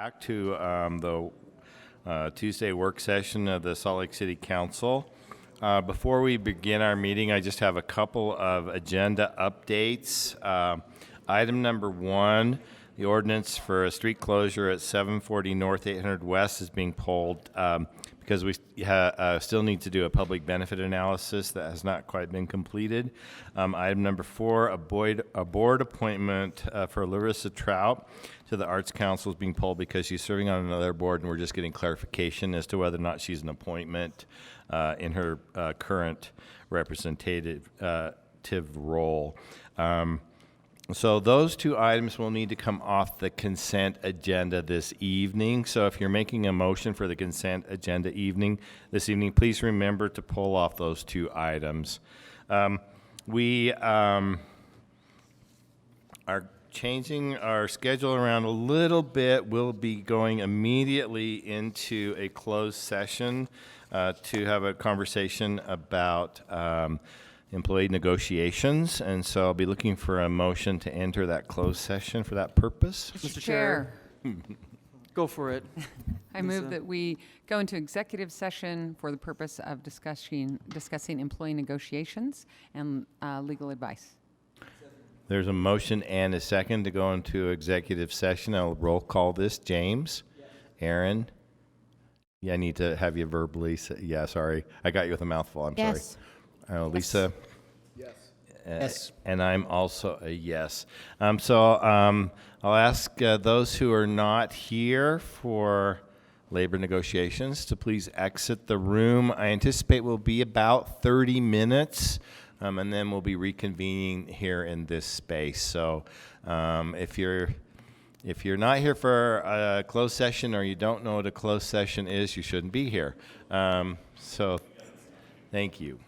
back to the Tuesday work session of the Salt Lake City Council. Before we begin our meeting, I just have a couple of agenda updates. Item number 1, the ordinance for a street closure at 740 North 800 West is being pulled because we still need to do a public benefit analysis that has not quite been completed. Item number 4, a board appointment for Larissa Trout to the Arts Council is being pulled because she's serving on another board, and we're just getting clarification as to whether or not she's an appointment in her current representative role. So those 2 items will need to come off the consent agenda this evening. So if you're making a motion for the consent agenda this evening, please remember to pull off those 2 items. We are changing our schedule around a little bit. We'll be going immediately into a closed session to have a conversation about employee negotiations, and so I'll be looking for a motion to enter that closed session for that purpose. Mr. Chair. Go for it. I move that we go into executive session for the purpose of discussing employee negotiations and legal advice. There's a motion and a second to go into executive session. I'll roll call this. James? Yes. Aaron? Yeah, I need to have you verbally say, yeah, sorry. I got you with a mouthful. I'm Yes. sorry. Lisa? Yes. Yes. And I'm also a yes. I'll ask those who are not here for labor negotiations to please exit the room. I anticipate we'll be about 30 minutes, and then we'll be reconvening here in this space. So if you're not here for a closed session or you don't know what a closed session is, you shouldn't be here. So thank you.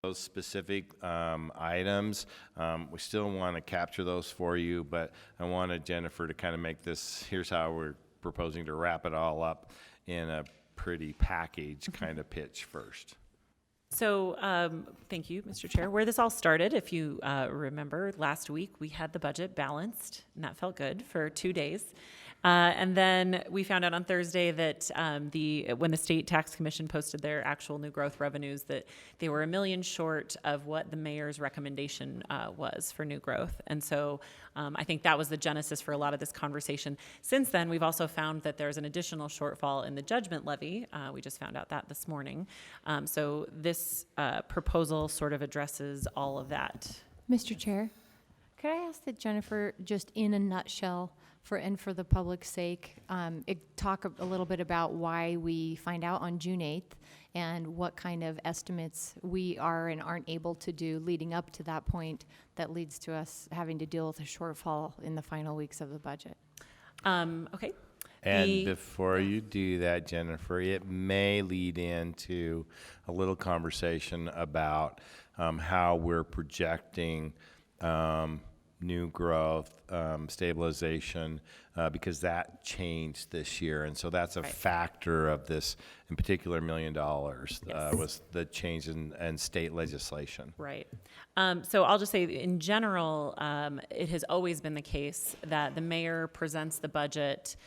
those specific items. We still want to capture those for you, but I wanted Jennifer to kind of make this, here's how we're proposing to wrap it all up in a pretty package kind of pitch first. So, thank you, Mr. Chair. Where this all started, if you remember, last week we had the budget balanced, and that felt good for 2 days. And then we found out on Thursday that when the State Tax Commission posted their actual new growth revenues, that they were $1 million short of what the mayor's recommendation was for new growth. And so I think that was the genesis for a lot of this conversation. Since then, we've also found that there's an additional shortfall in the judgment levy. We just found out that this morning. So this proposal sort of addresses all of that. Mr. Chair, could I ask that Jennifer, just in a nutshell, for the public's sake, talk a little bit about why we find out on June 8th and what kind of estimates we are and aren't able to do leading up to that point that leads to us having to deal with a shortfall in the final weeks of the budget. Okay. And before you do that, Jennifer, it may lead into a little conversation about how we're projecting new growth, stabilization, because that changed this year. And so that's a factor of this, in particular, $1 million was the change in state legislation. Right. So I'll just say, in general, it has always been the case that the mayor presents the budget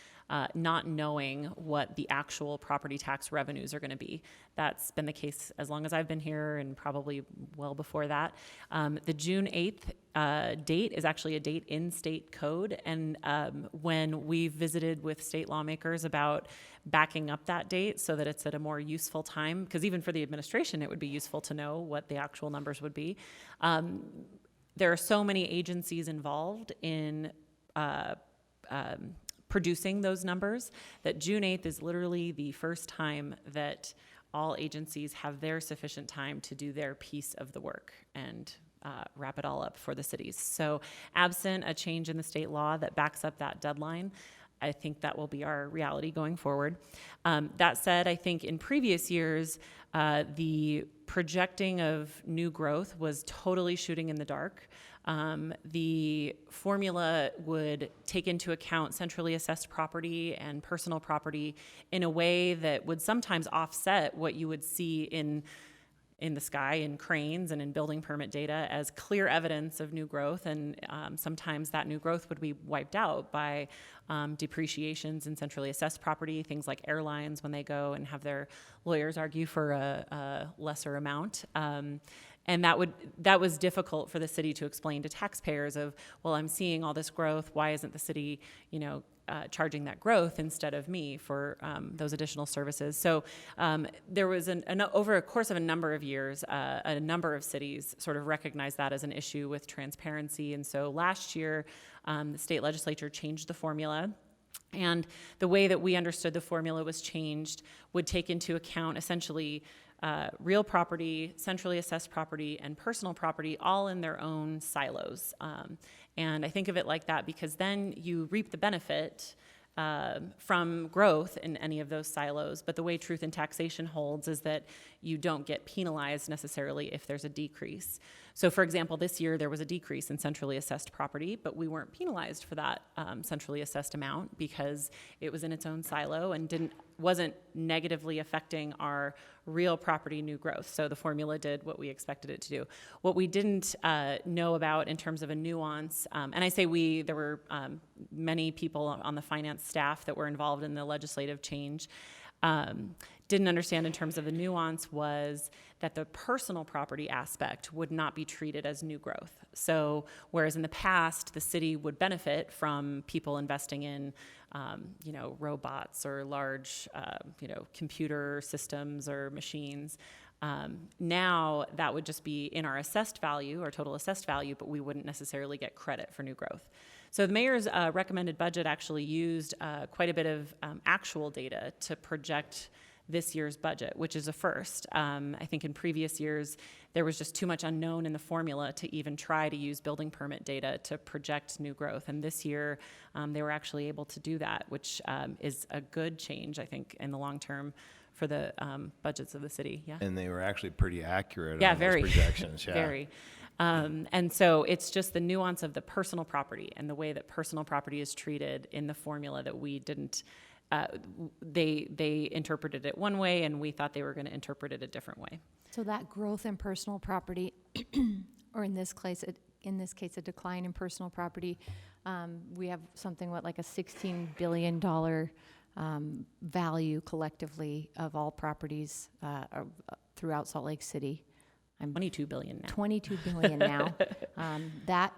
not knowing what the actual property tax revenues are going to be. That's been the case as long as I've been here and probably well before that. The June 8th date is actually a date in state code. And when we visited with state lawmakers about backing up that date so that it's at a more useful time, because even for the administration, it would be useful to know what the actual numbers would be. There are so many agencies involved in producing those numbers that June 8th is literally the first time that all agencies have their sufficient time to do their piece of the work and wrap it all up for the cities. So absent a change in the state law that backs up that deadline, I think that will be our reality going forward. That said, I think in previous years, the projecting of new growth was totally shooting in the dark. The formula would take into account centrally assessed property and personal property in a way that would sometimes offset what you would see in the sky in cranes and in building permit data as clear evidence of new growth. And sometimes that new growth would be wiped out by depreciations in centrally assessed property, things like airlines when they go and have their lawyers argue for a lesser amount. And that was difficult for the city to explain to taxpayers of, well, I'm seeing all this growth. Why isn't the city, charging that growth instead of me for those additional services? So there was over a course of a number of years, a number of cities sort of recognized that as an issue with transparency. And so last year, the state legislature changed the formula. And the way that we understood the formula was changed would take into account essentially real property, centrally assessed property, and personal property all in their own silos. And I think of it like that because then you reap the benefit from growth in any of those silos. But the way truth in taxation holds is that you don't get penalized necessarily if there's a decrease. So for example, this year there was a decrease in centrally assessed property, but we weren't penalized for that centrally assessed amount because it was in its own silo and wasn't negatively affecting our real property new growth. So the formula did what we expected it to do. What we didn't know about in terms of a nuance, and I say there were many people on the finance staff that were involved in the legislative change, didn't understand in terms of the nuance was that the personal property aspect would not be treated as new growth. So whereas in the past, the city would benefit from people investing in, robots or large, computer systems or machines, now that would just be in our assessed value or total assessed value, but we wouldn't necessarily get credit for new growth. So the mayor's recommended budget actually used quite a bit of actual data to project this year's budget, which is a first. I think in previous years, there was just too much unknown in the formula to even try to use building permit data to project new growth. And this year, they were actually able to do that, which is a good change, I think, in the long term for the budgets of the city. Yeah. And they were actually pretty accurate Yeah, on very. those projections. Yeah. Very. And so it's just the nuance of the personal property and the way that personal property is treated in the formula that we didn't, they interpreted it one way and we thought they were going to interpret it a different way. So that growth in personal property, or in this case, a decline in personal property, we have something like a $16 billion value collectively of all properties throughout Salt Lake City. 22 billion now. 22 billion now. That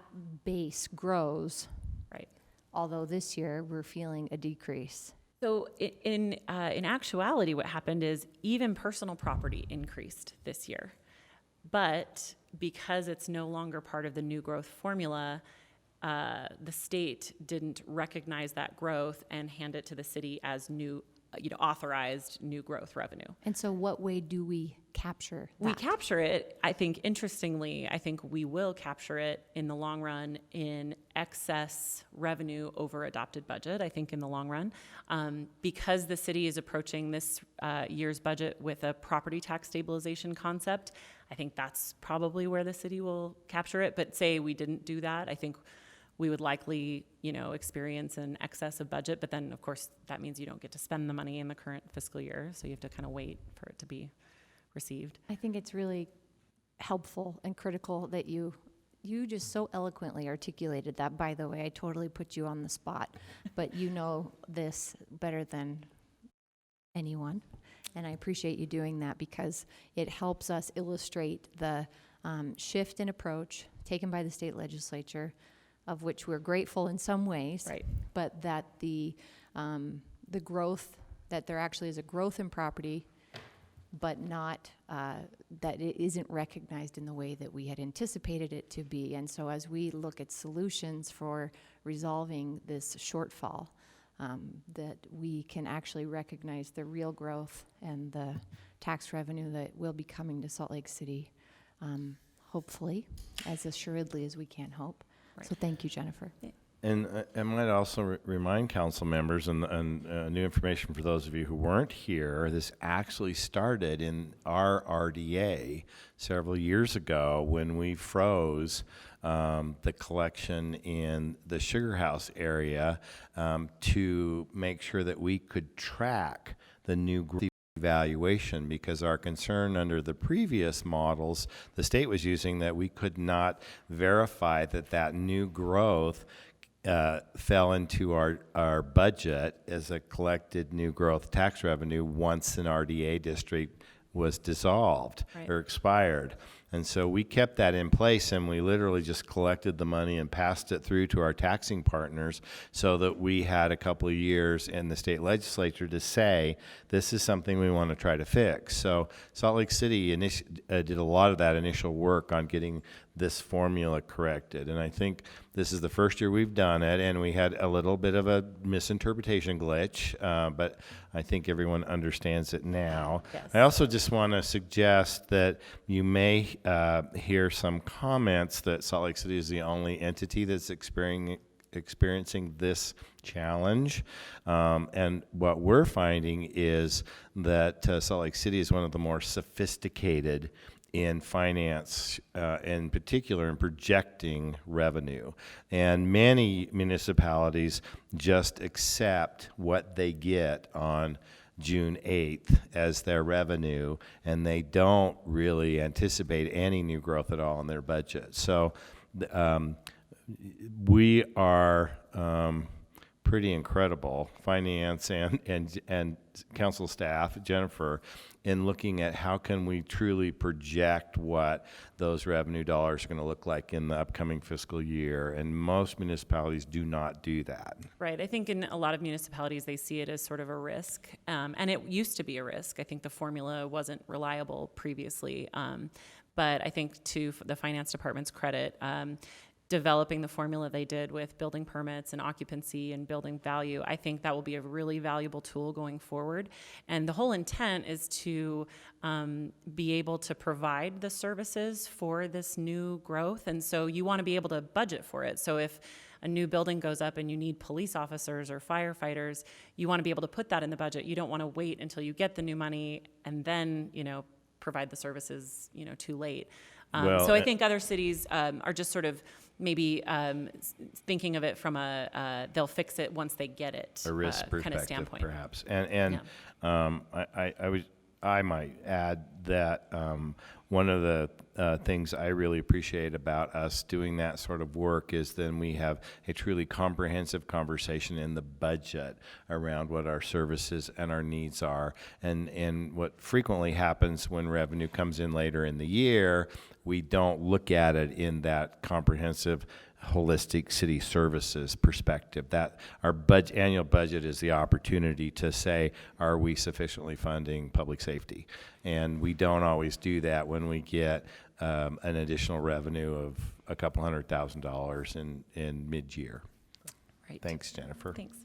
base grows, Right. although this year we're feeling a decrease. So in actuality, what happened is even personal property increased this year. But because it's no longer part of the new growth formula, the state didn't recognize that growth and hand it to the city as new, authorized new growth revenue. And so what way do we capture that? We capture it, I think, interestingly, I think we will capture it in the long run in excess revenue over adopted budget, I think in the long run. Because the city is approaching this year's budget with a property tax stabilization concept, I think that's probably where the city will capture it. But say we didn't do that, I think we would likely, experience an excess of budget. But then, of course, that means you don't get to spend the money in the current fiscal year. So you have to kind of wait for it to be received. I think it's really helpful and critical that you just so eloquently articulated that. By the way, I totally put you on the spot, but you know this better than anyone. And I appreciate you doing that because it helps us illustrate the shift in approach taken by the state legislature, of which we're grateful in some ways, Right. but that the growth, that there actually is a growth in property, but not that it isn't recognized in the way that we had anticipated it to be. And so as we look at solutions for resolving this shortfall, that we can actually recognize the real growth and the tax revenue that will be coming to Salt Lake City, hopefully, as assuredly as we can hope. Right. So thank you, Jennifer. And I might also remind council members and new information for those of you who weren't here, this actually started in our RDA several years ago when we froze the collection in the Sugar House area to make sure that we could track the new evaluation, because our concern under the previous models the state was using, that we could not verify that new growth fell into our budget as a collected new growth tax revenue once an RDA district was dissolved Right. or expired. And so we kept that in place, and we literally just collected the money and passed it through to our taxing partners so that we had a couple of years in the state legislature to say, this is something we want to try to fix. So Salt Lake City did a lot of that initial work on getting this formula corrected. And I think this is the first year we've done it, and we had a little bit of a misinterpretation glitch, but I think everyone understands it now. Yes. I also just want to suggest that you may hear some comments that Salt Lake City is the only entity that's experiencing this challenge. And what we're finding is that Salt Lake City is one of the more sophisticated in finance, in particular in projecting revenue. And many municipalities just accept what they get on June 8th as their revenue, and they don't really anticipate any new growth at all in their budget. So we are pretty incredible, finance and council staff, Jennifer, in looking at how can we truly project what those revenue dollars are going to look like in the upcoming fiscal year. And most municipalities do not do that. Right. I think in a lot of municipalities, they see it as sort of a risk. And it used to be a risk. I think the formula wasn't reliable previously. But I think to the finance department's credit, developing the formula they did with building permits and occupancy and building value, I think that will be a really valuable tool going forward. And the whole intent is to be able to provide the services for this new growth. And so you want to be able to budget for it. So if a new building goes up and you need police officers or firefighters, you want to be able to put that in the budget. You don't want to wait until you get the new money and then, provide the services, too late. Well, so I think other cities are just sort of maybe thinking of it from they'll fix it once they get it a risk kind of perspective, standpoint. perhaps. And I might add that one of the things I really appreciate about us doing that sort of work is then we have a truly comprehensive conversation in the budget around what our services and our needs are. And what frequently happens when revenue comes in later in the year, we don't look at it in that comprehensive holistic city services perspective. That our annual budget is the opportunity to say, are we sufficiently funding public safety? And we don't always do that when we get an additional revenue of a couple $100,000 in mid-year. Right. Thanks, Jennifer. Thanks.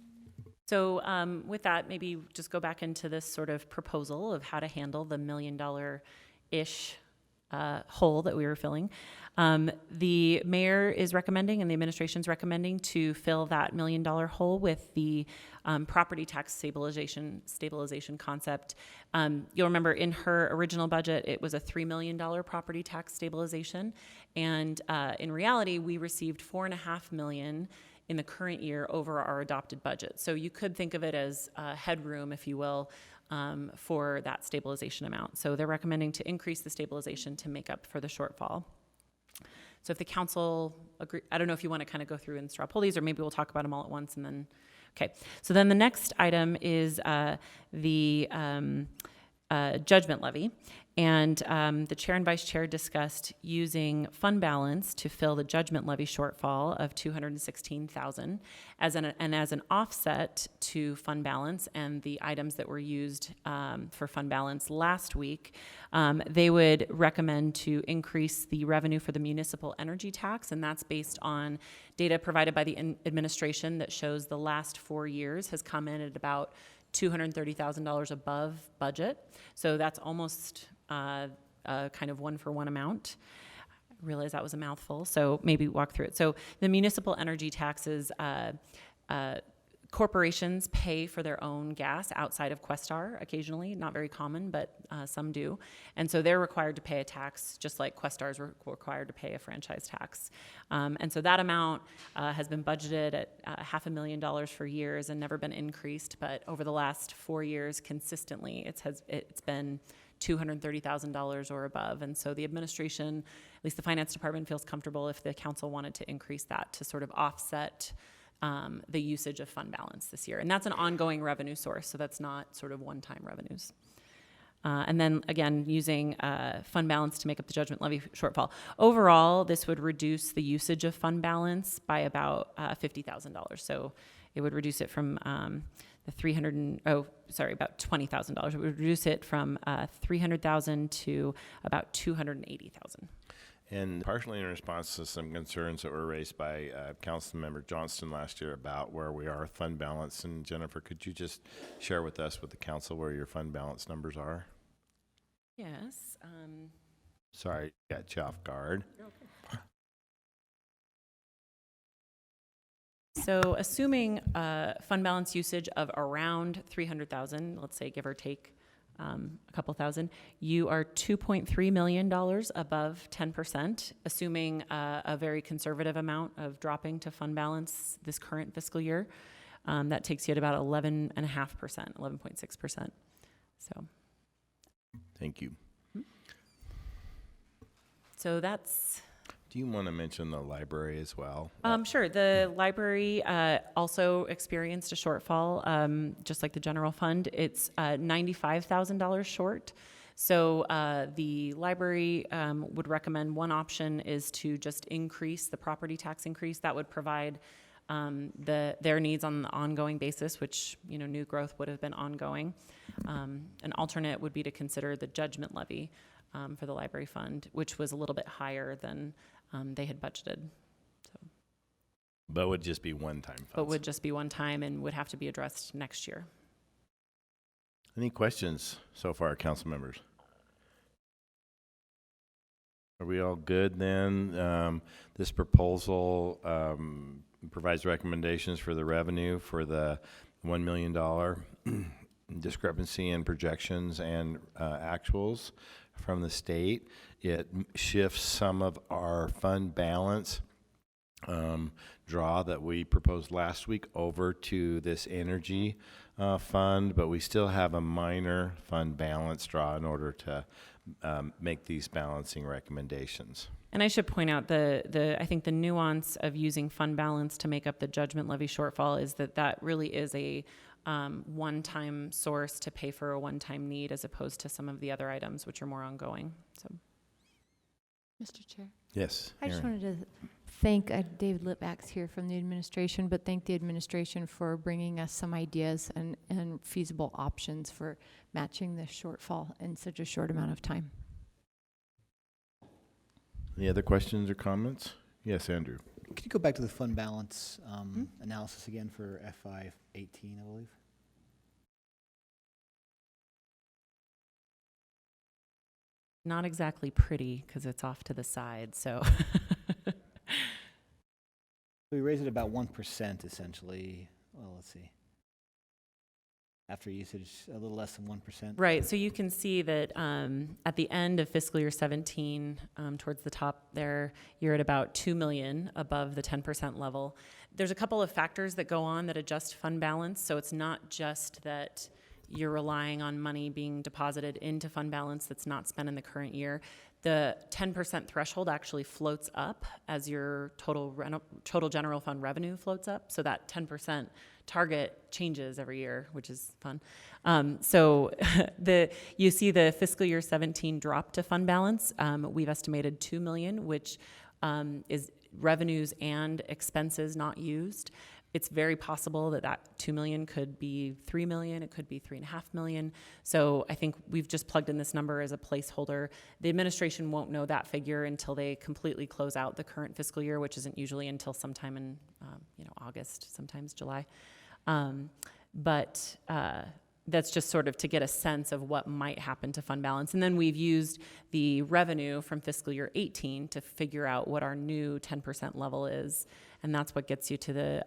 So with that, maybe just go back into this sort of proposal of how to handle the $1 million-ish hole that we were filling. The mayor is recommending and the administration's recommending to fill that $1 million hole with the property tax stabilization concept. You'll remember in her original budget, it was a $3 million property tax stabilization. And in reality, we received $4.5 million in the current year over our adopted budget. So you could think of it as headroom, if you will, for that stabilization amount. So they're recommending to increase the stabilization to make up for the shortfall. So if the council agree, I don't know if you want to kind of go through and straw poll these, or maybe we'll talk about them all at once and then, okay. So then the next item is the judgment levy. And the chair and vice chair discussed using fund balance to fill the judgment levy shortfall of $216,000 as an offset to fund balance and the items that were used for fund balance last week. They would recommend to increase the revenue for the municipal energy tax, and that's based on data provided by the administration that shows the last 4 years has come in at about $230,000 above budget. So that's almost a kind of one-for-one amount. I realize that was a mouthful, so maybe walk through it. So the municipal energy taxes, corporations pay for their own gas outside of Questar occasionally, not very common, but some do. And so they're required to pay a tax just like Questar is required to pay a franchise tax. And so that amount has been budgeted at $500,000 for years and never been increased, but over the last 4 years consistently it's been $230,000 or above. And so the administration, at least the finance department, feels comfortable if the council wanted to increase that to sort of offset the usage of fund balance this year. And that's an ongoing revenue source, so that's not sort of one-time revenues. And then again, using fund balance to make up the judgment levy shortfall. Overall, this would reduce the usage of fund balance by about $50,000. So it would reduce it from about $20,000. It would reduce it from $300,000 to about $280,000. And partially in response to some concerns that were raised by Councilmember Johnston last year about where we are with fund balance. And Jennifer, could you just share with us, with the council, where your fund balance numbers are? Yes. Sorry, got you off guard. So assuming fund balance usage of around $300,000, let's say give or take a couple thousand, you are $2.3 million above 10%, assuming a very conservative amount of dropping to fund balance this current fiscal year. That takes you at about 11.5%, 11.6%. So. Thank you. So that's. Do you want to mention the library as well? Sure. The library also experienced a shortfall, just like the general fund. It's $95,000 short. So the library would recommend one option is to just increase the property tax increase. That would provide their needs on an ongoing basis, which, new growth would have been ongoing. An alternate would be to consider the judgment levy for the library fund, which was a little bit higher than they had budgeted. So. But would just be one-time funds. but would just be one time and would have to be addressed next year. Any questions so far, council members? Are we all good then? This proposal provides recommendations for the revenue for the $1 million discrepancy in projections and actuals from the state. It shifts some of our fund balance draw that we proposed last week over to this energy fund, but we still have a minor fund balance draw in order to make these balancing recommendations. And I should point out I think the nuance of using fund balance to make up the judgment levy shortfall is that really is a one-time source to pay for a one-time need as opposed to some of the other items which are more ongoing. So, Mr. Chair. Yes, I just Aaron. wanted to thank David Litvack's here from the administration, but thank the administration for bringing us some ideas and feasible options for matching this shortfall in such a short amount of time. Any other questions or comments? Yes, Andrew. Could you go back to the fund balance analysis again for FY 18, I believe? not exactly pretty because it's off to the side. So We raised it about 1% essentially. Well, let's see. After usage, a little less than 1%. right. So you can see that at the end of fiscal year 17, towards the top there, you're at about 2 million above the 10% level. There's a couple of factors that go on that adjust fund balance. So it's not just that you're relying on money being deposited into fund balance that's not spent in the current year. The 10% threshold actually floats up as your total general fund revenue floats up. So that 10% target changes every year, which is fun. So you see the fiscal year 17 drop to fund balance. We've estimated 2 million, which is revenues and expenses not used. It's very possible that 2 million could be 3 million, it could be 3.5 million. So I think we've just plugged in this number as a placeholder. The administration won't know that figure until they completely close out the current fiscal year, which isn't usually until sometime in August, sometimes July. But that's just sort of to get a sense of what might happen to fund balance. And then we've used the revenue from fiscal year 18 to figure out what our new 10% level is. And that's what gets you to the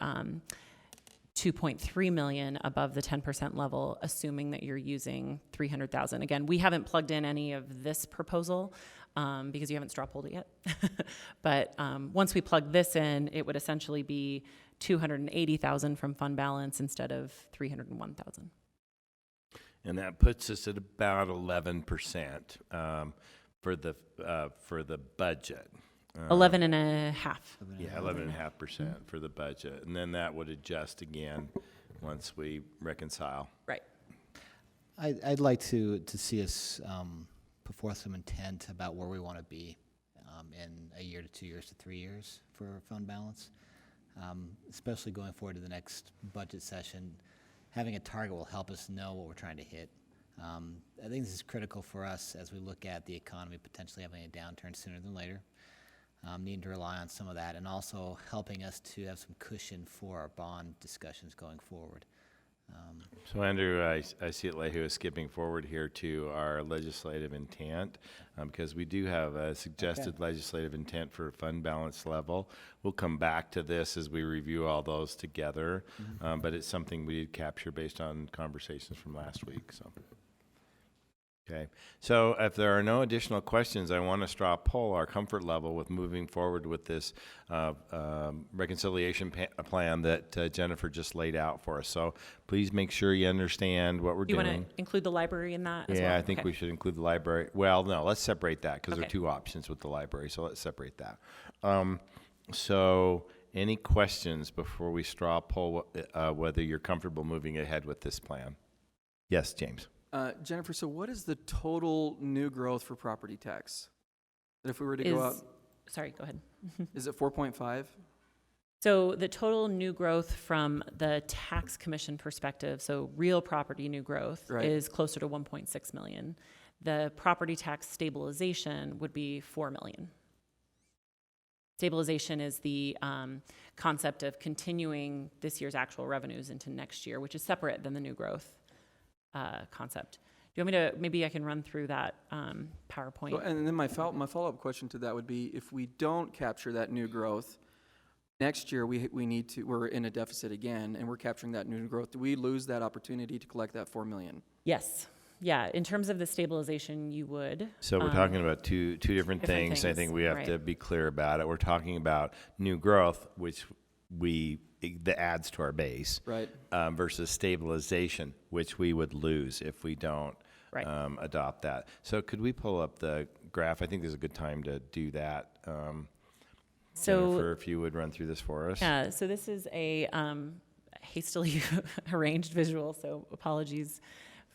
2.3 million above the 10% level, assuming that you're using 300,000. Again, we haven't plugged in any of this proposal because you haven't straw polled it yet. But once we plug this in, it would essentially be 280,000 from fund balance instead of 301,000. And that puts us at about 11% for the budget. 11 and a half. Yeah, 11.5% for the budget, and then that would adjust again once we reconcile. Right. I'd like to see us put forth some intent about where we want to be in a year to 2 years to 3 years for fund balance, especially going forward to the next budget session. Having a target will help us know what we're trying to hit. I think this is critical for us as we look at the economy potentially having a downturn sooner than later. Needing to rely on some of that, and also helping us to have some cushion for our bond discussions going forward. So Andrew, I see it like is skipping forward here to our legislative intent because we do have a suggested legislative intent for fund balance level. We'll come back to this as we review all those together, but it's something we did capture based on conversations from last week. So. Okay, so if there are no additional questions, I want to straw poll our comfort level with moving forward with this reconciliation plan that Jennifer just laid out for us. So please make sure you understand what we're Do you doing. want to include the library in that as well? Yeah, I think Okay. we should include the library. Well, no, let's separate that because there are Okay. two options with the library, so let's separate that. So any questions before we straw poll whether you're comfortable moving ahead with this plan? Yes, James. Jennifer, so what is the total new growth for property tax? And if we were to go out, Sorry, go ahead. is it 4.5? So the total new growth from the tax commission perspective, so real property new growth, Right. is closer to 1.6 million. The property tax stabilization would be 4 million. Stabilization is the concept of continuing this year's actual revenues into next year, which is separate than the new growth concept. Do you want me to, maybe I can run through that PowerPoint? So, and then my follow-up question to that would be, if we don't capture that new growth, next year we're in a deficit again, and we're capturing that new growth. Do we lose that opportunity to collect that $4 million? Yes. Yeah, in terms of the stabilization, you would. So we're talking about two different things. I think we have to be clear about it. We're talking about new growth, which that adds to our base, Right. Versus stabilization, which we would lose if we don't adopt that. So could we pull up the graph? I think there's a good time to do that. Jennifer, if you would run through this for us. Yeah, so this is a hastily arranged visual, so apologies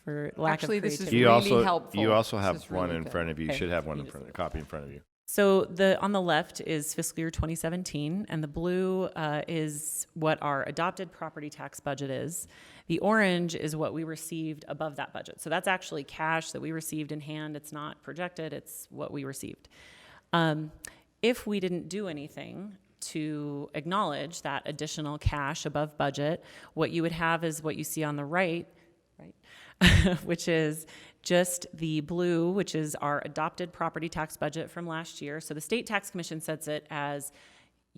for lack Actually, of this creativity. is really helpful. You also This have is one really in good. front of you. You Okay. should have one a copy in front of you. So on the left is fiscal year 2017, and the blue is what our adopted property tax budget is. The orange is what we received above that budget. So that's actually cash that we received in hand. It's not projected, it's what we received. If we didn't do anything to acknowledge that additional cash above budget, what you would have is what you see on the right, which is just the blue, which is our adopted property tax budget from last year. So the state tax commission sets it as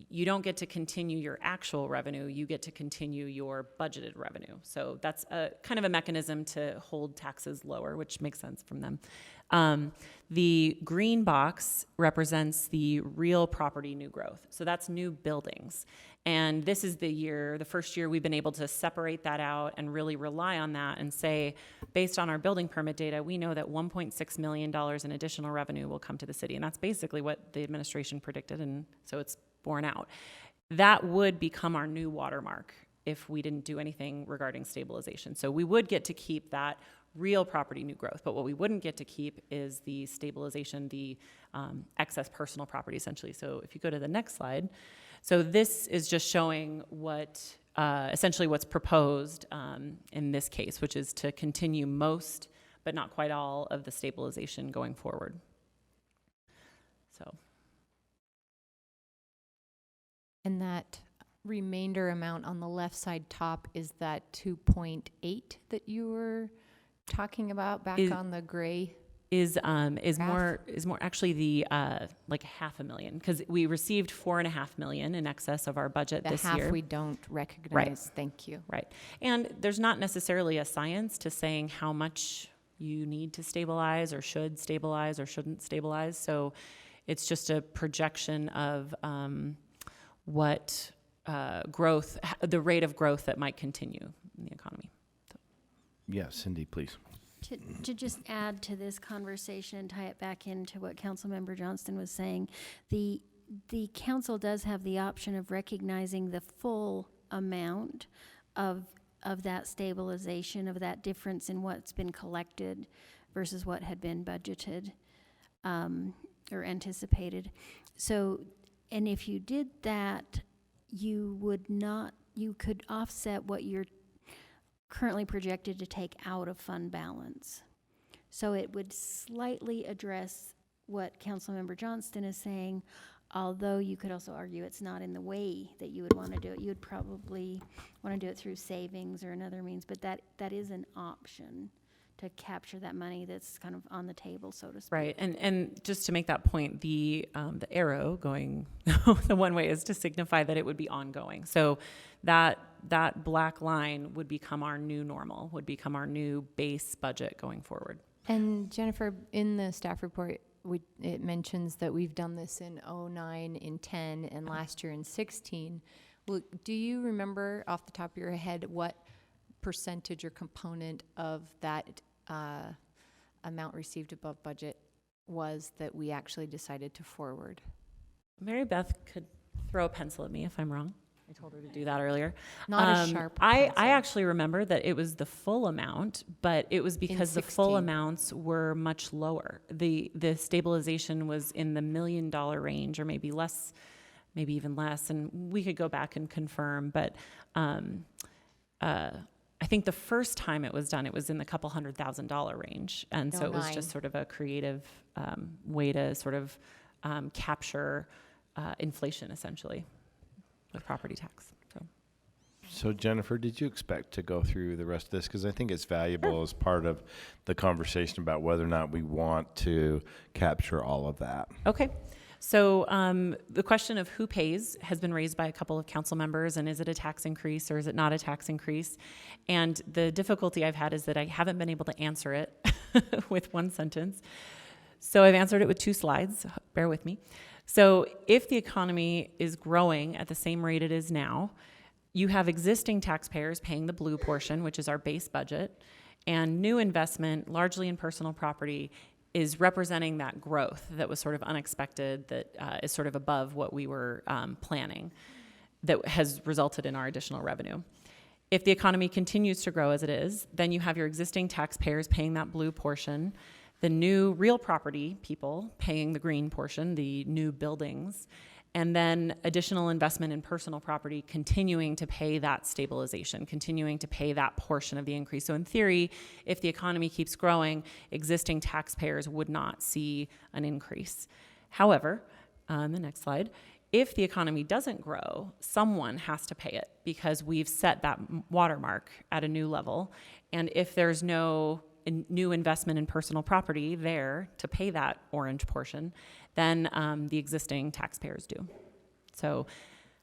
you don't get to continue your actual revenue, you get to continue your budgeted revenue. So that's a kind of a mechanism to hold taxes lower, which makes sense from them. The green box represents the real property new growth. So that's new buildings. And this is the first year we've been able to separate that out and really rely on that and say, based on our building permit data, we know that $1.6 million in additional revenue will come to the city. And that's basically what the administration predicted, and so it's borne out. That would become our new watermark if we didn't do anything regarding stabilization. So we would get to keep that real property new growth, but what we wouldn't get to keep is the stabilization, the excess personal property, essentially. So if you go to the next slide, so this is just showing what essentially what's proposed in this case, which is to continue most, but not quite all, of the stabilization going forward. So. And that remainder amount on the left side top is that 2.8 that you were talking about back on the gray? Is Graph? more actually the like $500,000, because we received $4.5 million in excess of our budget The this half year. we don't recognize. Thank you. Right. And there's not necessarily a science to saying how much you need to stabilize or shouldn't stabilize. So it's just a projection of what growth, the rate of growth that might continue in the economy. Yeah, Cindy, please. To just add to this conversation and tie it back into what Councilmember Johnston was saying, the council does have the option of recognizing the full amount of that stabilization, of that difference in what's been collected versus what had been budgeted or anticipated. So, and if you did that, you could offset what you're currently projected to take out of fund balance. So it would slightly address what Councilmember Johnston is saying, although you could also argue it's not in the way that you would want to do it. You would probably want to do it through savings or another means, but that is an option to capture that money that's kind of on the table, so to speak. Right, and just to make that point, the arrow going the one way is to signify that it would be ongoing. So that black line would become our new normal, would become our new base budget going forward. And Jennifer, in the staff report, it mentions that we've done this in 09, in 10, and last year in 16. Well, do you remember off the top of your head what percentage or component of that amount received above budget was that we actually decided to forward? Mary Beth could throw a pencil at me if I'm wrong. I told her to do that earlier. Not a sharp I pencil. actually remember that it was the full amount, but it was because the full 16. amounts were much lower. The stabilization was in the $1 million range, or maybe less, maybe even less, and we could go back and confirm, but I think the first time it was done, it was in the couple $100,000 range. And so it was 09. just sort of a creative way to sort of capture inflation essentially with property tax. So Jennifer, did you expect to go through the rest of this? Because I think it's valuable as part of the conversation about whether or not we want to capture all of that. Okay. So the question of who pays has been raised by a couple of council members, and is it a tax increase or is it not a tax increase? And the difficulty I've had is that I haven't been able to answer it with one sentence. So I've answered it with 2 slides. Bear with me. So if the economy is growing at the same rate it is now, you have existing taxpayers paying the blue portion, which is our base budget, and new investment, largely in personal property, is representing that growth that was sort of unexpected, that is sort of above what we were planning, that has resulted in our additional revenue. If the economy continues to grow as it is, then you have your existing taxpayers paying that blue portion, the new real property people paying the green portion, the new buildings, and then additional investment in personal property continuing to pay that stabilization, continuing to pay that portion of the increase. So in theory, if the economy keeps growing, existing taxpayers would not see an increase. However, the next slide, if the economy doesn't grow, someone has to pay it because we've set that watermark at a new level. And if there's no new investment in personal property there to pay that orange portion, then the existing taxpayers do. So,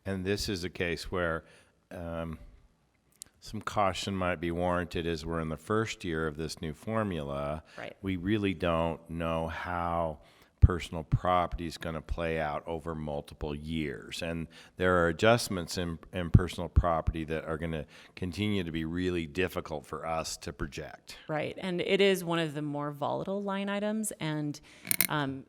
And this is a case where some caution might be warranted as we're in the first year of this new formula. Right. We really don't know how personal property is going to play out over multiple years. And there are adjustments in personal property that are going to continue to be really difficult for us to project. right, and it is one of the more volatile line items, and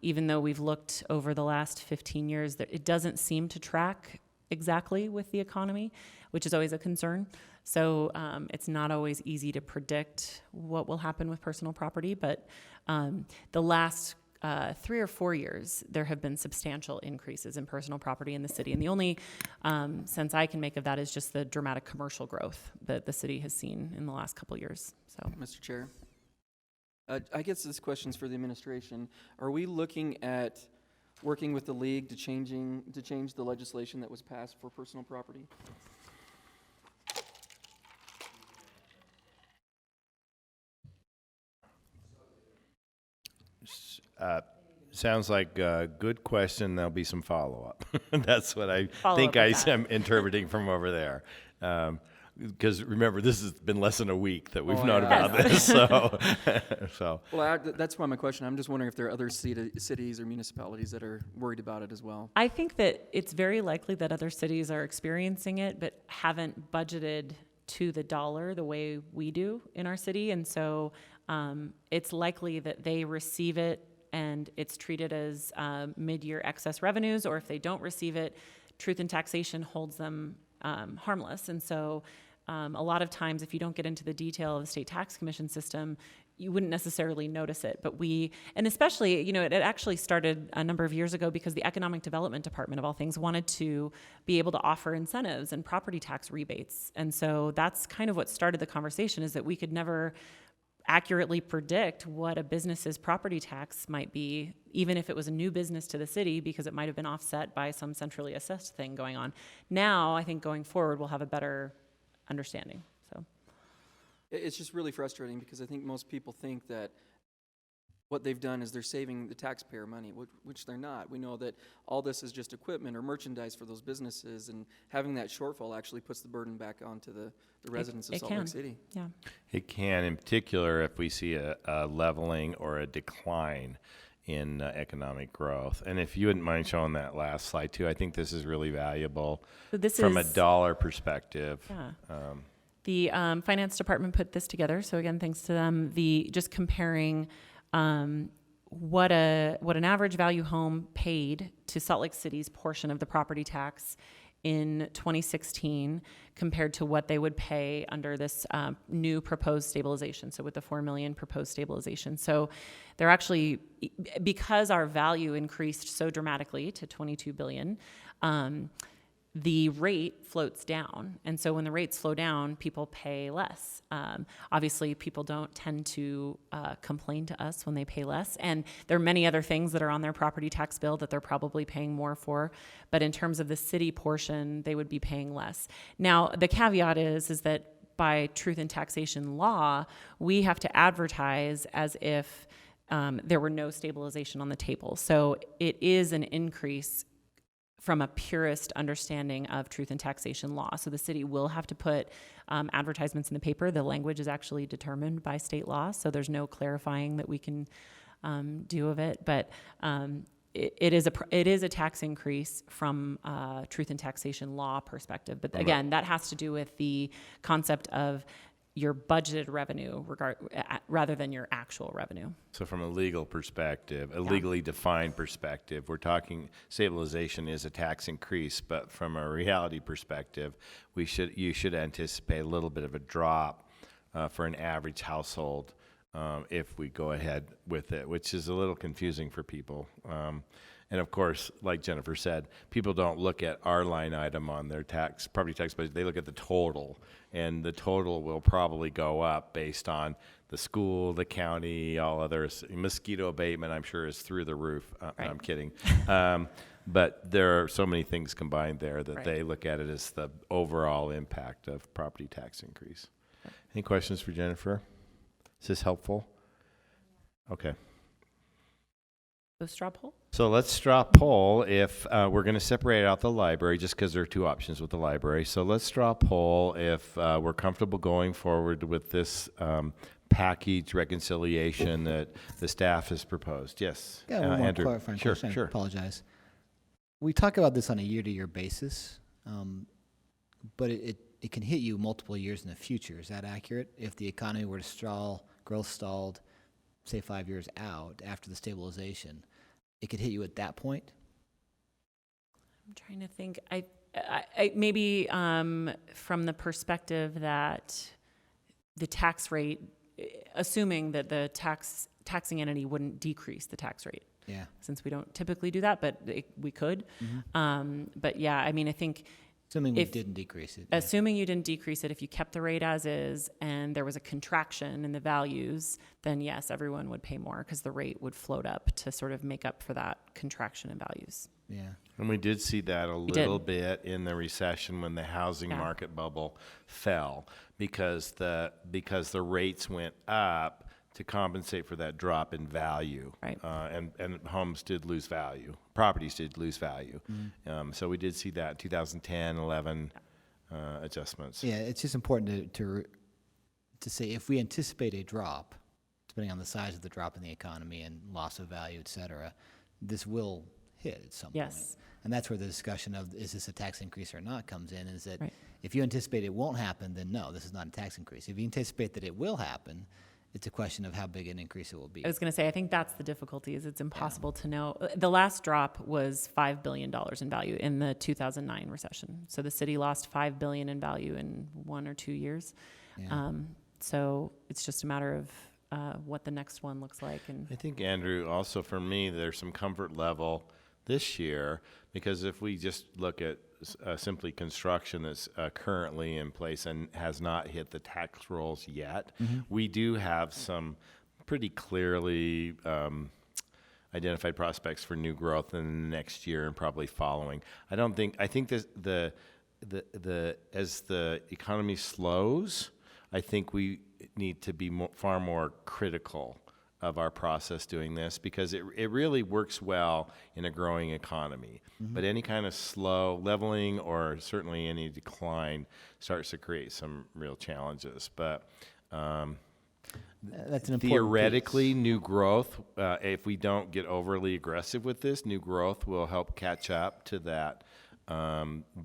even though we've looked over the last 15 years, it doesn't seem to track exactly with the economy, which is always a concern. So it's not always easy to predict what will happen with personal property, but the last 3 or 4 years, there have been substantial increases in personal property in the city. And the only sense I can make of that is just the dramatic commercial growth that the city has seen in the last couple of years. So, Mr. Chair, I guess this question's for the administration. Are we looking at working with the league to change the legislation that was passed for personal property? Sounds like a good question. There'll be some follow-up. That's what I Follow think up I with that. am interpreting from over there. Because remember, this has been less than a week that we've Oh, known yeah. about this. So Well, that's why my question. I'm just wondering if there are other cities or municipalities that are worried about it as well. I think that it's very likely that other cities are experiencing it, but haven't budgeted to the dollar the way we do in our city. And so it's likely that they receive it and it's treated as mid-year excess revenues, or if they don't receive it, truth in taxation holds them harmless. And so a lot of times, if you don't get into the detail of the state tax commission system, you wouldn't necessarily notice it. But and especially, it actually started a number of years ago because the Economic Development Department, of all things, wanted to be able to offer incentives and property tax rebates. And so that's kind of what started the conversation, is that we could never accurately predict what a business's property tax might be, even if it was a new business to the city, because it might have been offset by some centrally assessed thing going on. Now, I think going forward, we'll have a better understanding. So, It's just really frustrating because I think most people think that what they've done is they're saving the taxpayer money, which they're not. We know that all this is just equipment or merchandise for those businesses, and having that shortfall actually puts the burden back onto the residents of it Salt Lake can. City. yeah. it can, in particular, if we see a leveling or a decline in economic growth. And if you wouldn't mind showing that last slide too, I think this is really valuable So this from a is dollar perspective. Yeah. The finance department put this together, so again, thanks to them. Just comparing what an average value home paid to Salt Lake City's portion of the property tax in 2016 compared to what they would pay under this new proposed stabilization, so with the $4 million proposed stabilization. So they're actually, because our value increased so dramatically to $22 billion, the rate floats down. And so when the rates flow down, people pay less. Obviously, people don't tend to complain to us when they pay less. And there are many other things that are on their property tax bill that they're probably paying more for. But in terms of the city portion, they would be paying less. Now, the caveat is that by truth in taxation law, we have to advertise as if there were no stabilization on the table. So it is an increase from a purist understanding of truth in taxation law. So the city will have to put advertisements in the paper. The language is actually determined by state law, so there's no clarifying that we can do of it. But it is a tax increase from truth in taxation law perspective. But again, that has to do with the concept of your budgeted revenue rather than your actual revenue. So from a legal perspective, a legally defined perspective, we're talking stabilization is a tax increase, but from a reality perspective, you should anticipate a little bit of a drop for an average household if we go ahead with it, which is a little confusing for people. And of course, like Jennifer said, people don't look at our line item on their property tax budget. They look at the total, and the total will probably go up based on the school, the county, all others. Mosquito abatement, I'm sure, is through the roof. Right. I'm kidding. But there are so many things combined there that Right. they look at it as the overall impact of property tax increase. Any questions for Jennifer? Is this helpful? Okay. So straw poll? So let's straw poll if we're going to separate out the library, just because there are two options with the library. So let's straw poll if we're comfortable going forward with this package reconciliation that the staff has proposed. Yes, Yeah, one more Andrew. clarifying Sure, question. I sure. apologize. We talk about this on a year-to-year basis, but it can hit you multiple years in the future. Is that accurate? If the economy were to stall, growth stalled, say 5 years out after the stabilization, it could hit you at that point? I'm trying to think. I maybe from the perspective that the tax rate, assuming that the taxing entity wouldn't decrease the tax rate, Yeah. since we don't typically do that, but we could. But yeah, I mean, I think Assuming we If- didn't decrease it. Yeah. assuming you didn't decrease it, if you kept the rate as is and there was a contraction in the values, then yes, everyone would pay more because the rate would float up to sort of make up for that contraction in values. Yeah. And we did see that a did. little bit in the recession when the housing Yeah. market bubble fell because the rates went up to compensate for that drop in value. Right. And homes did lose value. Properties did lose value. So we did see that 2010, 11 adjustments. Yeah, it's just important to say if we anticipate a drop, depending on the size of the drop in the economy and loss of value, et cetera, this will hit at some Yes. point. And that's where the discussion of is this a tax increase or not comes in, is that Right. if you anticipate it won't happen, then no, this is not a tax increase. If you anticipate that it will happen, it's a question of how big an increase it will be. I was going to say, I think that's the difficulty, is it's impossible to know. The last drop was $5 billion in value in the 2009 recession. So the city lost $5 billion in value in 1 or 2 years. Yeah. So it's just a matter of what the next one looks like. And I think, Andrew, also for me, there's some comfort level this year, because if we just look at simply construction that's currently in place and has not hit the tax rolls yet, we do have some pretty clearly identified prospects for new growth in the next year and probably following. I think that as the economy slows, I think we need to be far more critical of our process doing this, because it really works well in a growing economy. But any kind of slow leveling or certainly any decline starts to create some real challenges. But That's an important theoretically, piece. new growth, if we don't get overly aggressive with this, new growth will help catch up to that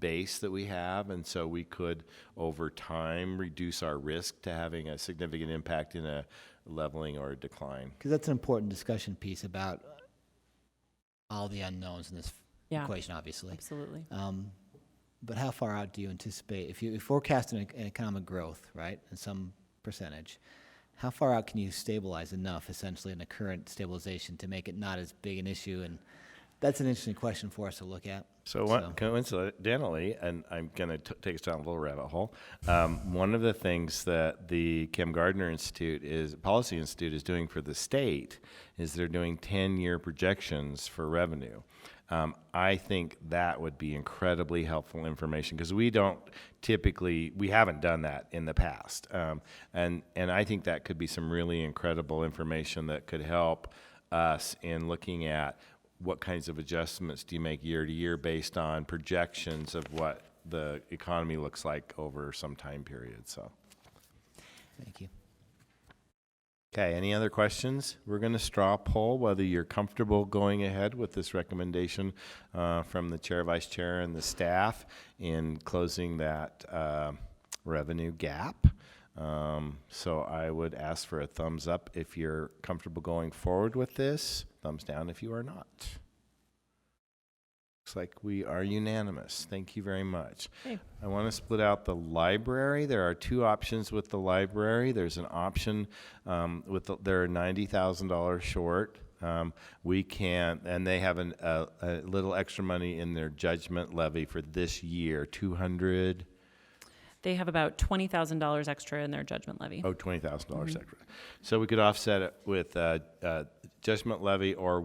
base that we have. And so we could, over time, reduce our risk to having a significant impact in a leveling or a decline. Because that's an important discussion piece about all the unknowns in this Yeah. equation, obviously. absolutely. But how far out do you anticipate, if you forecast an economic growth, right, in some percentage, how far out can you stabilize enough, essentially, in the current stabilization to make it not as big an issue? And That's an interesting question for us to look at. So coincidentally, and I'm going to take us down a little rabbit hole, one of the things that the Kim Gardner Policy Institute is doing for the state is they're doing 10-year projections for revenue. I think that would be incredibly helpful information because we haven't done that in the past. And I think that could be some really incredible information that could help us in looking at what kinds of adjustments do you make year to year based on projections of what the economy looks like over some time period. So, Thank you. okay, any other questions? We're going to straw poll whether you're comfortable going ahead with this recommendation from the chair, vice chair, and the staff in closing that revenue gap. So I would ask for a thumbs up if you're comfortable going forward with this. Thumbs down if you are not. Looks like we are unanimous. Thank you very much. Okay. I want to split out the library. There are two options with the library. There's an option they're $90,000 short. We can, and they have a little extra money in their judgment levy for this year, $200. They have about $20,000 extra in their judgment levy. Oh, $20,000 extra. So we could offset it with judgment levy, or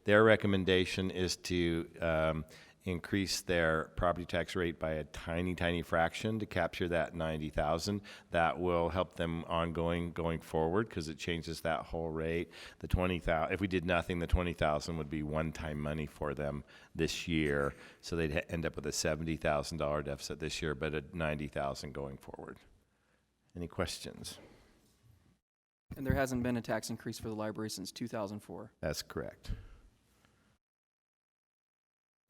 their recommendation is to increase their property tax rate by a tiny, tiny fraction to capture that $90,000. That will help them going forward because it changes that whole rate. The $20,000, if we did nothing, the $20,000 would be one-time money for them this year. So they'd end up with a $70,000 deficit this year, but a $90,000 going forward. Any questions? And there hasn't been a tax increase for the library since 2004. That's correct.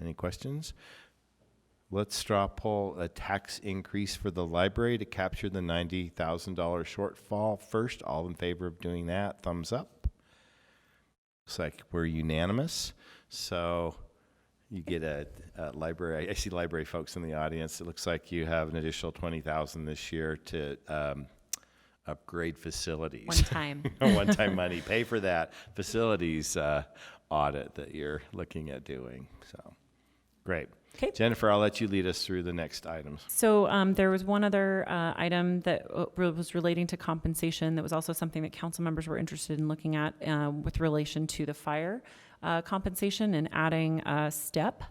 Any questions? Let's straw poll a tax increase for the library to capture the $90,000 shortfall first. All in favor of doing that, thumbs up. Looks like we're unanimous. So you get a library. I see library folks in the audience. It looks like you have an additional $20,000 this year to upgrade facilities. One time. One-time money. Pay for that facilities audit that you're looking at doing. So, great. Okay. Jennifer, I'll let you lead us through the next items. So there was one other item that was relating to compensation that was also something that council members were interested in looking at with relation to the fire compensation and adding a step.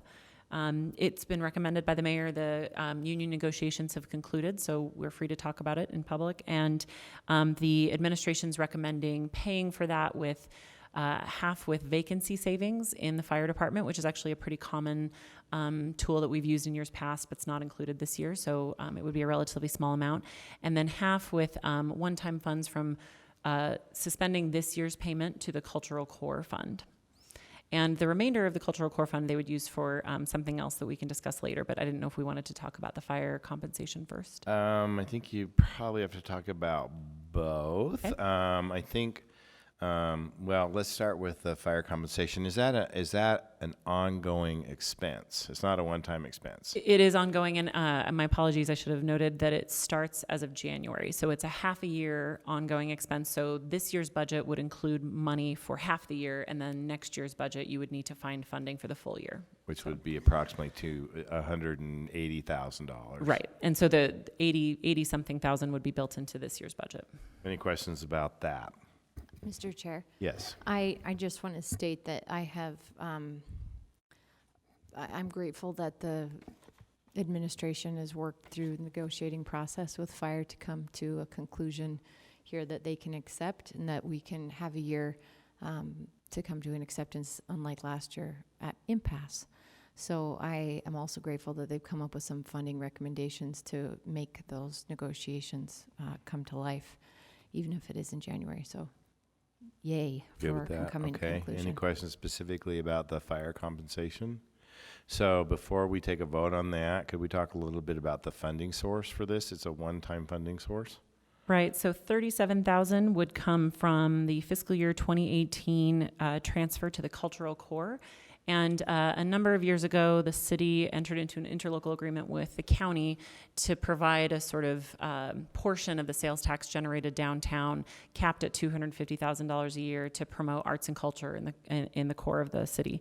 It's been recommended by the mayor. The union negotiations have concluded, so we're free to talk about it in public. And the administration's recommending paying for that with half with vacancy savings in the fire department, which is actually a pretty common tool that we've used in years past, but it's not included this year. So it would be a relatively small amount. And then half with one-time funds from suspending this year's payment to the Cultural Core Fund. And the remainder of the Cultural Core Fund they would use for something else that we can discuss later, but I didn't know if we wanted to talk about the fire compensation first. I think you probably have to talk about both. Okay. I think, well, let's start with the fire compensation. Is that an ongoing expense? It's not a one-time expense. It is ongoing, and my apologies, I should have noted that it starts as of January. So it's a half a year ongoing expense. So this year's budget would include money for half the year, and then next year's budget, you would need to find funding for the full year. Which would be approximately $180,000. Right, and so the 80-something thousand would be built into this year's budget. Any questions about that? Mr. Chair, Yes. I just want to state that I have, I'm grateful that the administration has worked through the negotiating process with fire to come to a conclusion here that they can accept, and that we can have a year to come to an acceptance, unlike last year at impasse. So I am also grateful that they've come up with some funding recommendations to make those negotiations come to life, even if it is in January. So yay Good for with that. coming to Okay. conclusion. Any questions specifically about the fire compensation? So before we take a vote on that, could we talk a little bit about the funding source for this? It's a one-time funding source. Right, so $37,000 would come from the fiscal year 2018 transfer to the Cultural Core. And a number of years ago, the city entered into an interlocal agreement with the county to provide a sort of portion of the sales tax generated downtown, capped at $250,000 a year, to promote arts and culture in the core of the city.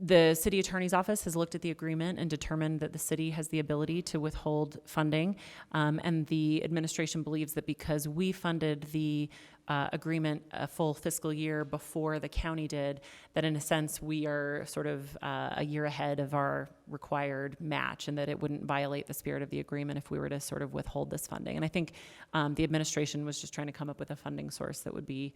The city attorney's office has looked at the agreement and determined that the city has the ability to withhold funding. And the administration believes that because we funded the agreement a full fiscal year before the county did, that in a sense we are sort of a year ahead of our required match, and that it wouldn't violate the spirit of the agreement if we were to sort of withhold this funding. And I think the administration was just trying to come up with a funding source that would be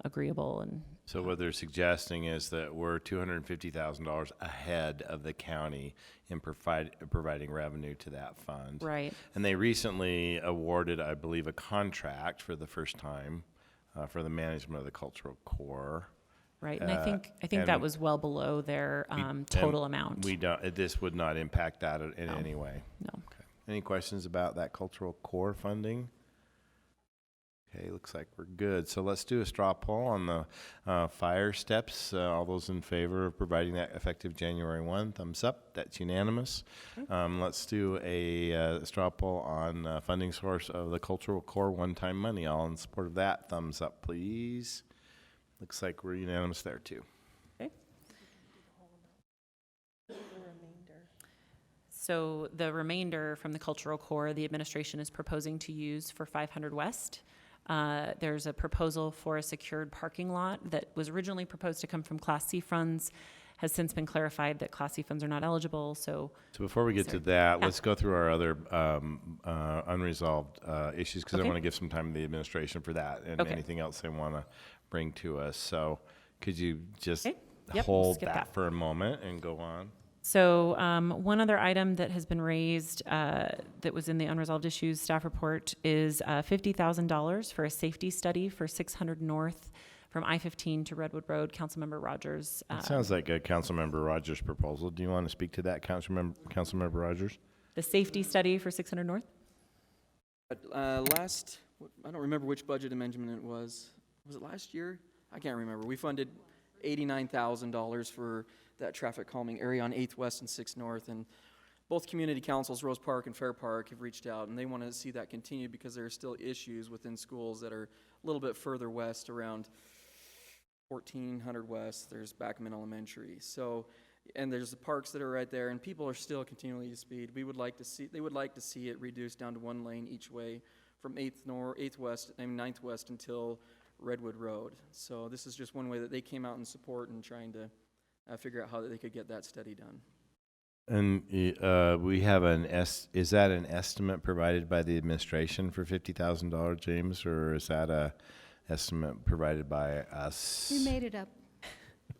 agreeable. And So what they're suggesting is that we're $250,000 ahead of the county in providing revenue to that fund. right. And they recently awarded, I believe, a contract for the first time for the management of the cultural core. Right, and I think and that was well below their total amount. We don't. This would not impact that in No. any way. No. Okay. Any questions about that cultural core funding? Okay, looks like we're good. So let's do a straw poll on the fire steps. All those in favor of providing that effective January 1, thumbs up. That's unanimous. Let's do a straw poll on funding source of the cultural core one-time money. All in support of that, thumbs up, please. Looks like we're unanimous there too. Okay. So the remainder from the cultural core, the administration is proposing to use for 500 West. There's a proposal for a secured parking lot that was originally proposed to come from Class C funds, has since been clarified that Class C funds are not eligible, so. So before we get to Sorry. that, Yeah. let's go through our other unresolved issues, because I Okay. want to give some time to the administration for that and Okay. anything else they want to bring to us. So could you just Okay. Yep, we'll hold skip that that. for a moment and go on? So one other item that has been raised that was in the unresolved issues staff report is $50,000 for a safety study for 600 North from I-15 to Redwood Road. Councilmember Rogers. It sounds like a Councilmember Rogers proposal. Do you want to speak to that, Councilmember Rogers? The safety study for 600 North? I don't remember which budget amendment it was. Was it last year? I can't remember. We funded $89,000 for that traffic calming area on 8th West and 6th North. And both community councils, Rose Park and Fair Park, have reached out, and they want to see that continue because there are still issues within schools that are a little bit further west, around 1400 West. There's Backman Elementary. So, and there's the parks that are right there, and people are still continually to speed. They would like to see it reduced down to one lane each way from 9th West until Redwood Road. So this is just one way that they came out in support and trying to figure out how they could get that study done. And we have is that an estimate provided by the administration for $50,000, James, or is that a estimate provided by us? We made it up.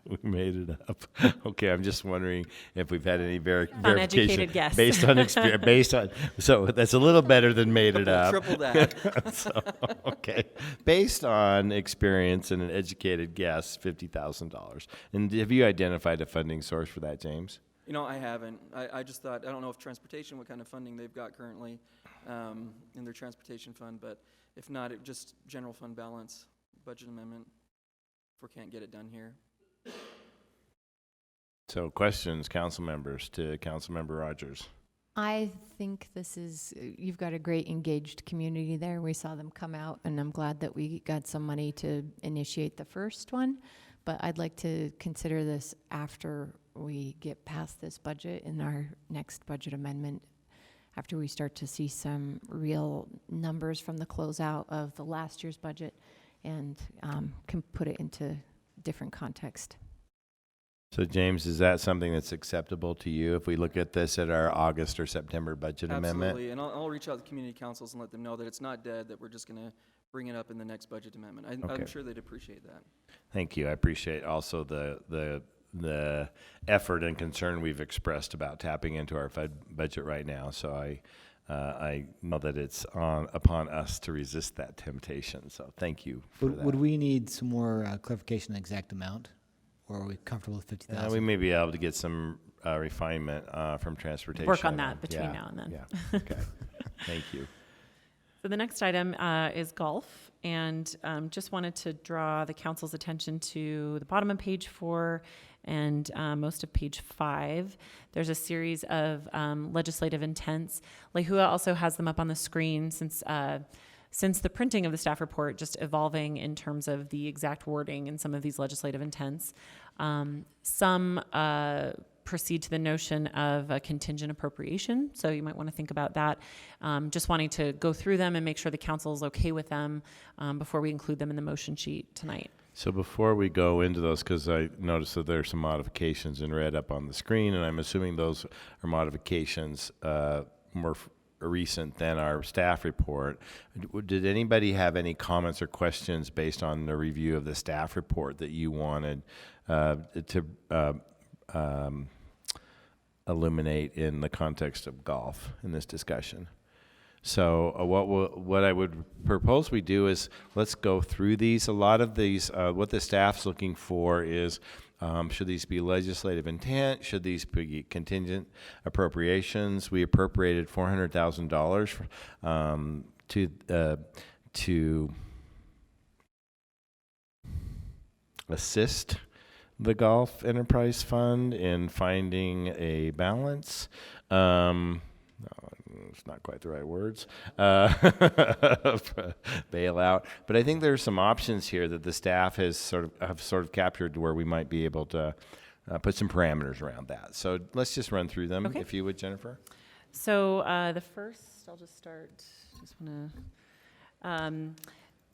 We made it up. Okay, I'm just wondering if we've had any verification Uneducated guess. based on experience. So that's a little better than made it up. Triple that. So, okay, based on experience and an educated guess, $50,000. And have you identified a funding source for that, James? You know, I haven't. I just thought, I don't know if transportation, what kind of funding they've got currently in their transportation fund, but if not, it just general fund balance, budget amendment, if we can't get it done here. So questions, council members, to Councilmember Rogers. I think this is, you've got a great engaged community there. We saw them come out, and I'm glad that we got some money to initiate the first one. But I'd like to consider this after we get past this budget in our next budget amendment, after we start to see some real numbers from the closeout of the last year's budget and can put it into different context. So James, is that something that's acceptable to you if we look at this at our August or September budget amendment? Absolutely, and I'll reach out to community councils and let them know that it's not dead, that we're just going to bring it up in the next budget amendment. Okay. I'm sure they'd appreciate that. Thank you. I appreciate also the effort and concern we've expressed about tapping into our budget right now. So I know that it's upon us to resist that temptation. So thank you for that. Would we need some more clarification on the exact amount? Or are we comfortable with 50,000? We may be able to get some refinement from transportation. Work on that between Yeah, now and then. Yeah, okay. Thank you. So the next item is golf, and just wanted to draw the council's attention to the bottom of page 4 and most of page 5. There's a series of legislative intents. Lehua also has them up on the screen since since the printing of the staff report, just evolving in terms of the exact wording and some of these legislative intents. Some proceed to the notion of a contingent appropriation, so you might want to think about that. Just wanting to go through them and make sure the council is okay with them before we include them in the motion sheet tonight. So before we go into those, because I noticed that there's some modifications in red up on the screen, and I'm assuming those are modifications more recent than our staff report. Did anybody have any comments or questions based on the review of the staff report that you wanted to illuminate in the context of golf in this discussion? So what I would propose we do is let's go through these. A lot of these, what the staff's looking for is, should these be legislative intent? Should these be contingent appropriations? We appropriated $400,000 to assist the Golf Enterprise Fund in finding a balance. It's not quite the right words, bailout. But I think there's some options here that the staff has sort of captured where we might be able to put some parameters around that. So let's just run through them, Okay. if you would, Jennifer. So the first, I'll just start, just want to,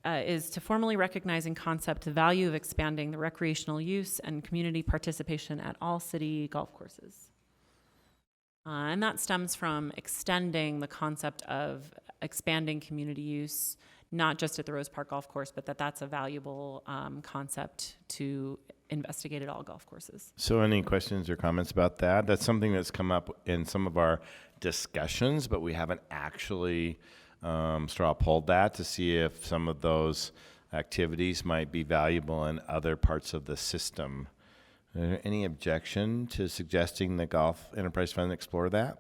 is to formally recognize in concept the value of expanding the recreational use and community participation at all city golf courses. And that stems from extending the concept of expanding community use, not just at the Rose Park Golf Course, but that's a valuable concept to investigate at all golf courses. So any questions or comments about that? That's something that's come up in some of our discussions, but we haven't actually straw polled that to see if some of those activities might be valuable in other parts of the system. Any objection to suggesting the Golf Enterprise Fund explore that?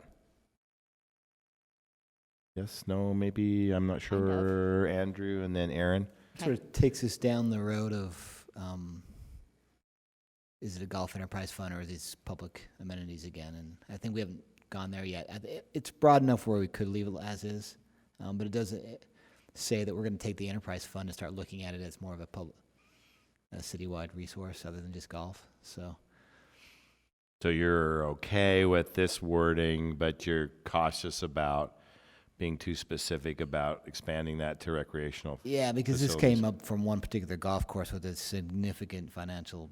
Yes, no, maybe, I'm not sure. Andrew, and then Aaron. Sort of takes us down the road of, is it a Golf Enterprise Fund or are these public amenities again? And I think we haven't gone there yet. It's broad enough where we could leave it as is, but it doesn't say that we're going to take the Enterprise Fund and start looking at it as more of a citywide resource other than just golf. So you're okay with this wording, but you're cautious about being too specific about expanding that to recreational. yeah, because this facilities. came up from one particular golf course with a significant financial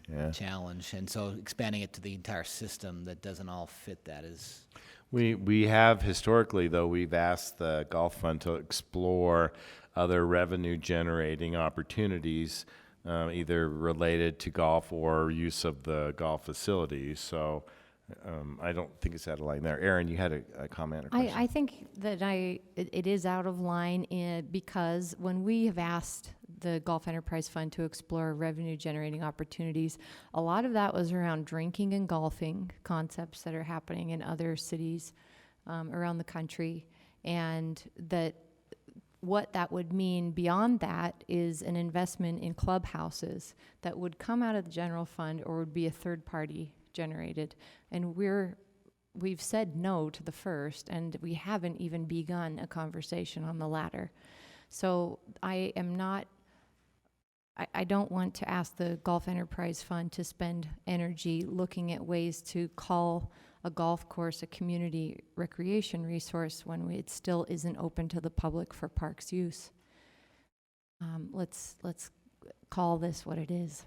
Yeah. challenge, and so expanding it to the entire system that doesn't all fit that is. We have historically, though, we've asked the Golf Fund to explore other revenue generating opportunities, either related to golf or use of the golf facilities. So I don't think it's out of line there. Aaron, you had a comment or question? I think that it is out of line because when we have asked the Golf Enterprise Fund to explore revenue generating opportunities, a lot of that was around drinking and golfing concepts that are happening in other cities around the country, and that what that would mean beyond that is an investment in clubhouses that would come out of the general fund or would be a third party generated. And we've said no to the first, and we haven't even begun a conversation on the latter. So I don't want to ask the Golf Enterprise Fund to spend energy looking at ways to call a golf course a community recreation resource when it still isn't open to the public for parks use. Let's call this what it is.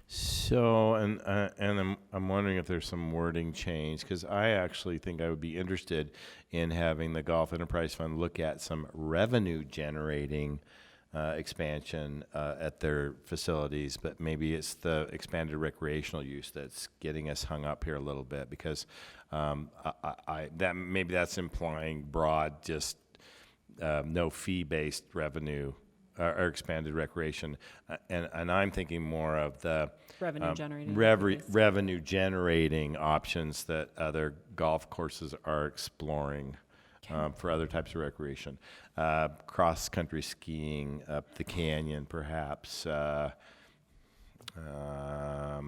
So, and I'm wondering if there's some wording change, because I actually think I would be interested in having the Golf Enterprise Fund look at some revenue generating expansion at their facilities, but maybe it's the expanded recreational use that's getting us hung up here a little bit, because maybe that's implying broad, just no fee-based revenue or expanded recreation, and I'm thinking more of the Revenue generating. revenue generating options that other golf courses are exploring. For other types of recreation, cross-country skiing up the canyon, perhaps,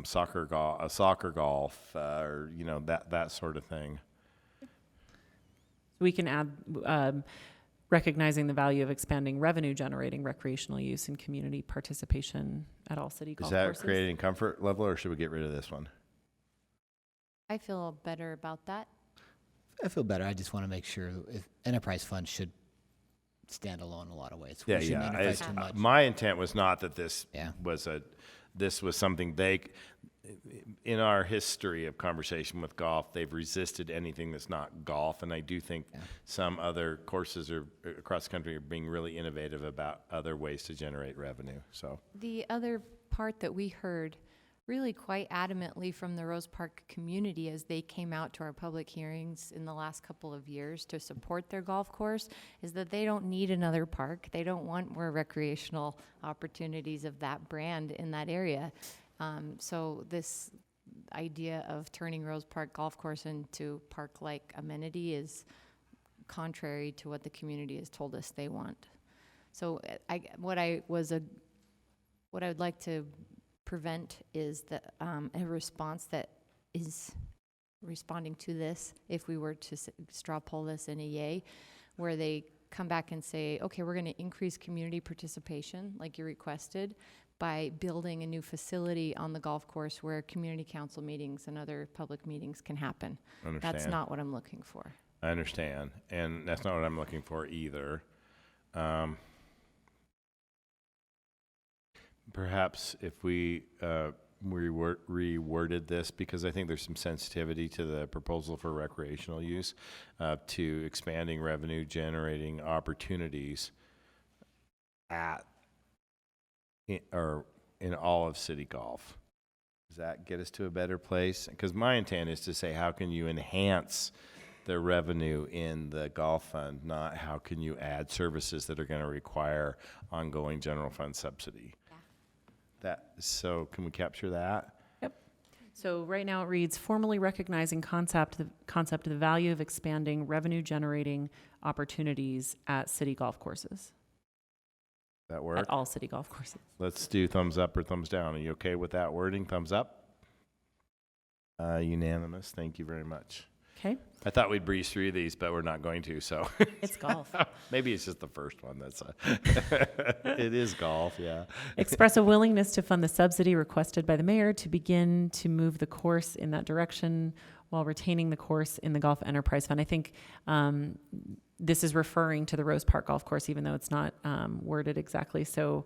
soccer golf, or that sort of thing. We can add recognizing the value of expanding revenue-generating recreational use and community participation at all city Is golf that courses. creating comfort level, or should we get rid of this one? I feel better about that. I feel better. I just want to make sure if enterprise funds should stand alone in a lot of ways. Yeah, We shouldn't yeah. enterprise too much. My intent was not that this Yeah. this was something in our history of conversation with golf, they've resisted anything that's not golf. And I do think some other courses across the country are being really innovative about other ways to generate revenue. So The other part that we heard really quite adamantly from the Rose Park community as they came out to our public hearings in the last couple of years to support their golf course is that they don't need another park. They don't want more recreational opportunities of that brand in that area. So this idea of turning Rose Park Golf Course into park-like amenity is contrary to what the community has told us they want. So what I would like to prevent is a response that is responding to this, if we were to straw poll this in a yay, where they come back and say, okay, we're going to increase community participation like you requested by building a new facility on the golf course where community council meetings and other public meetings can happen. Understand. That's not what I'm looking for. I understand, and that's not what I'm looking for either. Perhaps if we reworded this, because I think there's some sensitivity to the proposal for recreational use, to expanding revenue generating opportunities in all of City Golf. Does that get us to a better place? Because my intent is to say, how can you enhance the revenue in the golf fund, not how can you add services that are going to require ongoing general fund subsidy. So can we capture that? Yep. So right now it reads, formally recognizing concept of the value of expanding revenue-generating opportunities at city golf courses. That work? At all city golf courses. Let's do thumbs up or thumbs down. Are you okay with that wording? Thumbs up? Unanimous. Thank you very much. Okay. I thought we'd breeze through these, but we're not going to, so. It's golf. Maybe it's just the first one. It is golf, yeah. Express a willingness to fund the subsidy requested by the mayor to begin to move the course in that direction while retaining the course in the Golf Enterprise Fund. I think this is referring to the Rose Park Golf Course, even though it's not worded exactly. So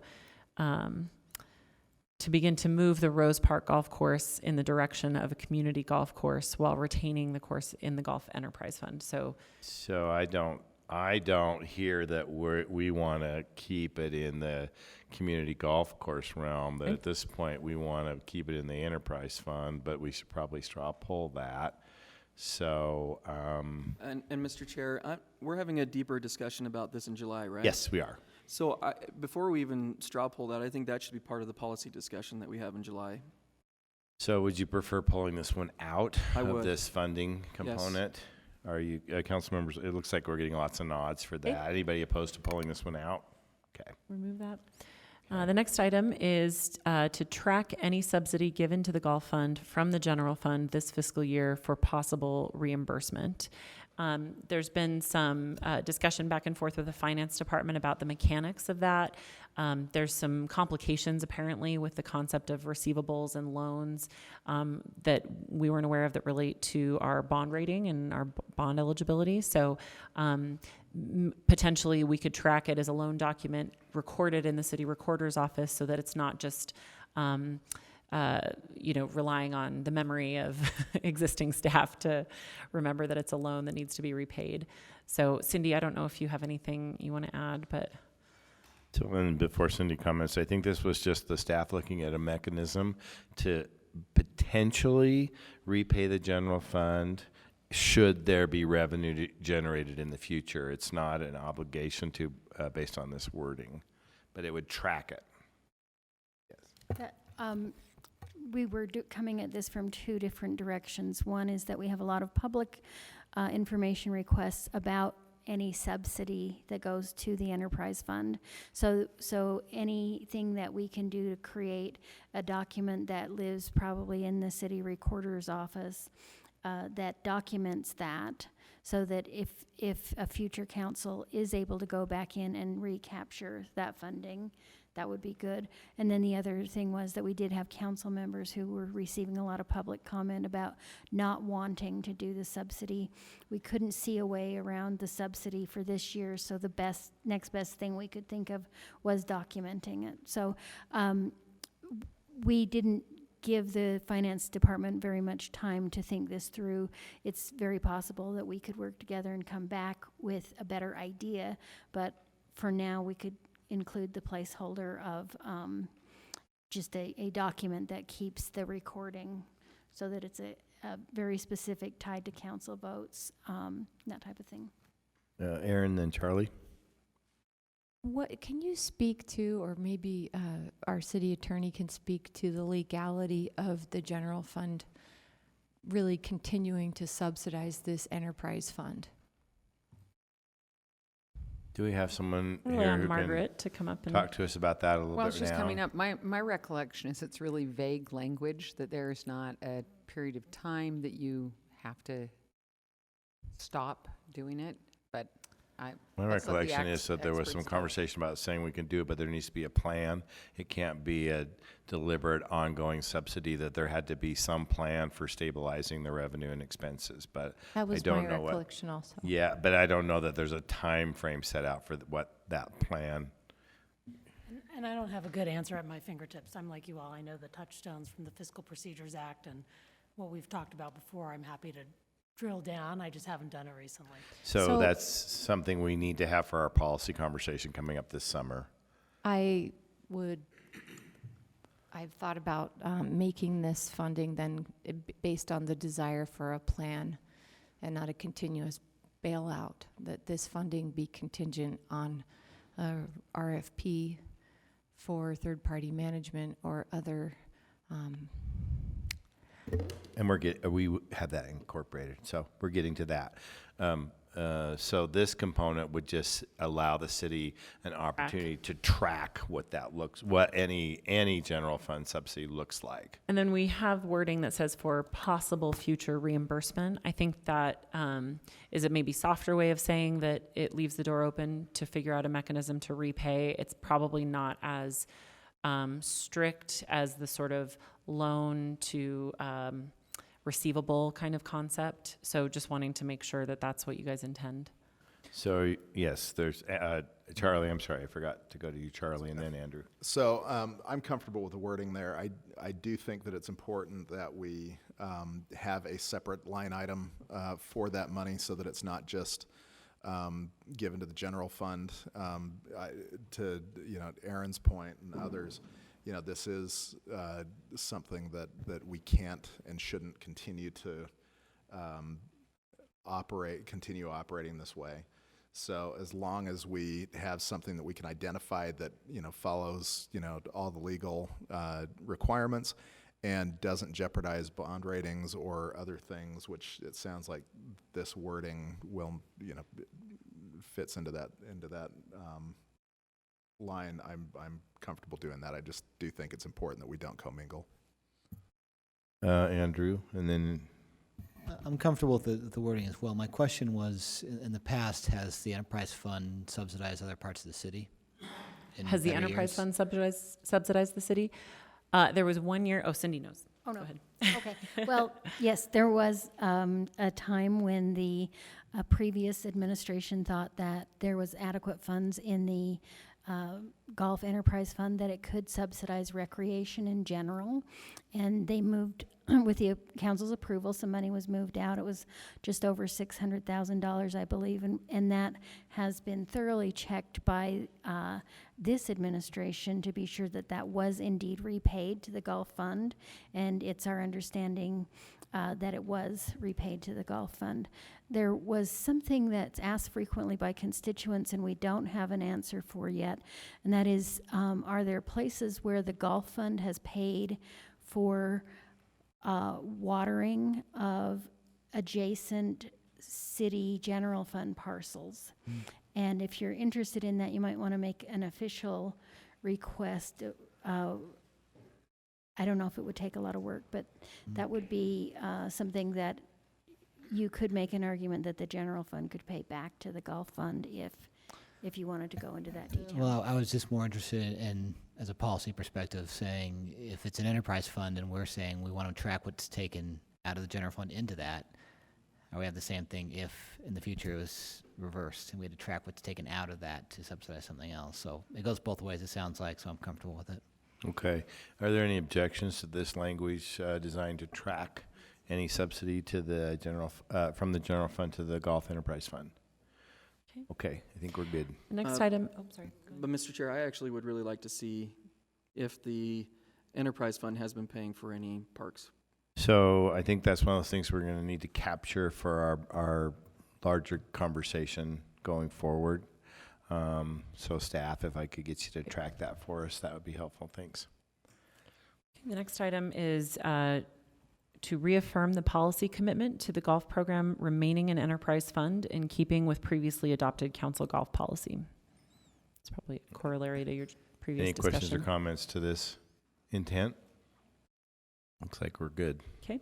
to begin to move the Rose Park Golf Course in the direction of a community golf course while retaining the course in the Golf Enterprise Fund. So I don't hear that we want to keep it in the community golf course realm, that at this point we want to keep it in the enterprise fund, but we should probably straw poll that. So, And Mr. Chair, we're having a deeper discussion about this in July, right? yes, we are. So before we even straw poll that, I think that should be part of the policy discussion that we have in July. So would you prefer pulling this one out I of would. this funding component? Are you, council members, it looks like we're getting lots of nods for that. Anybody opposed to pulling this one out? Okay. remove that. The next item is to track any subsidy given to the golf fund from the general fund this fiscal year for possible reimbursement. There's been some discussion back and forth with the finance department about the mechanics of that. There's some complications apparently with the concept of receivables and loans that we weren't aware of that relate to our bond rating and our bond eligibility. So potentially we could track it as a loan document recorded in the city recorder's office so that it's not just relying on the memory of existing staff to remember that it's a loan that needs to be repaid. So Cindy, I don't know if you have anything you want to add, but. So, and before Cindy comments, I think this was just the staff looking at a mechanism to potentially repay the general fund should there be revenue generated in the future. It's not an obligation to, based on this wording, but it would track it. Yes. We were coming at this from two different directions. One is that we have a lot of public information requests about any subsidy that goes to the enterprise fund. So anything that we can do to create a document that lives probably in the city recorder's office that documents that, so that if a future council is able to go back in and recapture that funding, that would be good. And then the other thing was that we did have council members who were receiving a lot of public comment about not wanting to do the subsidy. We couldn't see a way around the subsidy for this year, so the next best thing we could think of was documenting it. So we didn't give the finance department very much time to think this through. It's very possible that we could work together and come back with a better idea, but for now we could include the placeholder of just a document that keeps the recording so that it's a very specific tied to council votes, that type of thing. Aaron, then Charlie. What can you speak to, or maybe our city attorney can speak to the legality of the general fund really continuing to subsidize this enterprise fund? Do we have someone We'll here allow who Margaret to come up can and talk to us about that a little While bit now? she's coming up, my recollection is it's really vague language, that there's not a period of time that you have to stop doing it, but My that's what the recollection is that there was some experts do. conversation about saying we can do it, but there needs to be a plan. It can't be a deliberate, ongoing subsidy, that there had to be some plan for stabilizing the revenue and expenses, but That was don't my know what- recollection also. yeah, but I don't know that there's a time frame set out for what that plan. And I don't have a good answer at my fingertips. I'm like you all. I know the touchstones from the Fiscal Procedures Act and what we've talked about before. I'm happy to drill down. I just haven't done it recently. So So- that's something we need to have for our policy conversation coming up this summer. I've thought about making this funding then based on the desire for a plan and not a continuous bailout, that this funding be contingent on a RFP for third-party management or other. And we have that incorporated, so we're getting to that. So this component would just allow the city an opportunity to track what any general fund subsidy looks like. And then we have wording that says for possible future reimbursement. I think that is a maybe softer way of saying that it leaves the door open to figure out a mechanism to repay. It's probably not as strict as the sort of loan to receivable kind of concept. So just wanting to make sure that that's what you guys intend. So yes, there's Charlie. I'm sorry, I forgot to go to you, Charlie, and then Andrew. So I'm comfortable with the wording there. I do think that it's important that we have a separate line item for that money so that it's not just given to the general fund. To Aaron's point and others, this is something that we can't and shouldn't continue to continue operating this way. So as long as we have something that we can identify that follows all the legal requirements and doesn't jeopardize bond ratings or other things, which it sounds like this wording will fits into that line, I'm comfortable doing that. I just do think it's important that we don't commingle. Andrew, and then I'm comfortable with the wording as well. My question was, in the past, has the enterprise fund subsidized other parts of the city? in Has the better enterprise years? fund subsidized the city? There was 1 year, Cindy knows. Oh, Go no. ahead. Okay. Well, yes, there was a time when the previous administration thought that there was adequate funds in the Golf Enterprise Fund that it could subsidize recreation in general. And they moved, with the council's approval, some money was moved out. It was just over $600,000, I believe. And that has been thoroughly checked by this administration to be sure that that was indeed repaid to the Golf Fund. And it's our understanding that it was repaid to the Golf Fund. There was something that's asked frequently by constituents and we don't have an answer for yet, and that is, are there places where the Golf Fund has paid for watering of adjacent city general fund parcels? And if you're interested in that, you might want to make an official request. I don't know if it would take a lot of work, but that would be something that you could make an argument that the general fund could pay back to the golf fund if you wanted to go into that detail. Well, I was just more interested in, as a policy perspective, saying if it's an enterprise fund and we're saying we want to track what's taken out of the general fund into that, or we have the same thing if in the future it was reversed and we had to track what's taken out of that to subsidize something else. So it goes both ways, it sounds like, so I'm comfortable with it. Okay. Are there any objections to this language designed to track any subsidy to the from the general fund to the golf enterprise fund? Okay, I think we're good. The next item, oh, sorry. But Mr. Chair, I actually would really like to see if the enterprise fund has been paying for any parks. So I think that's one of those things we're going to need to capture for our larger conversation going forward. So staff, if I could get you to track that for us, that would be helpful. Thanks. Okay, the next item is to reaffirm the policy commitment to the golf program remaining an enterprise fund in keeping with previously adopted council golf policy. It's probably a corollary to your previous Any discussion. questions or comments to this intent? Looks like we're good. Okay.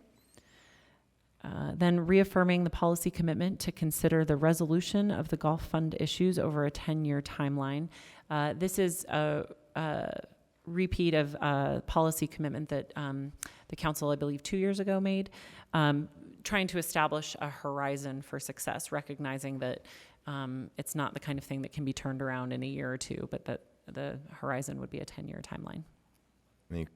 Then reaffirming the policy commitment to consider the resolution of the golf fund issues over a 10-year timeline. This is a repeat of a policy commitment that the council, I believe, 2 years ago made, trying to establish a horizon for success, recognizing that it's not the kind of thing that can be turned around in a year or two, but that the horizon would be a 10-year timeline. Any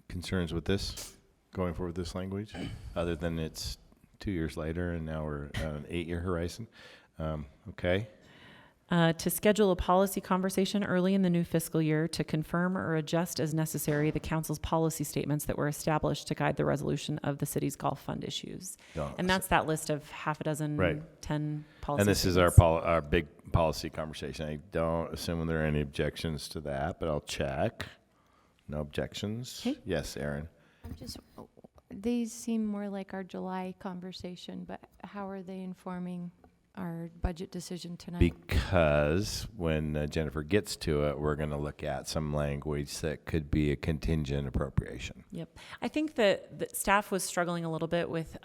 concerns with this, going forward with this language, other than it's 2 years later and now we're on an 8-year horizon? Okay. To schedule a policy conversation early in the new fiscal year to confirm or adjust as necessary the council's policy statements that were established to guide the resolution of the city's golf fund issues. Yeah, And that's that list of half a dozen, Right. 10 policy And this is our statements. our big policy conversation. I don't assume there are any objections to that, but I'll check. No objections? Okay. Yes, Aaron. I'm just, these seem more like our July conversation, but how are they informing our budget decision tonight? Because when Jennifer gets to it, we're going to look at some language that could be a contingent appropriation. Yep. I think that staff was struggling a little bit with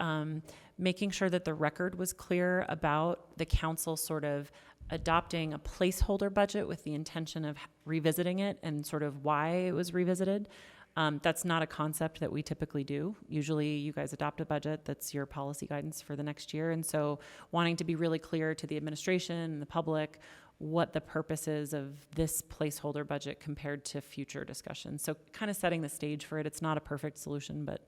making sure that the record was clear about the council sort of adopting a placeholder budget with the intention of revisiting it and sort of why it was revisited. That's not a concept that we typically do. Usually you guys adopt a budget that's your policy guidance for the next year. And so wanting to be really clear to the administration and the public what the purpose is of this placeholder budget compared to future discussions. So kind of setting the stage for it. It's not a perfect solution, but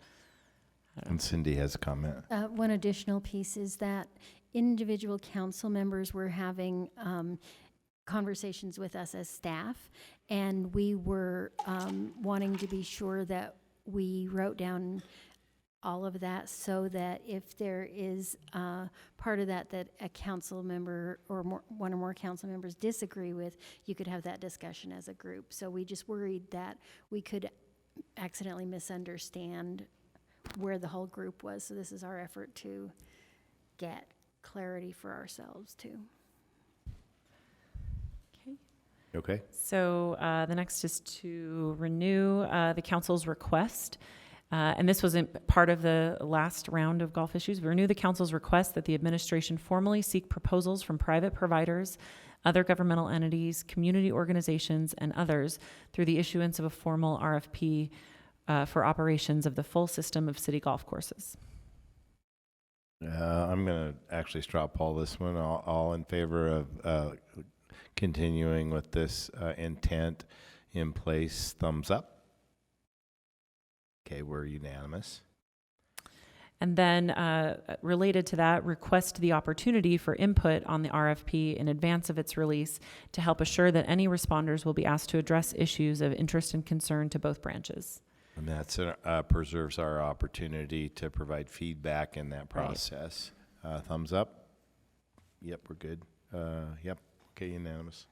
I don't know. And Cindy has a comment. One additional piece is that individual council members were having conversations with us as staff, and we were wanting to be sure that we wrote down all of that so that if there is part of that a council member or one or more council members disagree with, you could have that discussion as a group. So we just worried that we could accidentally misunderstand where the whole group was. So this is our effort to get clarity for ourselves too. Okay. So the next is to renew the council's request. And this was part of the last round of golf issues. We renew the council's request that the administration formally seek proposals from private providers, other governmental entities, community organizations, and others through the issuance of a formal RFP for operations of the full system of city golf courses. I'm going to actually straw poll this one. All in favor of continuing with this intent in place, thumbs up. Okay, we're unanimous. And then related to that, request the opportunity for input on the RFP in advance of its release to help assure that any responders will be asked to address issues of interest and concern to both branches. And that's preserves our opportunity to provide feedback in that process. Thumbs up. Yep, we're good. Yep. Okay, unanimous.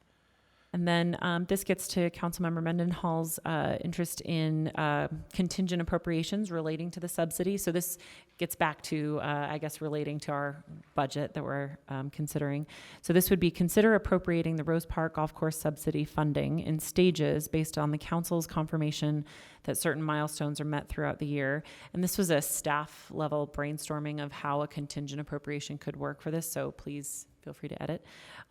And then this gets to Councilmember Mendenhall's interest in contingent appropriations relating to the subsidy. So this gets back to, I guess, relating to our budget that we're considering. So this would be consider appropriating the Rose Park Golf Course subsidy funding in stages based on the council's confirmation that certain milestones are met throughout the year. And this was a staff level brainstorming of how a contingent appropriation could work for this, so please feel free to edit.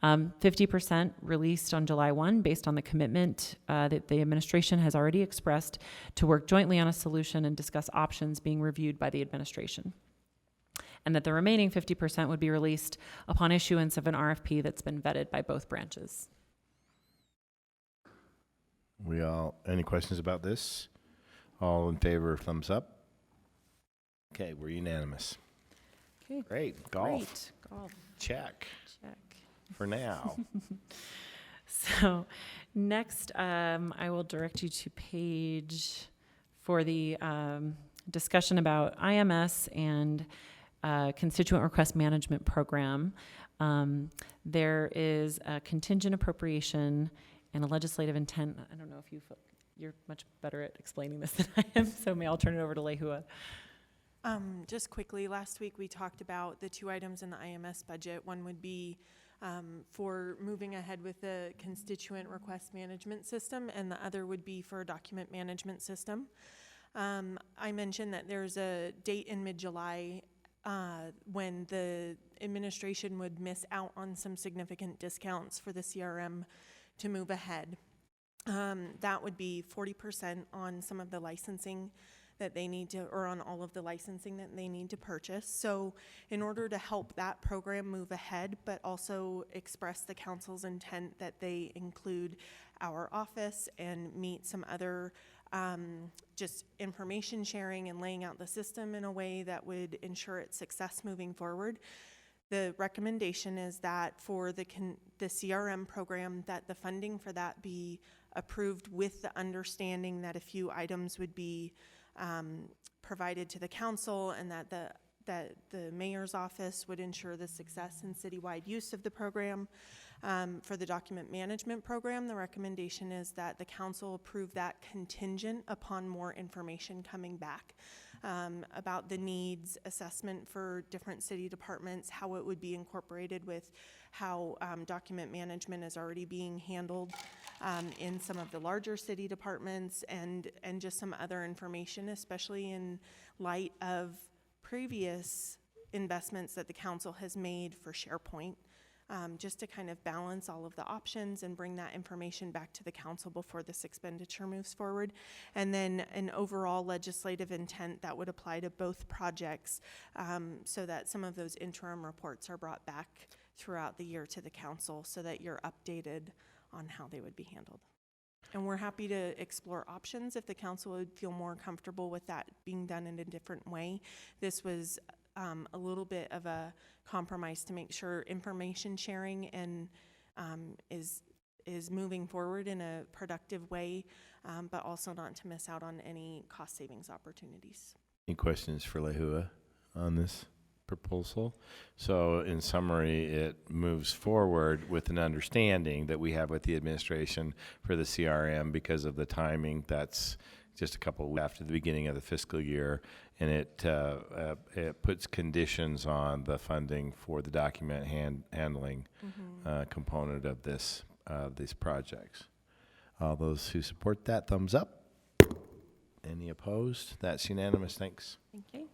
50% released on July 1 based on the commitment that the administration has already expressed to work jointly on a solution and discuss options being reviewed by the administration. And that the remaining 50% would be released upon issuance of an RFP that's been vetted by both branches. Any questions about this? All in favor, thumbs up? Okay, we're unanimous. Okay, Great, golf, great. Golf, check check. for now. So next, I will direct you to page for the discussion about IMS and Constituent Request Management Program. There is a contingent appropriation and a legislative intent. I don't know if you're much better at explaining this than I am, so I'll turn it over to Lehua. Just quickly, last week we talked about the two items in the IMS budget. One would be for moving ahead with the constituent request management system, and the other would be for a document management system. I mentioned that there's a date in mid-July when the administration would miss out on some significant discounts for the CRM to move ahead. That would be 40% on some of the licensing that they need to, or on all of the licensing that they need to purchase. So in order to help that program move ahead, but also express the council's intent that they include our office and meet some other just information sharing and laying out the system in a way that would ensure its success moving forward, the recommendation is that for the CRM program, that the funding for that be approved with the understanding that a few items would be provided to the council, and that the mayor's office would ensure the success and citywide use of the program. For the document management program, the recommendation is that the council approve that contingent upon more information coming back about the needs assessment for different city departments, how it would be incorporated with how document management is already being handled in some of the larger city departments, and just some other information, especially in light of previous investments that the council has made for SharePoint, just to kind of balance all of the options and bring that information back to the council before this expenditure moves forward. And then an overall legislative intent that would apply to both projects, so that some of those interim reports are brought back throughout the year to the council so that you're updated on how they would be handled. And we're happy to explore options if the council would feel more comfortable with that being done in a different way. This was a little bit of a compromise to make sure information sharing and is moving forward in a productive way, but also not to miss out on any cost savings opportunities. Any questions for Lehua on this proposal? So in summary, it moves forward with an understanding that we have with the administration for the CRM because of the timing. That's just a couple after the beginning of the fiscal year, and it puts conditions on the funding for the document handling component of these projects. All those who support that, thumbs up. Any opposed? That's unanimous. Thanks. Okay.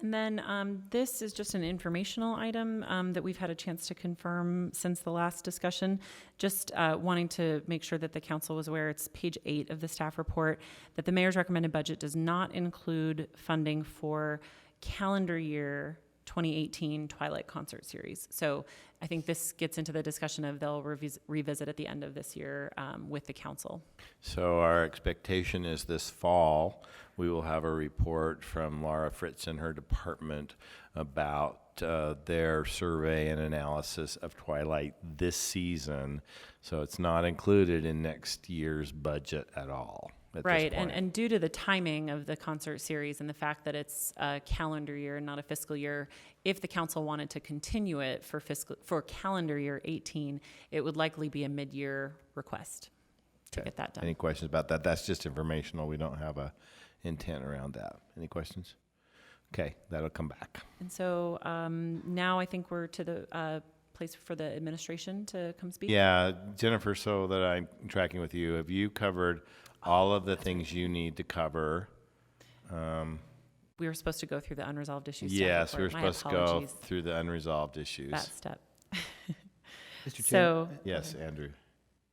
And then this is just an informational item that we've had a chance to confirm since the last discussion. Just wanting to make sure that the council was aware, it's page 8 of the staff report, that the mayor's recommended budget does not include funding for calendar year 2018 Twilight Concert Series. So I think this gets into the discussion of they'll revisit at the end of this year with the council. So our expectation is this fall we will have a report from Laura Fritz and her department about their survey and analysis of Twilight this season. So it's not included in next year's budget at all. Right, and due to the timing of the concert series and the fact that it's a calendar year, not a fiscal year, if the council wanted to continue it for calendar year 18, it would likely be a mid-year request to get that done. Any questions about that? That's just informational. We don't have a intent around that. Any questions? Okay, that'll come back. And so now I think we're to the place for the administration to come speak? Yeah, Jennifer, so that I'm tracking with you, have you covered all of the things you need to cover? We were supposed to go through the unresolved issues. staff Yes, we were report. My supposed to go apologies. through the unresolved issues. That step. Mr. Chair, So, Yes, Andrew.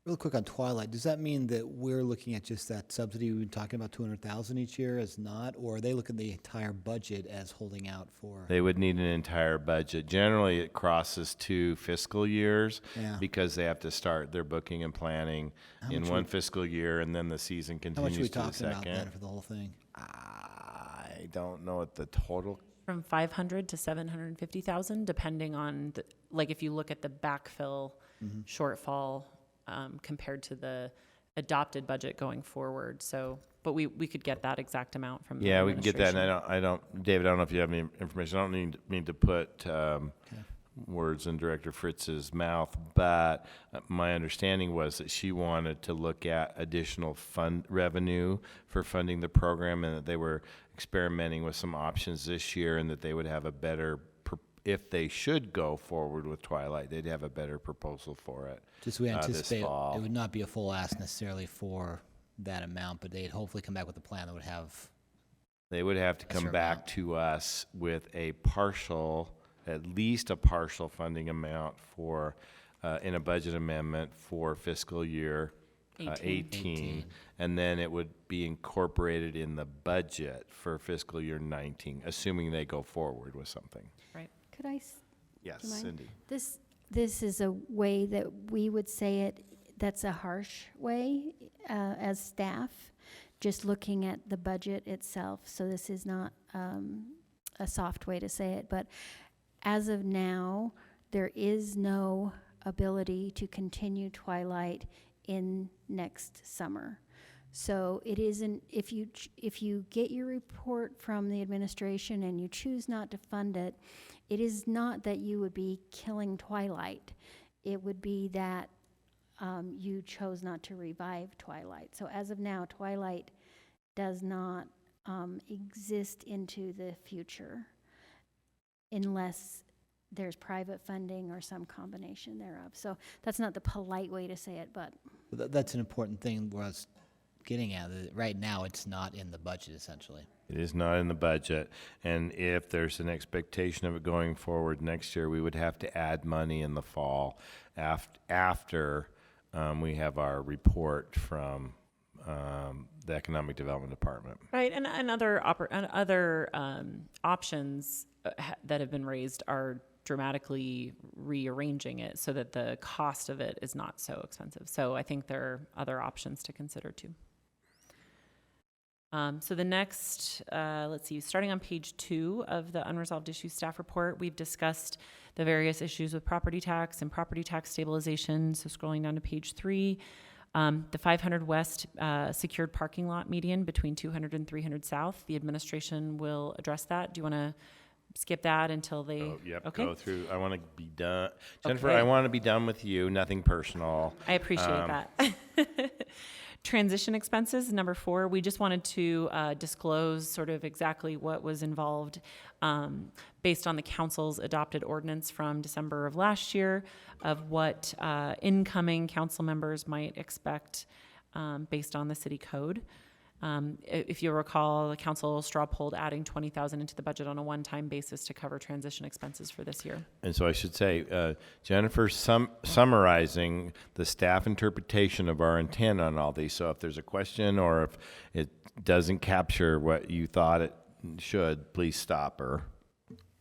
real quick on Twilight, does that mean that we're looking at just that subsidy we've been talking about, 200,000 each year as not, or are they looking at the entire budget as holding out for? They would need an entire budget. Generally, it crosses 2 fiscal years Yeah. because they have to start their booking and planning How in much one we- fiscal year, and then the season How much are continues we to the talking about then second. for the whole thing? I don't know what the total. from 500 to 750,000, depending on, like, if you look at the backfill shortfall compared to the adopted budget going forward. So, but we could get that exact amount from the Yeah, we can get that. And administration. I don't, David, I don't know if you have any information. I don't mean to put words in Director Fritz's mouth, but my understanding was that she wanted to look at additional fund revenue for funding the program, and that they were experimenting with some options this year, and that they would have a better, if they should go forward with Twilight, they'd have a better proposal for it. Just we this anticipate fall. it would not be a full ask necessarily for that amount, but they'd hopefully come back with a plan that would have, They would have to Lesser come back amount. to us with a partial, at least a partial funding amount for, in a budget amendment for fiscal year 18. And then it would be incorporated in the budget for fiscal year 19, assuming they go forward with something. Could I Yes, Do you mind? Cindy. This is a way that we would say it, that's a harsh way as staff, just looking at the budget itself. So this is not a soft way to say it, but as of now, there is no ability to continue Twilight in next summer. So it isn't, if you get your report from the administration and you choose not to fund it, it is not that you would be killing Twilight. It would be that you chose not to revive Twilight. So as of now, Twilight does not exist into the future unless there's private funding or some combination thereof. So that's not the polite way to say it, but that's an important thing where I was getting at. That right now, it's not in the budget essentially. It is not in the budget, and if there's an expectation of it going forward next year, we would have to add money in the fall after we have our report from the Economic Development Department. Right, and other options that have been raised are dramatically rearranging it so that the cost of it is not so expensive. So I think there are other options to consider too. So the next, let's see, starting on page 2 of the Unresolved Issues Staff Report, we've discussed the various issues with property tax and property tax stabilization. So scrolling down to page 3, the 500 West secured parking lot median between 200 and 300 South. The administration will address that. Do you want to skip that until they? Oh, yep, Okay. go through. I want to be done. Jennifer, Okay. I want to be done with you, nothing personal. I appreciate that. Transition expenses, number 4, we just wanted to disclose sort of exactly what was involved based on the council's adopted ordinance from December of last year of what incoming council members might expect based on the city code. If you recall, the council straw polled adding $20,000 into the budget on a one-time basis to cover transition expenses for this year. And so I should say, Jennifer, summarizing the staff interpretation of our intent on all these. So if there's a question or if it doesn't capture what you thought it should, please stop her.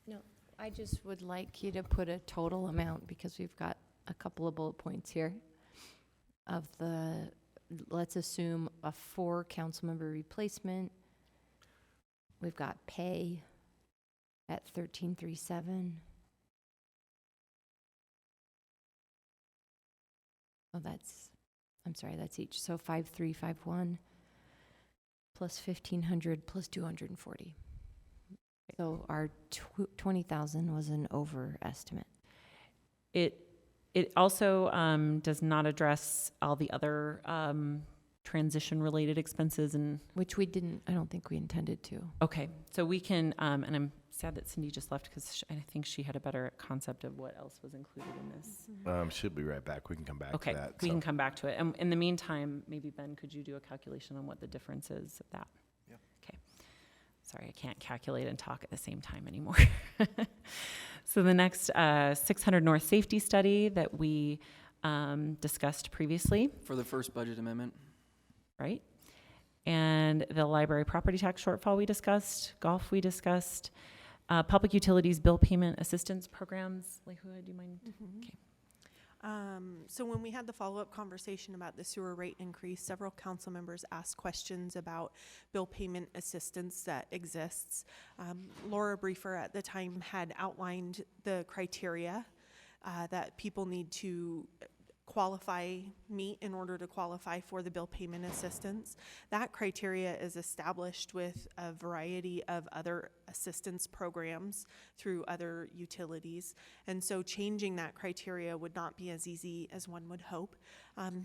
No, I just would like you to put a total amount, because we've got a couple of bullet points here of the, let's assume a 4 council member replacement. We've got pay at 1337. Oh, I'm sorry, that's each. So 5351 plus 1500 plus 240. So our 20,000 was an overestimate. It also does not address all the other transition-related expenses and, Which we didn't, I don't think we intended to. okay, so we can, and I'm sad that Cindy just left because I think she had a better concept of what else was included in this. Should be right back. We can come back Okay, to that. we so. can come back to it. In the meantime, maybe Ben, could you do a calculation on what the difference is of that? Yeah. Okay. Sorry, I can't calculate and talk at the same time anymore. So the next 600 North Safety Study that we discussed previously, For the first budget amendment, right? And the library property tax shortfall we discussed, golf we discussed, public utilities bill payment assistance programs. Lehua, do you mind? Okay. So when we had the follow-up conversation about the sewer rate increase, several council members asked questions about bill payment assistance that exists. Laura Briefer at the time had outlined the criteria that people need to meet in order to qualify for the bill payment assistance. That criteria is established with a variety of other assistance programs through other utilities. And so changing that criteria would not be as easy as one would hope.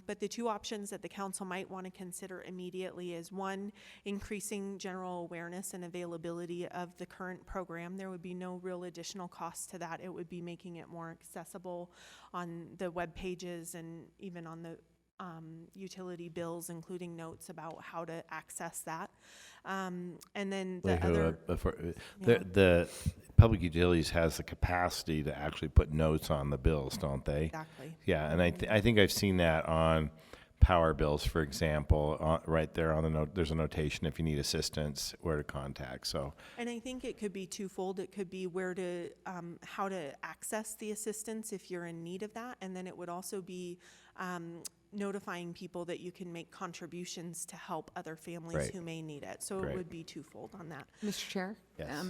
But the two options that the council might want to consider immediately is one, increasing general awareness and availability of the current program. There would be no real additional cost to that. It would be making it more accessible on the web pages and even on the utility bills, including notes about how to access that. And then the other, The public utilities has the capacity to actually put notes on the bills, don't they? exactly. Yeah, and I think I've seen that on power bills, for example, right there on the note. There's a notation if you need assistance, where to contact. So And I think it could be twofold. It could be where to, how to access the assistance if you're in need of that. And then it would also be notifying people that you can make contributions to help other families Right. who may need it. So Great. it would be twofold on that. Mr. Chair? Yes.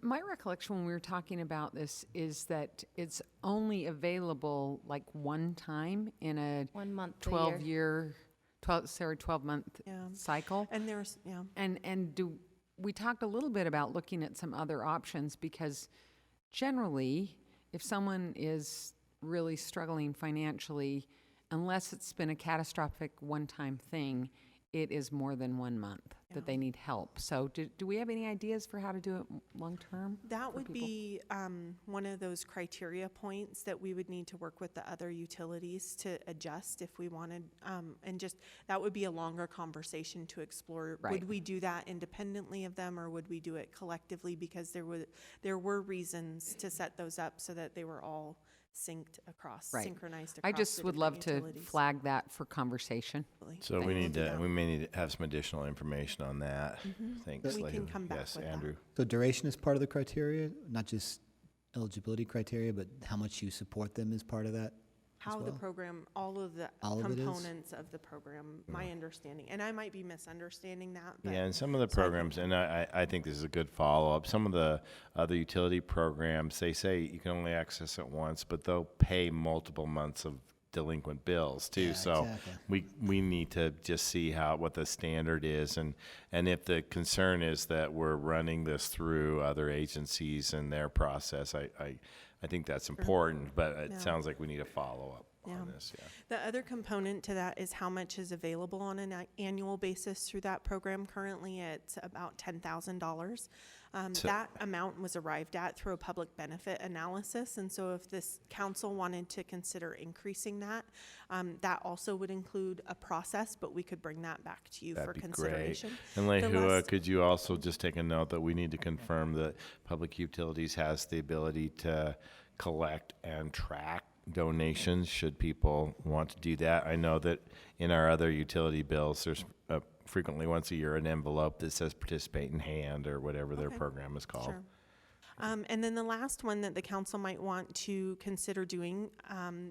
My recollection when we were talking about this is that it's only available like one time in a 1 month a year. 12-month Yeah. cycle. And there's, yeah. And we talked a little bit about looking at some other options because generally, if someone is really struggling financially, unless it's been a catastrophic one-time thing, it is more than 1 month that they need help. So do we have any ideas for how to do it long-term? That for would people? be one of those criteria points that we would need to work with the other utilities to adjust if we wanted, and just, that would be a longer conversation to explore. Right. Would we do that independently of them, or would we do it collectively? Because there were reasons to set those up so that they were all synchronized across I the just would love to utilities. flag that for conversation. So Thank you. we may need to have some additional information on that. Thanks, We can Lehu. come back Yes, with that. Andrew. So duration is part of the criteria, not just eligibility criteria, but how much you support them is part of that? How the well? program, all of the All of it is? components of the program, my understanding, and I might be misunderstanding that, but. Yeah, and some of the so I think- programs, and I think this is a good follow-up, some of the other utility programs, they say you can only access it once, but they'll pay multiple months of delinquent bills too. Yeah, So exactly. we need to just see what the standard is, and if the concern is that we're running this through other agencies and their process, I think that's important, but it Yeah. sounds like we need a follow-up Yeah. on this, yeah. The other component to that is how much is available on an annual basis through that program. Currently, it's about $10,000. So- That amount was arrived at through a public benefit analysis, and so if this council wanted to consider increasing that, that also would include a process, but we could bring that back to you for That'd be great. consideration. And The Lehua, last- could you also just take a note that we need to confirm that Public Utilities has the ability to collect and track donations should people want to do that? I know that in our other utility bills, there's frequently once a year an envelope that says participate in hand or whatever their Okay. program is called. Sure. And then the last one that the council might want to consider doing,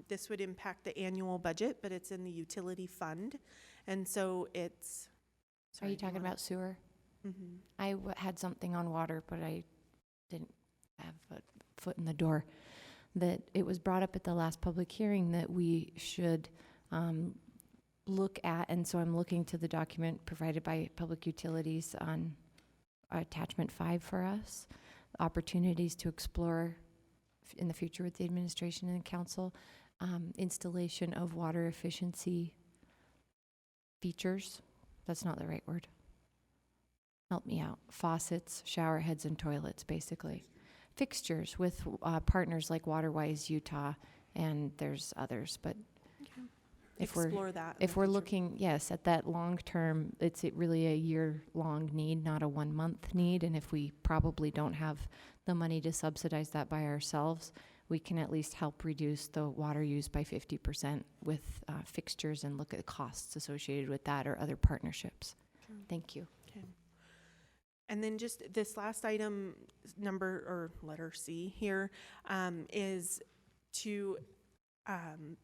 this would impact the annual budget, but it's in the utility fund. And so it's. Are sorry, you do talking wanna- about sewer? Mhm. I had something on water, but I didn't have a foot in the door. That it was brought up at the last public hearing that we should look at, and so I'm looking to the document provided by Public Utilities on attachment 5 for us, opportunities to explore in the future with the administration and the council, installation of water efficiency features. That's not the right word. Help me out. Faucets, shower heads, and toilets, basically. Fixtures with partners like WaterWise Utah, and there's others. But if Explore that. in if the we're future. looking, yes, at that long term, it's really a year-long need, not a 1 month need. And if we probably don't have the money to subsidize that by ourselves, we can at least help reduce the water use by 50% with fixtures and look at costs associated with that or other partnerships. Thank you. Okay. And then just this last item, letter C here, is to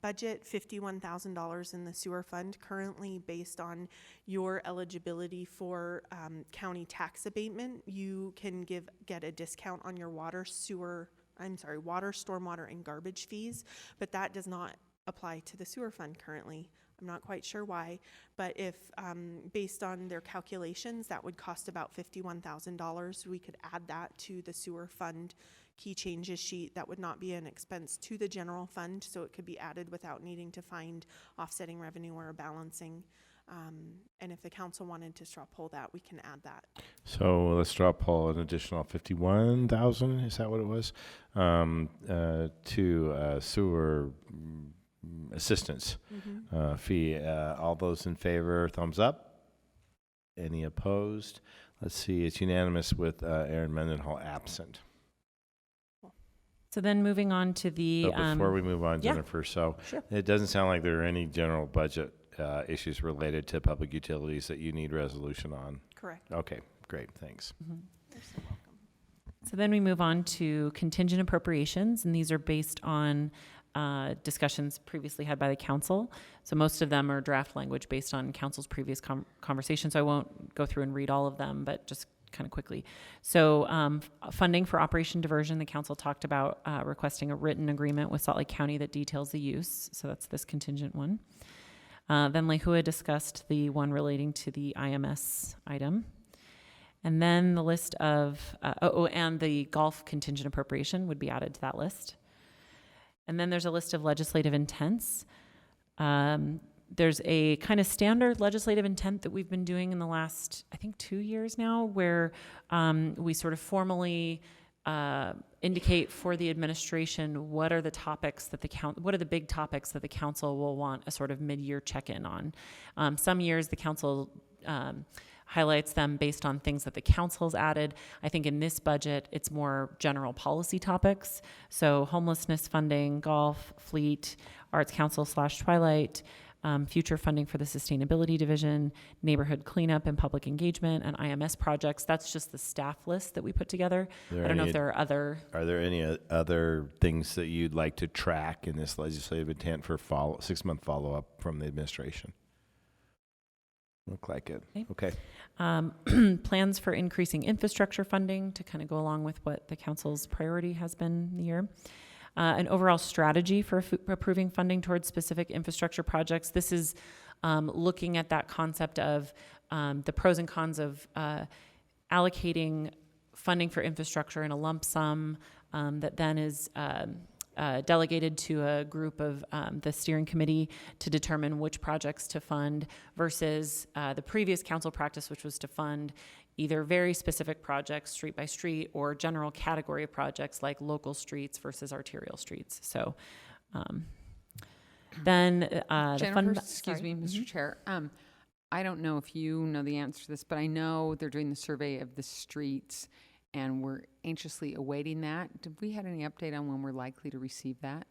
budget $51,000 in the sewer fund. Currently, based on your eligibility for county tax abatement, you can get a discount on your water, stormwater, and garbage fees, but that does not apply to the sewer fund currently. I'm not quite sure why, but if, based on their calculations, that would cost about $51,000. We could add that to the sewer fund key changes sheet. That would not be an expense to the general fund, so it could be added without needing to find offsetting revenue or a balancing. And if the council wanted to straw poll that, we can add that. So let's straw poll an additional 51,000. Is that what it was? To sewer assistance fee. All those in favor, thumbs up. Any opposed? Let's see. It's unanimous with Aaron Mendenhall absent. So then moving on to the. So before we move on, yeah. Jennifer, so Sure. it doesn't sound like there are any general budget issues related to public utilities that you need resolution on. Correct. Okay, great, thanks. You're so welcome. So then we move on to contingent appropriations, and these are based on discussions previously had by the council. So most of them are draft language based on council's previous conversations. So I won't go through and read all of them, but just kind of quickly. So funding for Operation Diversion, the council talked about requesting a written agreement with Salt Lake County that details the use. So that's this contingent one. Then Lehua discussed the one relating to the IMS item. And then the list of, and the golf contingent appropriation would be added to that list. And then there's a list of legislative intents. There's a kind of standard legislative intent that we've been doing in the last, I think, 2 years now, where we sort of formally indicate for the administration what are the topics that what are the big topics that the council will want a sort of mid-year check-in on. Some years the council highlights them based on things that the council's added. I think in this budget, it's more general policy topics. So homelessness funding, golf, fleet, arts council / Twilight, future funding for the sustainability division, neighborhood cleanup and public engagement, and IMS projects. That's just the staff list that we put together. I don't know if there are other. Are there any other things that you'd like to track in this legislative intent for 6-month follow-up from the administration? Look like it. Okay. Plans for increasing infrastructure funding to kind of go along with what the council's priority has been in the year. An overall strategy for approving funding towards specific infrastructure projects. This is looking at that concept of the pros and cons of allocating funding for infrastructure in a lump sum that then is delegated to a group of the steering committee to determine which projects to fund versus the previous council practice, which was to fund either very specific projects, street by street, or general category of projects like local streets versus arterial streets. So then the Jennifer, fund. excuse sorry. me, Mr. Chair. I don't know if you know the answer to this, but I know they're doing the survey of the streets, and we're anxiously awaiting that. Did we have any update on when we're likely to receive that?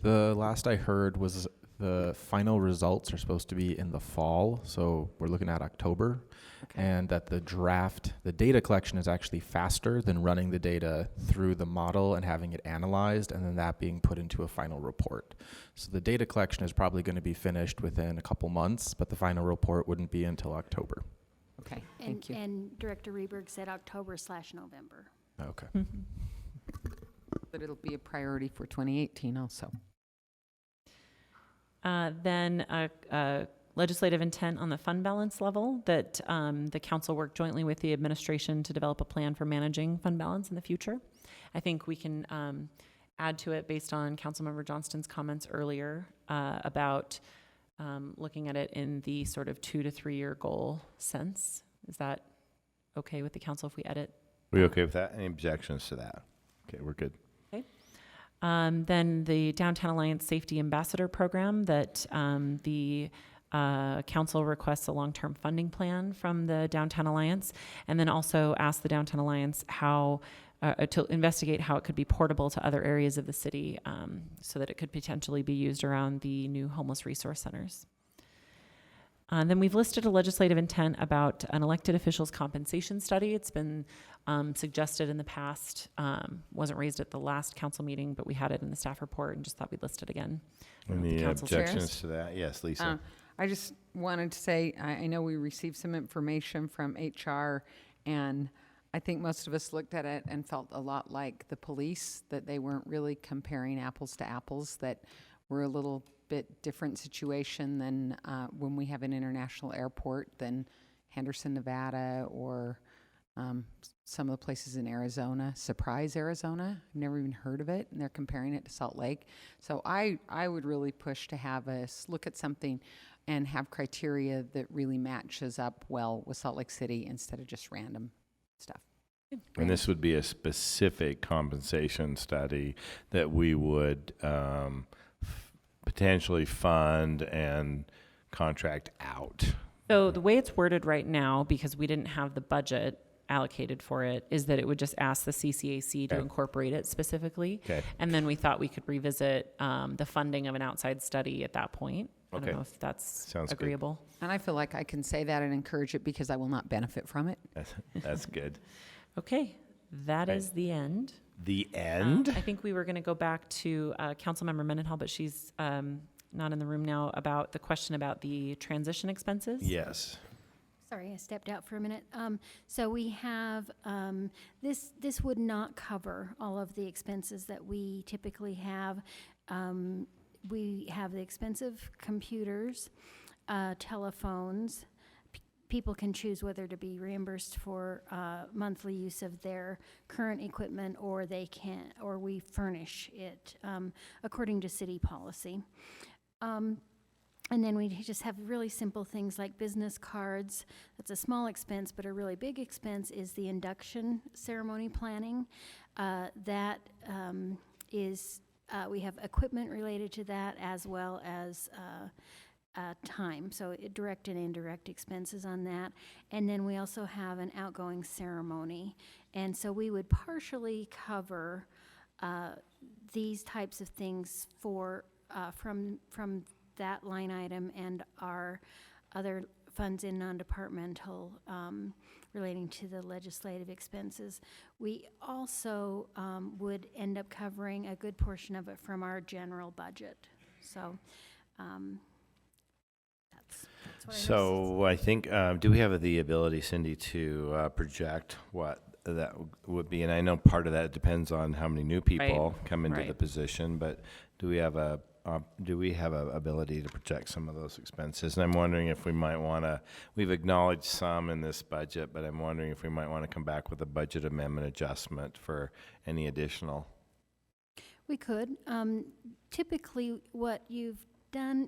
The last I heard was the final results are supposed to be in the fall, so we're looking at October. Okay. And that the data collection is actually faster than running the data through the model and having it analyzed and then that being put into a final report. So the data collection is probably going to be finished within a couple months, but the final report wouldn't be until October. Okay, thank you. And Director Reberg said October/November. Okay. But it'll be a priority for 2018 also. Then a legislative intent on the fund balance level that the council worked jointly with the administration to develop a plan for managing fund balance in the future. I think we can add to it based on Councilmember Johnston's comments earlier about looking at it in the sort of 2 to 3 year goal sense. Is that okay with the council if we edit? We okay with that? Any objections to that? Okay, we're good. Then the Downtown Alliance Safety Ambassador Program that the council requests a long-term funding plan from the Downtown Alliance, and then also ask the Downtown Alliance how to investigate how it could be portable to other areas of the city, so that it could potentially be used around the new homeless resource centers. Then we've listed a legislative intent about an elected official's compensation study. It's been suggested in the past, wasn't raised at the last council meeting, but we had it in the staff report and just thought we'd list it again. Any council objections chairs? to that? Yes, Lisa. I just wanted to say, I know we received some information from HR, and I think most of us looked at it and felt a lot like the police, that they weren't really comparing apples to apples, that we're a little bit different situation than when we have an international airport than Henderson, Nevada, or some of the places in Arizona. Surprise, Arizona. I've never even heard of it, and they're comparing it to Salt Lake. So I would really push to have us look at something and have criteria that really matches up well with Salt Lake City instead of just random stuff. And this would be a specific compensation study that we would potentially fund and contract out. So the way it's worded right now, because we didn't have the budget allocated for it, is that it would just ask the CCAC to Okay. incorporate it specifically. Okay. And then we thought we could revisit the funding of an outside study at that point. I Okay. don't know if that's Sounds good. agreeable. And I feel like I can say that and encourage it because I will not benefit from it. That's good. Okay, that Right. is the end. The end? I think we were going to go back to Councilmember Mendenhall, but she's not in the room now, about the question about the transition expenses. Yes. Sorry, I stepped out for a minute. So we have, this would not cover all of the expenses that we typically have. We have the expensive computers, telephones. People can choose whether to be reimbursed for monthly use of their current equipment, or we furnish it according to city policy. And then we just have really simple things like business cards. That's a small expense, but a really big expense is the induction ceremony planning. We have equipment related to that, as well as time, so direct and indirect expenses on that. And then we also have an outgoing ceremony. And so we would partially cover these types of things from that line item and our other funds in non-departmental relating to the legislative expenses. We also would end up covering a good portion of it from our general budget. So that's what I know. So I think, do we have the ability, Cindy, to project what that would be? And I know part of that depends on how many new people come into the right. position, but do we have a ability to project some of those expenses? And I'm wondering if we might want to, we've acknowledged some in this budget, but I'm wondering if we might want to come back with a budget amendment adjustment for any additional. We could. Typically, what you've done,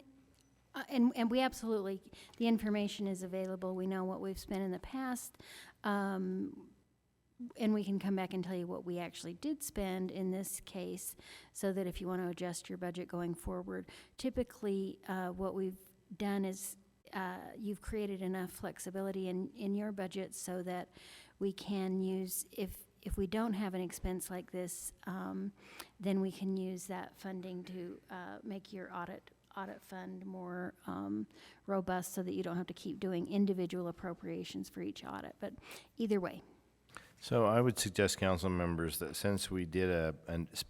and we absolutely, the information is available. We know what we've spent in the past, and we can come back and tell you what we actually did spend in this case, so that if you want to adjust your budget going forward. Typically, what we've done is you've created enough flexibility in your budget so that we can use, if we don't have an expense like this, then we can use that funding to make your audit fund more robust, so that you don't have to keep doing individual appropriations for each audit. But either way. So I would suggest, council members, that since we did a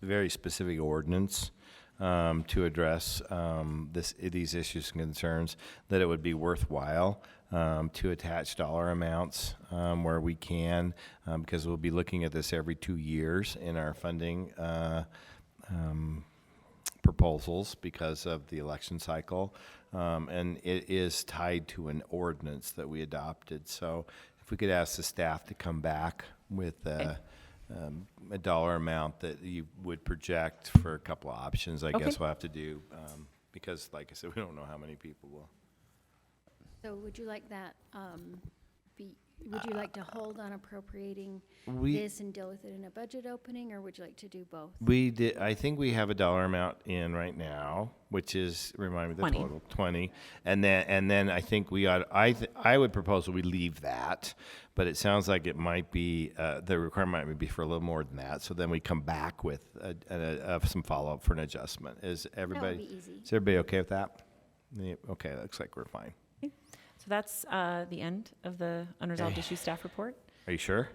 very specific ordinance to address these issues and concerns, that it would be worthwhile to attach dollar amounts where we can, because we'll be looking at this every 2 years in our funding proposals because of the election cycle, and it is tied to an ordinance that we adopted. So if we could ask the staff to come back with a dollar amount that you would project for a couple of options, I guess we'll have to do because like I said, we don't know how many people will. So would you like that, would you like to hold on appropriating We- this and deal with it in a budget opening, or would you like to do both? We did, I think we have a dollar amount in right now, which is, remind me the 20. total, 20. And then I think we ought, I would propose that we leave that, but it sounds like it might be, the requirement might be for a little more than that. So then we come back with some follow-up for an adjustment. Is everybody? be easy. Is everybody okay with that? Yeah, okay, looks like we're fine. So that's the end of the unresolved issue staff report. Are you sure?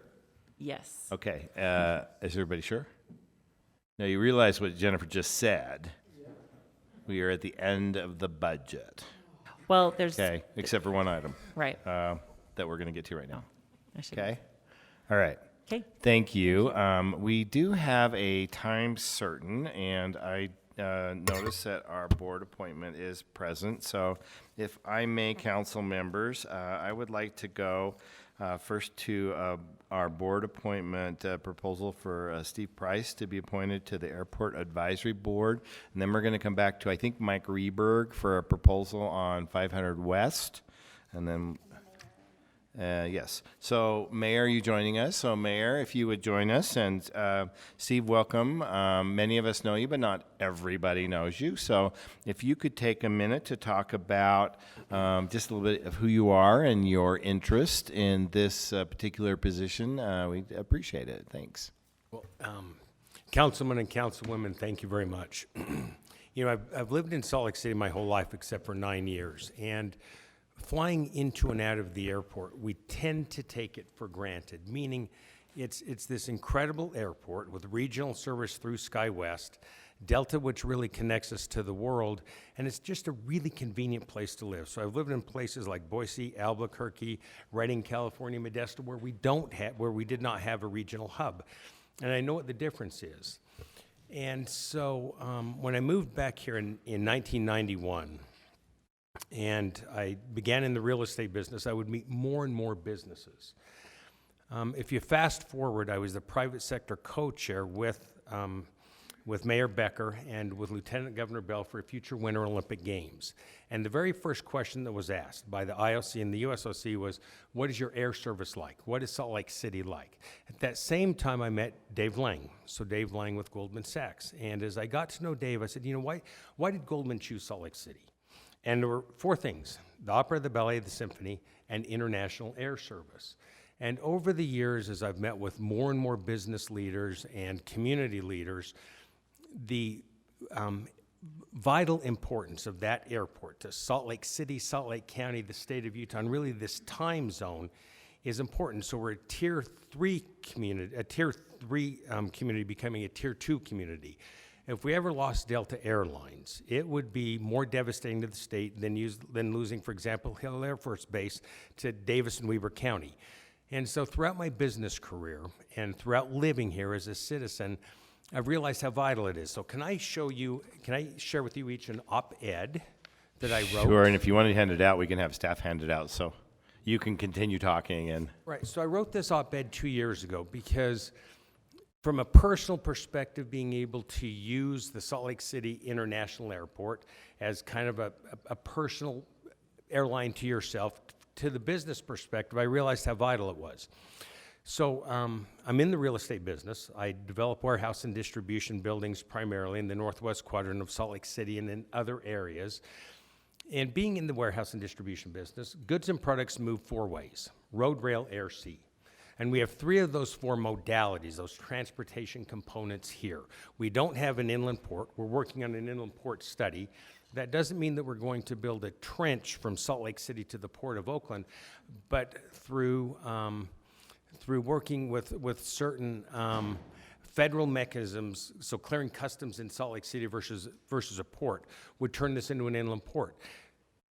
Yes. Okay, is everybody sure? Now, you realize what Jennifer just said. We are at the end of the budget, Well, there's, okay, except for one item right. that we're going to get to right now. I should. Okay? All right. Okay. Thank you. We do have a time certain, and I notice that our board appointment is present. So if I may, council members, I would like to go first to our board appointment proposal for Steve Price to be appointed to the Airport Advisory Board. And then we're going to come back to, I think, Mike Reberg for a proposal on 500 West. And then yes. So, Mayor, are you joining us? So, Mayor, if you would join us. And Steve, welcome. Many of us know you, but not everybody knows you. So, if you could take a minute to talk about just a little bit of who you are and your interest in this particular position, we'd appreciate it. Thanks. Well, Councilmen and Councilwomen, thank you very much. You know, I've lived in Salt Lake City my whole life except for 9 years. And flying into and out of the airport, we tend to take it for granted, meaning it's this incredible airport with regional service through SkyWest, Delta, which really connects us to the world, and it's just a really convenient place to live. So I've lived in places like Boise, Albuquerque, Redding, California, Modesto, where we did not have a regional hub, and I know what the difference is. And so when I moved back here in 1991, and I began in the real estate business, I would meet more and more businesses. If you fast forward, I was the private sector co-chair with Mayor Becker and with Lieutenant Governor Bell for future Winter Olympic Games. And the very first question that was asked by the IOC and the USOC was, what is your air service like? What is Salt Lake City like? At that same time, I met Dave Lang. So Dave Lang with Goldman Sachs. And as I got to know Dave, I said, you know, why did Goldman choose Salt Lake City? And there were four things: the opera, the ballet, the symphony, and international air service. And over the years, as I've met with more and more business leaders and community leaders, the vital importance of that airport to Salt Lake City, Salt Lake County, the state of Utah, and really this time zone is important. So we're a tier 3 community, community becoming a tier 2 community. If we ever lost Delta Airlines, it would be more devastating to the state than losing, for example, Hill Air Force Base to Davis and Weber County. And so throughout my business career and throughout living here as a citizen, I've realized how vital it is. So can I share with you each an op-ed that I wrote? Sure, and if you want to hand it out, we can have staff hand it out, so you can continue talking. And Right, so I wrote this op-ed 2 years ago because from a personal perspective, being able to use the Salt Lake City International Airport as kind of a personal airline to yourself, to the business perspective, I realized how vital it was. So I'm in the real estate business. I develop warehouse and distribution buildings primarily in the northwest quadrant of Salt Lake City and in other areas. And being in the warehouse and distribution business, goods and products move 4 ways: road, rail, air, sea. And we have 3 of those 4 modalities, those transportation components here. We don't have an inland port. We're working on an inland port study. That doesn't mean that we're going to build a trench from Salt Lake City to the Port of Oakland, but through working with certain federal mechanisms, so clearing customs in Salt Lake City versus a port would turn this into an inland port.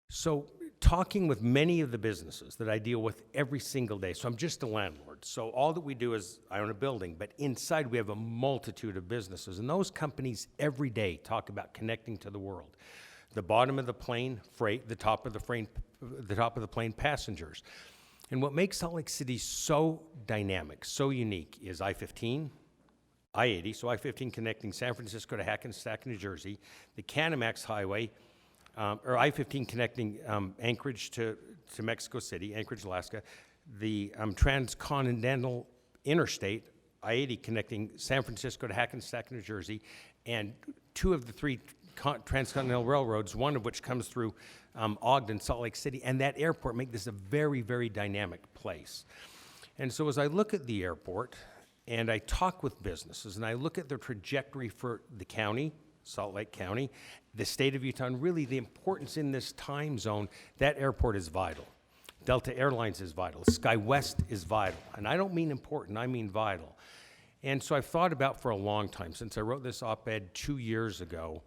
So talking with many of the businesses that I deal with every single day, so I'm just a landlord, so all that we do is I own a building, but inside we have a multitude of businesses, and those companies every day talk about connecting to the world. The bottom of the plane, freight; the top of the plane, passengers. And what makes Salt Lake City so dynamic, so unique, is I-15, I-80, so I-15 connecting San Francisco to Hackensack, New Jersey, the Kanemax Highway, or I-15 connecting Anchorage to Mexico City, Anchorage, Alaska, the transcontinental interstate, I-80 connecting San Francisco to Hackensack, New Jersey, and 2 of the 3 transcontinental railroads, one of which comes through Ogden, Salt Lake City, and that airport make this a very, very dynamic place. And so as I look at the airport and I talk with businesses and I look at their trajectory for the county, Salt Lake County, the state of Utah, and really the importance in this time zone, that airport is vital. Delta Airlines is vital. SkyWest is vital. And I don't mean important, I mean vital. And so I've thought about for a long time, since I wrote this op-ed 2 years ago,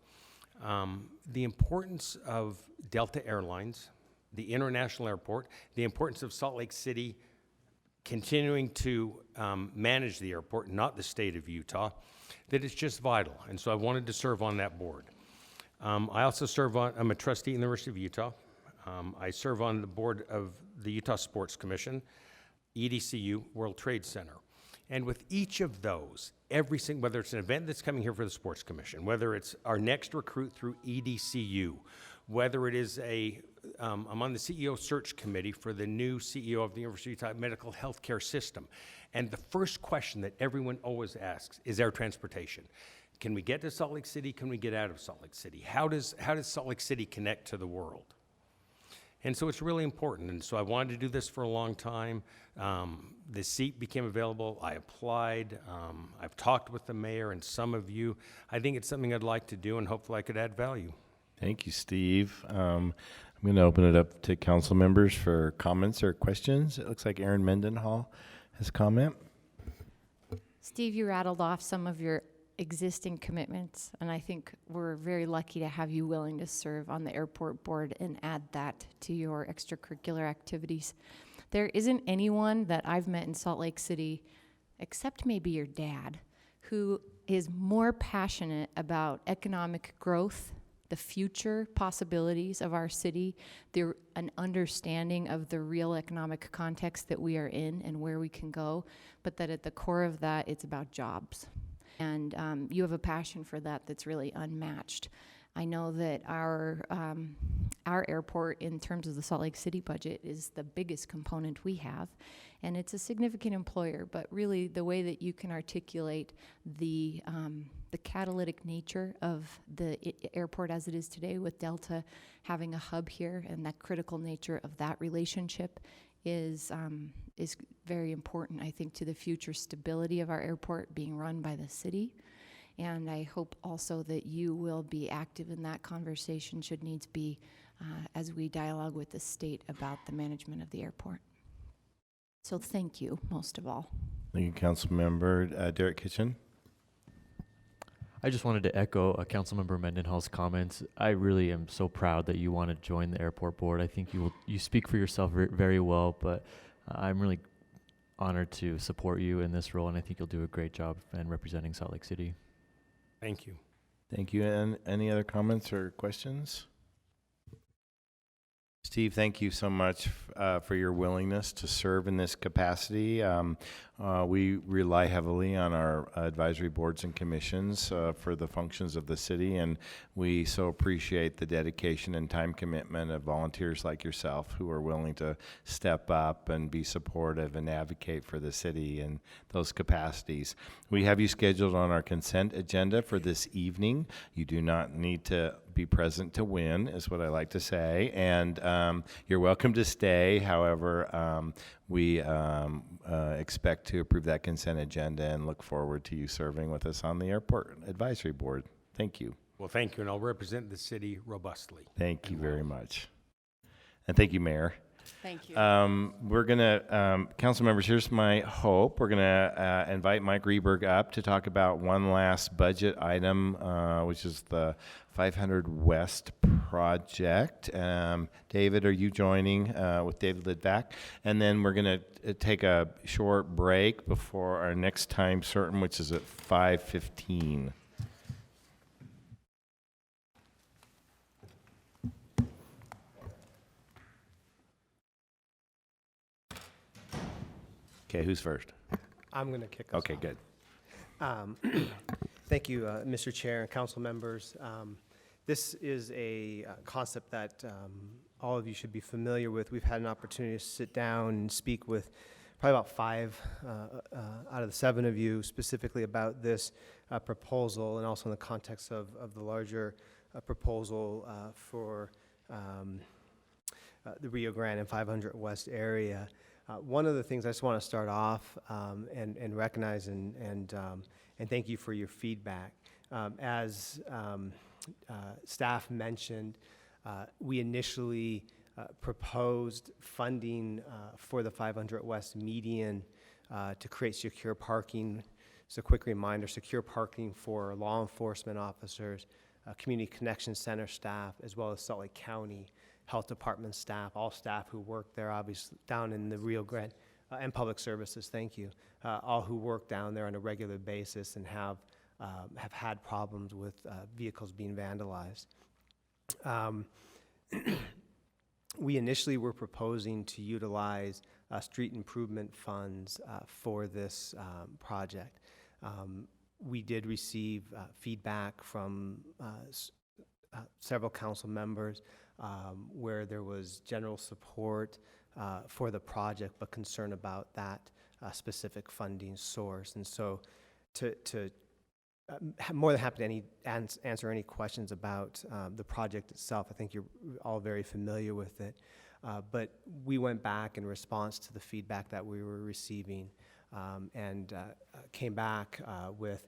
the importance of Delta Airlines, the international airport, the importance of Salt Lake City continuing to manage the airport, not the state of Utah, that it's just vital. And so I wanted to serve on that board. I also I'm a trustee in the University of Utah. I serve on the board of the Utah Sports Commission, EDCU, World Trade Center. And with each of those, whether it's an event that's coming here for the Sports Commission, whether it's our next recruit through EDCU, whether it is I'm on the CEO search committee for the new CEO of the University of Utah Medical Healthcare System. And the first question that everyone always asks is air transportation. Can we get to Salt Lake City? Can we get out of Salt Lake City? How does Salt Lake City connect to the world? And so it's really important. And so I wanted to do this for a long time. The seat became available. I applied. I've talked with the mayor and some of you. I think it's something I'd like to do, and hopefully I could add value. Thank you, Steve. I'm going to open it up to council members for comments or questions. It looks like Aaron Mendenhall has a comment. Steve, you rattled off some of your existing commitments, and I think we're very lucky to have you willing to serve on the airport board and add that to your extracurricular activities. There isn't anyone that I've met in Salt Lake City, except maybe your dad, who is more passionate about economic growth, the future possibilities of our city, an understanding of the real economic context that we are in and where we can go, but that at the core of that, it's about jobs. And you have a passion for that that's really unmatched. I know that our airport, in terms of the Salt Lake City budget, is the biggest component we have, and it's a significant employer. But really, the way that you can articulate the catalytic nature of the airport as it is today, with Delta having a hub here, and that critical nature of that relationship is very important, I think, to the future stability of our airport being run by the city. And I hope also that you will be active in that conversation, should needs be, as we dialogue with the state about the management of the airport. So thank you, most of all. Thank you, Councilmember Derek Kitchen. I just wanted to echo Councilmember Mendenhall's comments. I really am so proud that you want to join the airport board. I think you speak for yourself very well, but I'm really honored to support you in this role, and I think you'll do a great job in representing Salt Lake City. Thank you. Thank you. And any other comments or questions? Steve, thank you so much for your willingness to serve in this capacity. We rely heavily on our advisory boards and commissions for the functions of the city, and we so appreciate the dedication and time commitment of volunteers like yourself who are willing to step up and be supportive and advocate for the city in those capacities. We have you scheduled on our consent agenda for this evening. You do not need to be present to win, is what I like to say, and you're welcome to stay. However, we expect to approve that consent agenda and look forward to you serving with us on the Airport Advisory Board. Thank you. Well, thank you, and I'll represent the city robustly. Thank you very much. And thank you, Mayor. Thank you. We're going to, council members, here's my hope. We're going to invite Mike Rehberg up to talk about one last budget item, which is the 500 West project. David, are you joining with David Lidvack? And then we're going to take a short break before our next time certain, which is at 5:15. Okay, who's first? I'm going to kick us off. Okay, good. Thank you, Mr. Chair and council members. This is a concept that all of you should be familiar with. We've had an opportunity to sit down and speak with probably about 5 out of the 7 of you specifically about this proposal, and also in the context of the larger proposal for the Rio Grande and 500 West area. One of the things I just want to start off and recognize and thank you for your feedback. As staff mentioned, we initially proposed funding for the 500 West median to create secure parking. Just a quick reminder, secure parking for law enforcement officers, Community Connection Center staff, as well as Salt Lake County Health Department staff, all staff who work there, obviously, down in the Rio Grande, and Public Services, thank you, all who work down there on a regular basis and have had problems with vehicles being vandalized. We initially were proposing to utilize street improvement funds for this project. We did receive feedback from several council members where there was general support for the project, but concern about that specific funding source. And so to more than happy to answer any questions about the project itself. I think you're all very familiar with it. But we went back in response to the feedback that we were receiving and came back with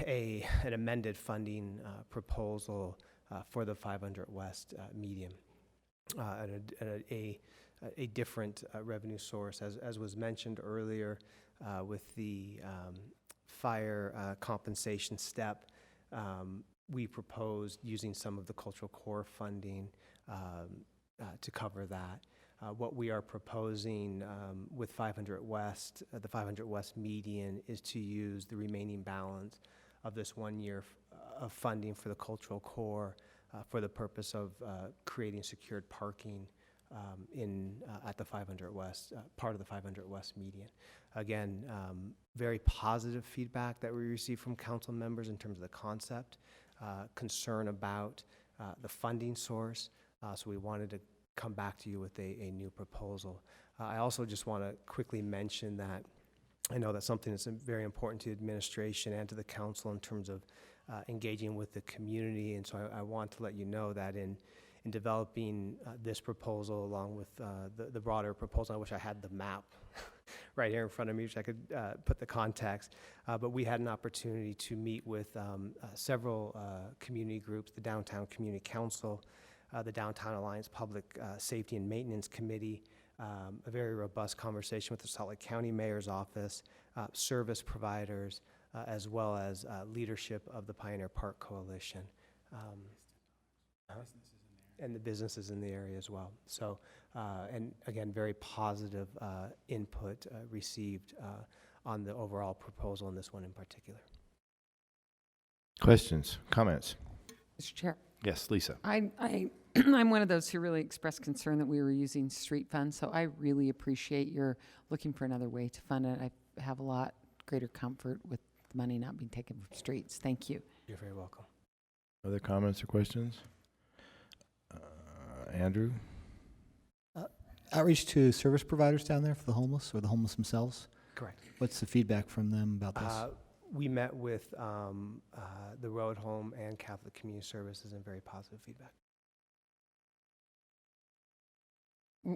an amended funding proposal for the 500 West median, and a different revenue source, as was mentioned earlier with the fire compensation step. We proposed using some of the cultural core funding to cover that. What we are proposing with 500 West, the 500 West median, is to use the remaining balance of this 1 year of funding for the cultural core for the purpose of creating secured parking at the 500 West, part of the 500 West median. Again, very positive feedback that we received from council members in terms of the concept, concern about the funding source. So we wanted to come back to you with a new proposal. I also just want to quickly mention that I know that's something that's very important to the administration and to the council in terms of engaging with the community. And so I want to let you know that in developing this proposal along with the broader proposal, I wish I had the map right here in front of me, which I could put the context. But we had an opportunity to meet with several community groups, the Downtown Community Council, the Downtown Alliance Public Safety and Maintenance Committee, a very robust conversation with the Salt Lake County Mayor's Office, service providers, as well as leadership of the Pioneer Park Coalition. And the businesses in the area as well. So, and again, very positive input received on the overall proposal and this one in particular. Questions, comments? Mr. Chair. Yes, Lisa. I'm one of those who really expressed concern that we were using street funds, so I really appreciate your looking for another way to fund it. I have a lot greater comfort with the money not being taken from streets. Thank you. You're very welcome. Other comments or questions? Andrew? Outreach to service providers down there for the homeless or the homeless themselves? Correct. What's the feedback from them about this? We met with the Road Home and Catholic Community Services and very positive feedback.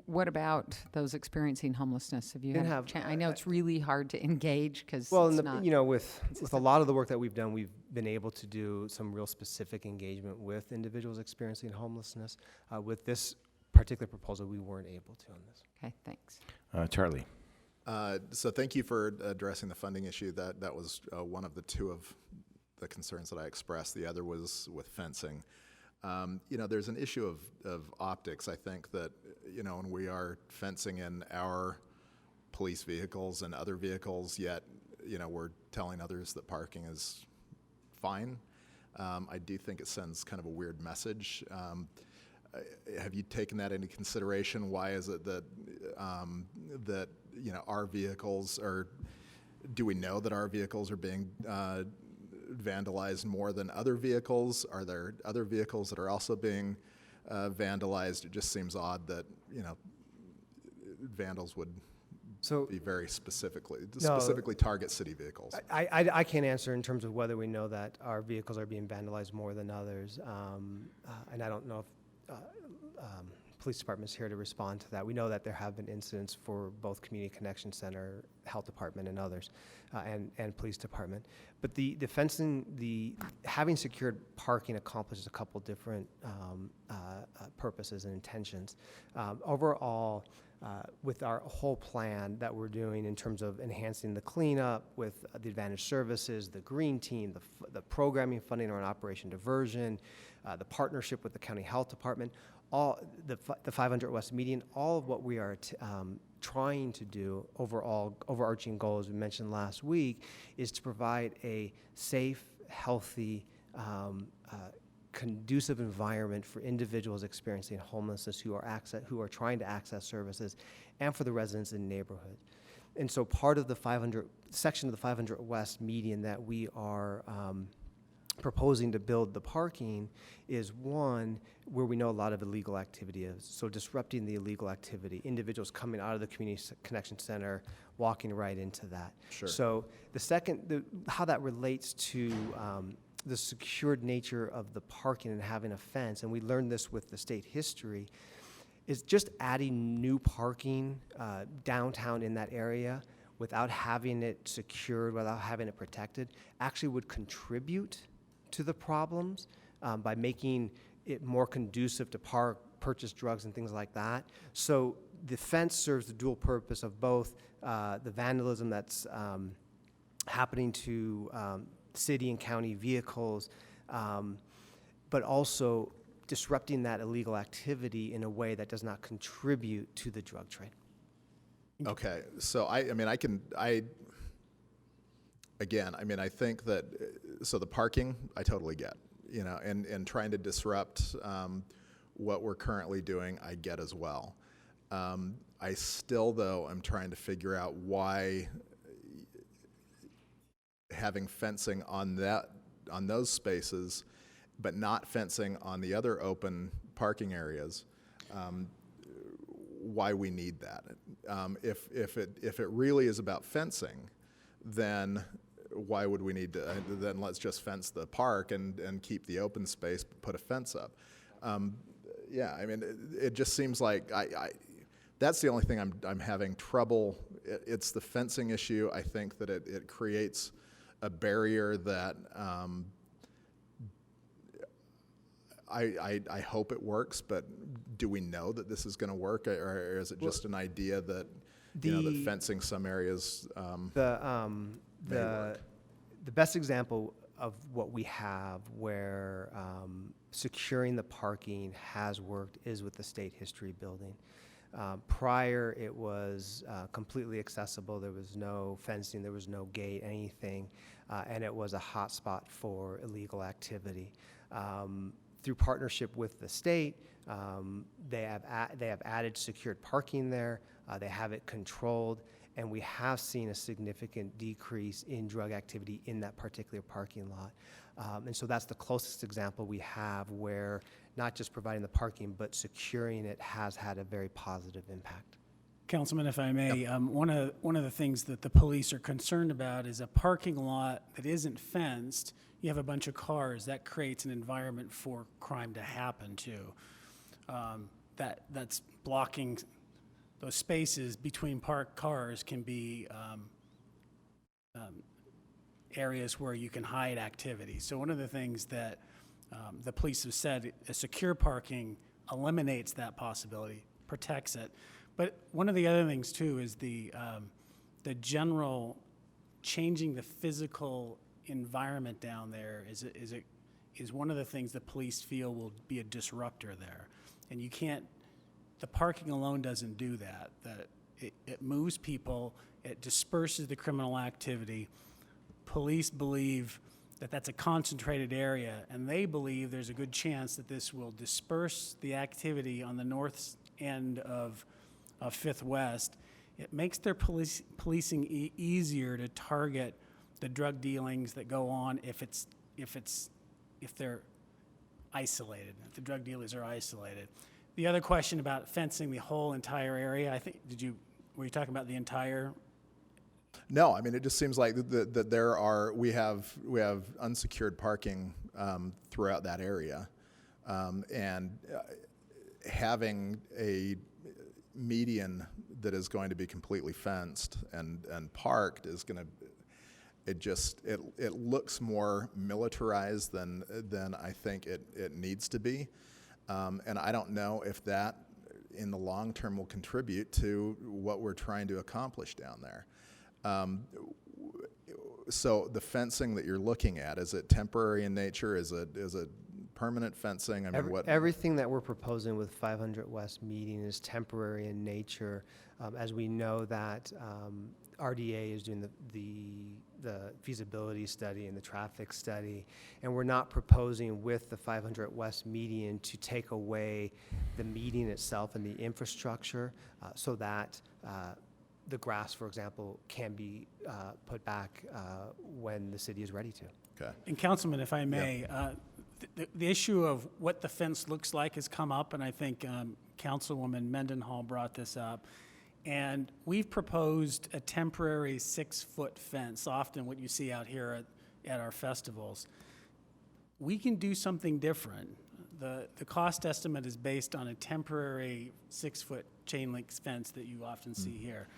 What about those experiencing homelessness? Have you Didn't had have- a chance? I know it's really hard to engage because Well, it's not. with a lot of the work that we've done, we've been able to do some real specific engagement with individuals experiencing homelessness. With this particular proposal, we weren't able to on this. Okay, thanks. Charlie? So thank you for addressing the funding issue. That was one of the 2 of the concerns that I expressed. The other was with fencing. There's an issue of optics. I think that, when we are fencing in our police vehicles and other vehicles, yet, we're telling others that parking is fine. I do think it sends kind of a weird message. Have you taken that into consideration? Why is it that our vehicles are? Do we know that our vehicles are being vandalized more than other vehicles? Are there other vehicles that are also being vandalized? It just seems odd that, vandals would be very specifically target city vehicles. I can't answer in terms of whether we know that our vehicles are being vandalized more than others. And I don't know if police department's here to respond to that. We know that there have been incidents for both Community Connection Center, Health Department, and others, and police department. But the fencing, having secured parking accomplishes a couple different purposes and intentions. Overall, with our whole plan that we're doing in terms of enhancing the cleanup with the advantage services, the green team, the programming funding around Operation Diversion, the partnership with the county health department, all the 500 West median, all of what we are trying to do, overarching goal, as we mentioned last week, is to provide a safe, healthy, conducive environment for individuals experiencing homelessness who are trying to access services, and for the residents in the neighborhood. And so part of the section of the 500 West median that we are proposing to build the parking is one where we know a lot of illegal activity is. So disrupting the illegal activity, individuals coming out of the Community Connection Center, walking right into that. Sure. So the second, how that relates to the secured nature of the parking and having a fence, and we learned this with the state history, is just adding new parking downtown in that area without having it secured, without having it protected, actually would contribute to the problems by making it more conducive to purchase drugs and things like that. So the fence serves the dual purpose of both the vandalism that's happening to city and county vehicles, but also disrupting that illegal activity in a way that does not contribute to the drug trade. Okay, so I think that, so the parking, I totally get, and trying to disrupt what we're currently doing, I get as well. I still, though, am trying to figure out why having fencing on those spaces, but not fencing on the other open parking areas, why we need that. If it really is about fencing, then why would we need to, then let's just fence the park and keep the open space, but put a fence up. It just seems like that's the only thing I'm having trouble. It's the fencing issue. I think that it creates a barrier that I hope it works, but do we know that this is going to work, or is it just an idea that that fencing some areas the best example of what we have where securing the parking has worked is with the State History Building. Prior, it was completely accessible. There was no fencing, there was no gate, anything, and it was a hot spot for illegal activity. Through partnership with the state, they have added secured parking there. They have it controlled, and we have seen a significant decrease in drug activity in that particular parking lot. And so that's the closest example we have where not just providing the parking, but securing it has had a very positive impact. Councilman, if I may, one of the things that the police are concerned about is a parking lot that isn't fenced. You have a bunch of cars. That creates an environment for crime to happen too. That's blocking those spaces between parked cars can be areas where you can hide activity. So one of the things that the police have said, a secure parking eliminates that possibility, protects it. But one of the other things too is the general changing the physical environment down there is one of the things the police feel will be a disruptor there. And you can't, the parking alone doesn't do that. It moves people, it disperses the criminal activity. Police believe that that's a concentrated area, and they believe there's a good chance that this will disperse the activity on the north end of Fifth West. It makes their policing easier to target the drug dealings that go on if they're isolated, if the drug dealers are isolated. The other question about fencing the whole entire area, I think, were you talking about the entire? No, I mean, it just seems like that we have unsecured parking throughout that area, and having a median that is going to be completely fenced and parked is going to, it looks more militarized than I think it needs to be, and I don't know if that in the long term will contribute to what we're trying to accomplish down there. So the fencing that you're looking at, is it temporary in nature? Is it permanent fencing? I mean, everything that we're proposing with 500 West Meeting is temporary in nature. As we know that RDA is doing the feasibility study and the traffic study, and we're not proposing with the 500 West median to take away the median itself and the infrastructure so that the grass, for example, can be put back when the city is ready to. Okay. And Councilman, if I may, the issue of what the fence looks like has come up, and I think Councilwoman Mendenhall brought this up. And we've proposed a temporary 6-foot fence, often what you see out here at our festivals. We can do something different. The cost estimate is based on a temporary 6-foot chain link fence that you often see here.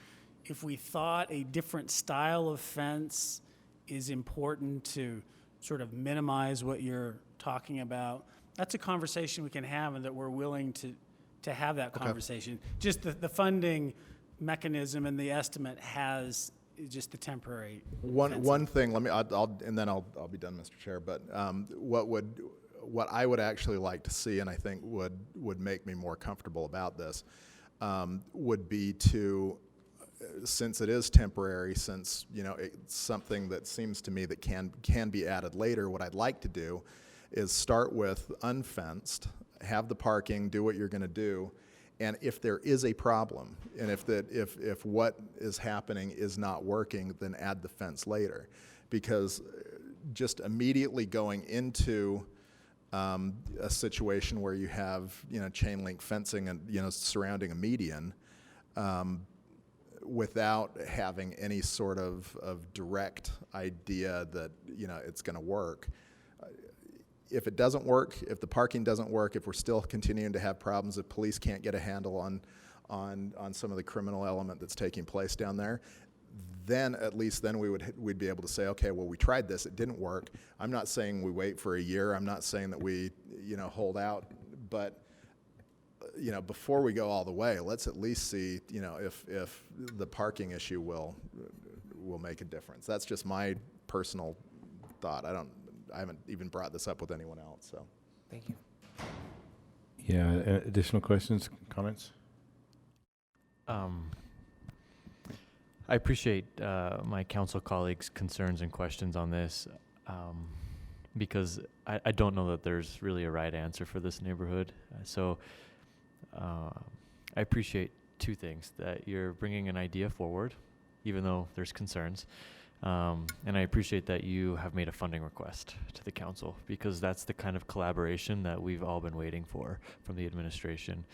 If we thought a different style of fence is important to sort of minimize what you're talking about, that's a conversation we can have, and that we're willing to have that conversation. Just the funding mechanism and the estimate has just the temporary. One thing, and then I'll be done, Mr. Chair. But what I would actually like to see, and I think would make me more comfortable about this, would be to, since it is temporary, since it's something that seems to me that can be added later, what I'd like to do is start with unfenced, have the parking, do what you're going to do, and if there is a problem, and if what is happening is not working, then add the fence later, because just immediately going into a situation where you have chain link fencing and surrounding a median, without having any sort of direct idea that it's going to work. If it doesn't work, if the parking doesn't work, if we're still continuing to have problems, if police can't get a handle on some of the criminal element that's taking place down there, then at least we'd be able to say, okay, well, we tried this, it didn't work. I'm not saying we wait for a year. I'm not saying that we hold out, but before we go all the way, let's at least see if the parking issue will make a difference. That's just my personal thought. I haven't even brought this up with anyone else. So, thank you. Yeah. Additional questions, comments? I appreciate my council colleagues' concerns and questions on this, because I don't know that there's really a right answer for this neighborhood. So I appreciate two things: that you're bringing an idea forward, even though there's concerns. And I appreciate that you have made a funding request to the council, because that's the kind of collaboration that we've all been waiting for from the administration.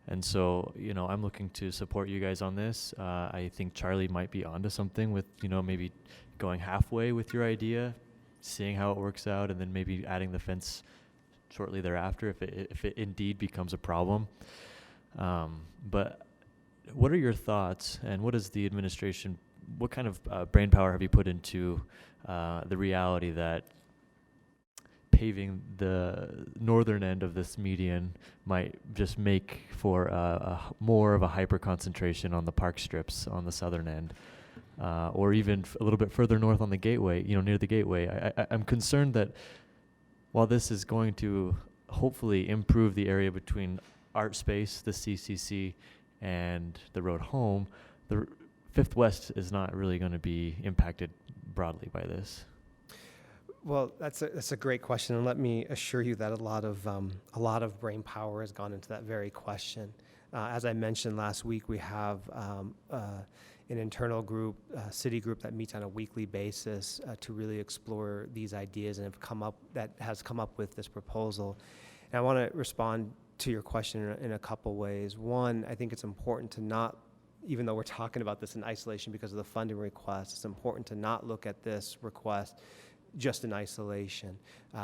And so, I'm looking to support you guys on this. I think Charlie might be onto something with, maybe going halfway with your idea, seeing how it works out, and then maybe adding the fence shortly thereafter if it indeed becomes a problem. But what are your thoughts, and what is the administration? What kind of brainpower have you put into the reality that paving the northern end of this median might just make for more of a hyper concentration on the park strips on the southern end, or even a little bit further north on the gateway, near the gateway? I'm concerned that while this is going to hopefully improve the area between Art Space, the CCC, and the road home, the Fifth West is not really going to be impacted broadly by this. Well, that's a great question, and let me assure you that a lot of brain power has gone into that very question. As I mentioned last week, we have an internal group, city group that meets on a weekly basis to really explore these ideas and has come up with this proposal. And I want to respond to your question in a couple ways. One, I think it's important to not, even though we're talking about this in isolation because of the funding request, it's important to not look at this request just in isolation.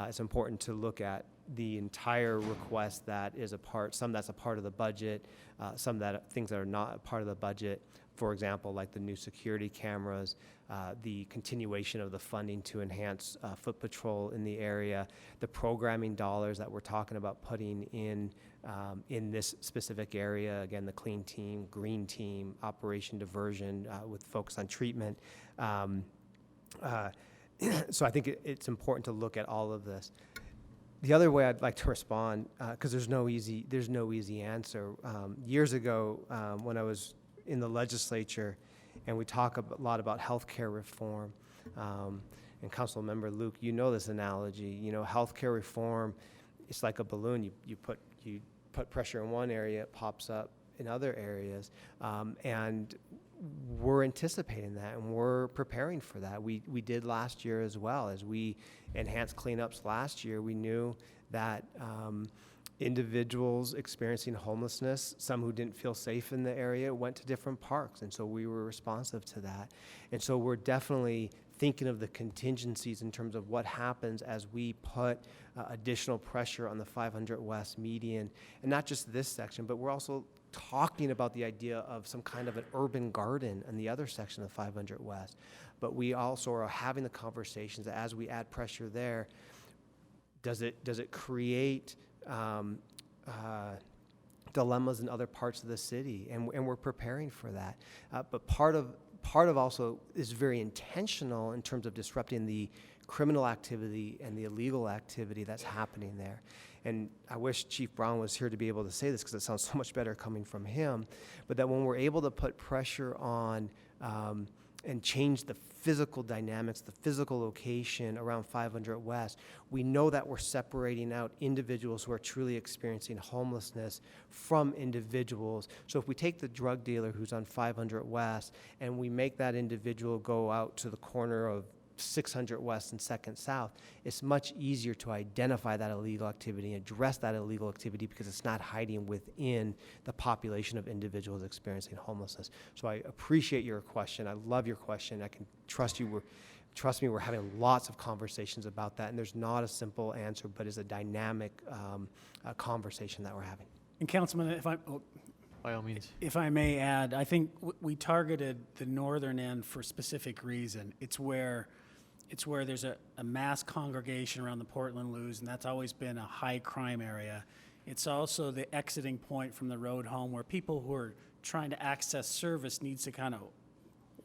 It's important to look at the entire request that is some that's a part of the budget, things that are not a part of the budget. For example, like the new security cameras, the continuation of the funding to enhance foot patrol in the area, the programming dollars that we're talking about putting in this specific area. Again, the clean team, green team, operation diversion with focus on treatment. So I think it's important to look at all of this. The other way I'd like to respond, because there's no easy answer. Years ago, when I was in the legislature, and we talk a lot about healthcare reform, and Council Member Luke, you know this analogy. You know, healthcare reform, it's like a balloon. You put pressure in one area, it pops up in other areas, and we're anticipating that, and we're preparing for that. We did last year as well. As we enhanced cleanups last year, we knew that individuals experiencing homelessness, some who didn't feel safe in the area, went to different parks, and so we were responsive to that. And so we're definitely thinking of the contingencies in terms of what happens as we put additional pressure on the 500 West median, and not just this section, but we're also talking about the idea of some kind of an urban garden in the other section of 500 West. But we also are having the conversations that as we add pressure there, does it create dilemmas in other parts of the city? And we're preparing for that. But part of also is very intentional in terms of disrupting the criminal activity and the illegal activity that's happening there. And I wish Chief Brown was here to be able to say this because it sounds so much better coming from him, but that when we're able to put pressure on and change the physical dynamics, the physical location around 500 West, we know that we're separating out individuals who are truly experiencing homelessness from individuals. So if we take the drug dealer who's on 500 West and we make that individual go out to the corner of 600 West and 2nd South, it's much easier to identify that illegal activity and address that illegal activity because it's not hiding within the population of individuals experiencing homelessness. So I appreciate your question. I love your question. I can trust you. Trust me, we're having lots of conversations about that, and there's not a simple answer, but it's a dynamic conversation that we're having. And Councilman, by all means. If I may add, I think we targeted the northern end for a specific reason. It's where there's a mass congregation around the Portland Loos, and that's always been a high crime area. It's also the exiting point from the road home where people who are trying to access service needs to kind of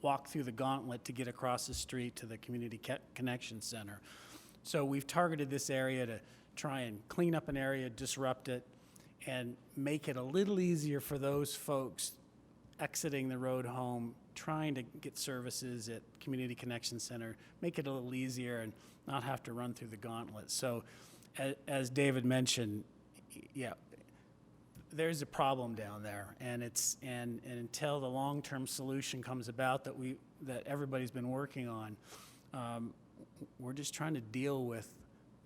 walk through the gauntlet to get across the street to the Community Connection Center. So we've targeted this area to try and clean up an area, disrupt it, and make it a little easier for those folks exiting the road home, trying to get services at Community Connection Center, make it a little easier and not have to run through the gauntlet. So as David mentioned, yeah, there's a problem down there, and until the long-term solution comes about that everybody's been working on, we're just trying to deal with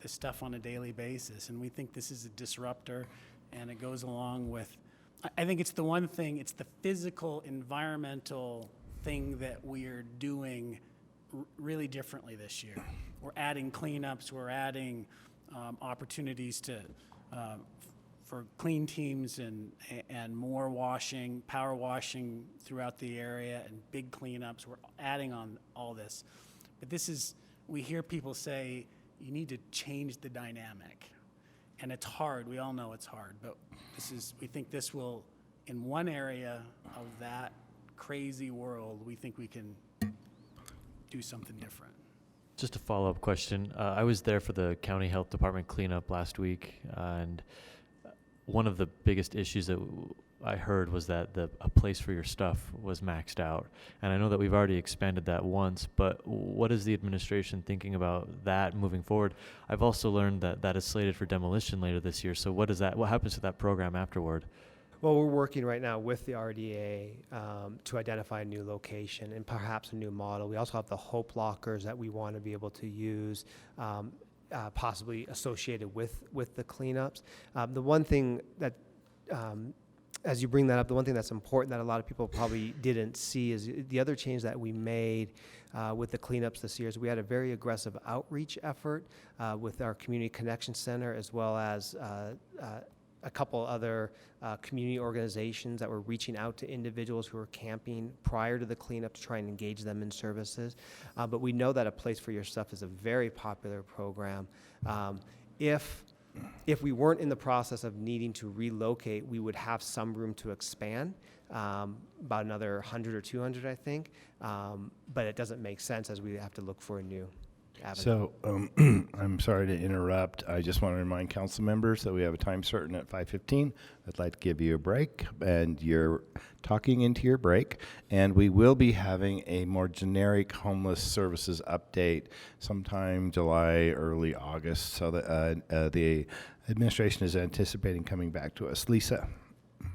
this stuff on a daily basis, and we think this is a disruptor, and it goes along with, I think it's the one thing, it's the physical, environmental thing that we are doing really differently this year. We're adding cleanups, we're adding opportunities for clean teams and more washing, power washing throughout the area, and big cleanups. We're adding on all this. But we hear people say, you need to change the dynamic. And it's hard, we all know it's hard, but we think this will, in one area of that crazy world, we think we can do something different. Just a follow-up question. I was there for the county health department cleanup last week, and one of the biggest issues that I heard was that a place for your stuff was maxed out. And I know that we've already expanded that once, but what is the administration thinking about that moving forward? I've also learned that is slated for demolition later this year. So what happens to that program afterward? Well, we're working right now with the RDA to identify a new location and perhaps a new model. We also have the Hope Lockers that we want to be able to use, possibly associated with the cleanups. The one thing that, as you bring that up, the one thing that's important that a lot of people probably didn't see is the other change that we made with the cleanups this year is we had a very aggressive outreach effort with our Community Connection Center, as well as a couple other community organizations that were reaching out to individuals who were camping prior to the cleanup to try and engage them in services. But we know that A Place for Your Stuff is a very popular program. If we weren't in the process of needing to relocate, we would have some room to expand, about another 100 or 200, I think. But it doesn't make sense as we have to look for a new avenue. So, I'm sorry to interrupt. I just want to remind council members that we have a time certain at 5:15. I'd like to give you a break, and you're talking into your break. And we will be having a more generic homeless services update sometime July, early August. So that the administration is anticipating coming back to us. Lisa.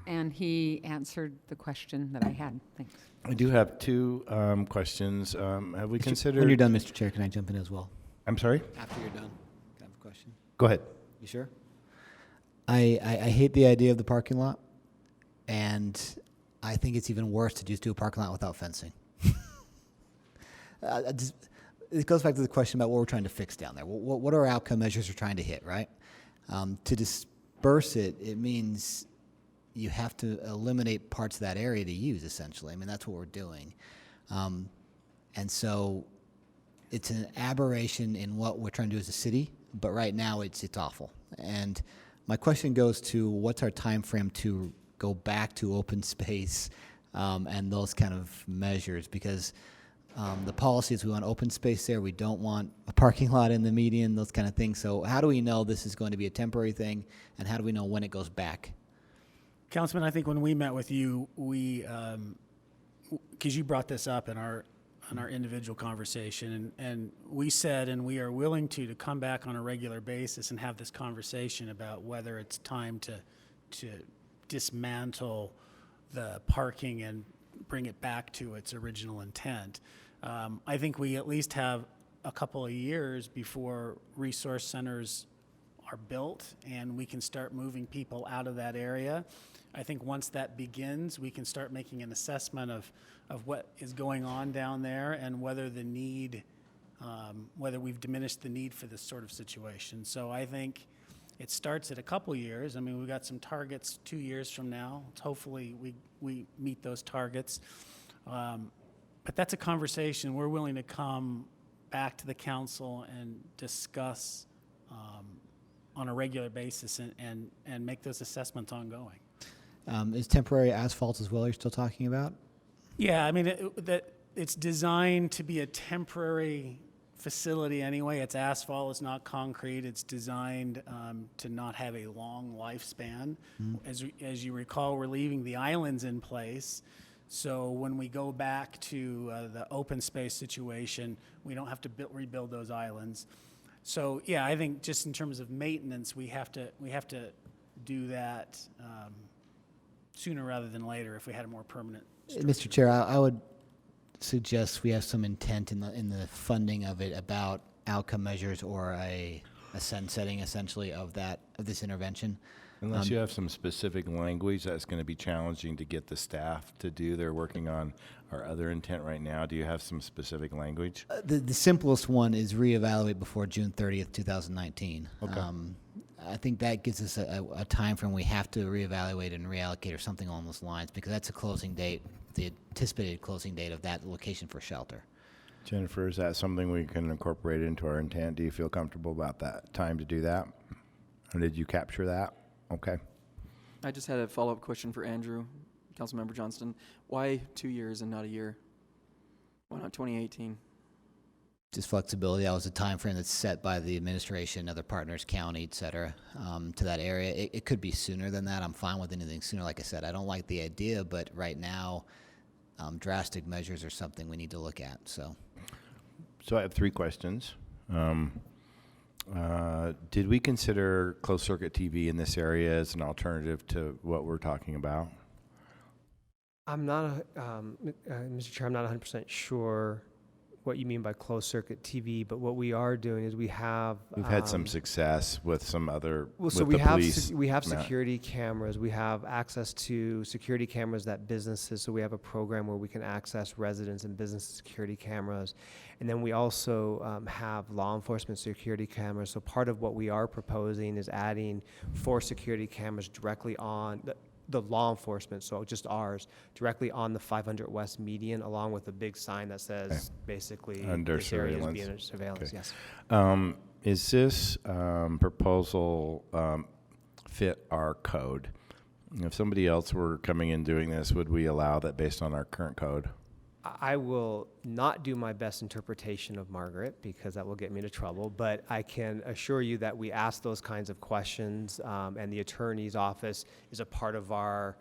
And he answered the question that I had. Thanks. I do have two questions. Have we considered? When you're done, Mr. Chair, can I jump in as well? I'm sorry? After you're done, can I have a question? Go ahead. You sure? I hate the idea of the parking lot, and I think it's even worse to just do a parking lot without fencing. It goes back to the question about what we're trying to fix down there. What are our outcome measures we're trying to hit, right? To disperse it, it means you have to eliminate parts of that area to use, essentially. I mean, that's what we're doing. And so it's an aberration in what we're trying to do as a city, but right now it's awful. And my question goes to what's our time frame to go back to open space and those kind of measures? Because the policy is we want open space there. We don't want a parking lot in the median, those kind of things. So how do we know this is going to be a temporary thing, and how do we know when it goes back? Councilman, I think when we met with you, because you brought this up in our individual conversation, and we said, and we are willing to come back on a regular basis and have this conversation about whether it's time to dismantle the parking and bring it back to its original intent. I think we at least have a couple of years before resource centers are built and we can start moving people out of that area. I think once that begins, we can start making an assessment of what is going on down there and whether the need, whether we've diminished the need for this sort of situation. So I think it starts at a couple years. I mean, we've got some targets 2 years from now. Hopefully we meet those targets. But that's a conversation we're willing to come back to the council and discuss on a regular basis and make those assessments ongoing. Is temporary asphalt as well you're still talking about? Yeah, I mean, it's designed to be a temporary facility anyway. It's asphalt, it's not concrete. It's designed to not have a long lifespan. As you recall, we're leaving the islands in place. So when we go back to the open space situation, we don't have to rebuild those islands. So yeah, I think just in terms of maintenance, we have to do that sooner rather than later if we had a more permanent structure. Mr. Chair, I would suggest we have some intent in the funding of it about outcome measures or a sunsetting essentially of this intervention. Unless you have some specific language that's going to be challenging to get the staff to do. They're working on our other intent right now. Do you have some specific language? The simplest one is reevaluate before June 30th, 2019. Okay. I think that gives us a time frame we have to reevaluate and reallocate or something along those lines, because that's a closing date, the anticipated closing date of that location for shelter. Jennifer, is that something we can incorporate into our intent? Do you feel comfortable about that time to do that? Or did you capture that? Okay. I just had a follow-up question for Andrew, Councilmember Johnston. Why 2 years and not a year? Why not 2018? Just flexibility. That was a time frame that's set by the administration, other partners, county, et cetera, to that area. It could be sooner than that. I'm fine with anything sooner. Like I said, I don't like the idea, but right now, drastic measures are something we need to look at. So I have three questions. Did we consider closed circuit TV in this area as an alternative to what we're talking about? I'm not, Mr. Chair, I'm not 100% sure what you mean by closed circuit TV, but what we are doing is we have. We've had some success with some other, Well, with so the we have, police. we have Matt. security cameras. We have access to security cameras that businesses, so we have a program where we can access residents and business security cameras. And then we also have law enforcement security cameras. So part of what we are proposing is adding 4 security cameras directly on the law enforcement, so just ours, directly on the 500 West median, along with a big sign that says basically Under this area is surveillance. being under surveillance. Okay. Yes. Is this proposal fit our code? If somebody else were coming in doing this, would we allow that based on our current code? I will not do my best interpretation of Margaret because that will get me into trouble, but I can assure you that we ask those kinds of questions, and the attorney's office is a part of our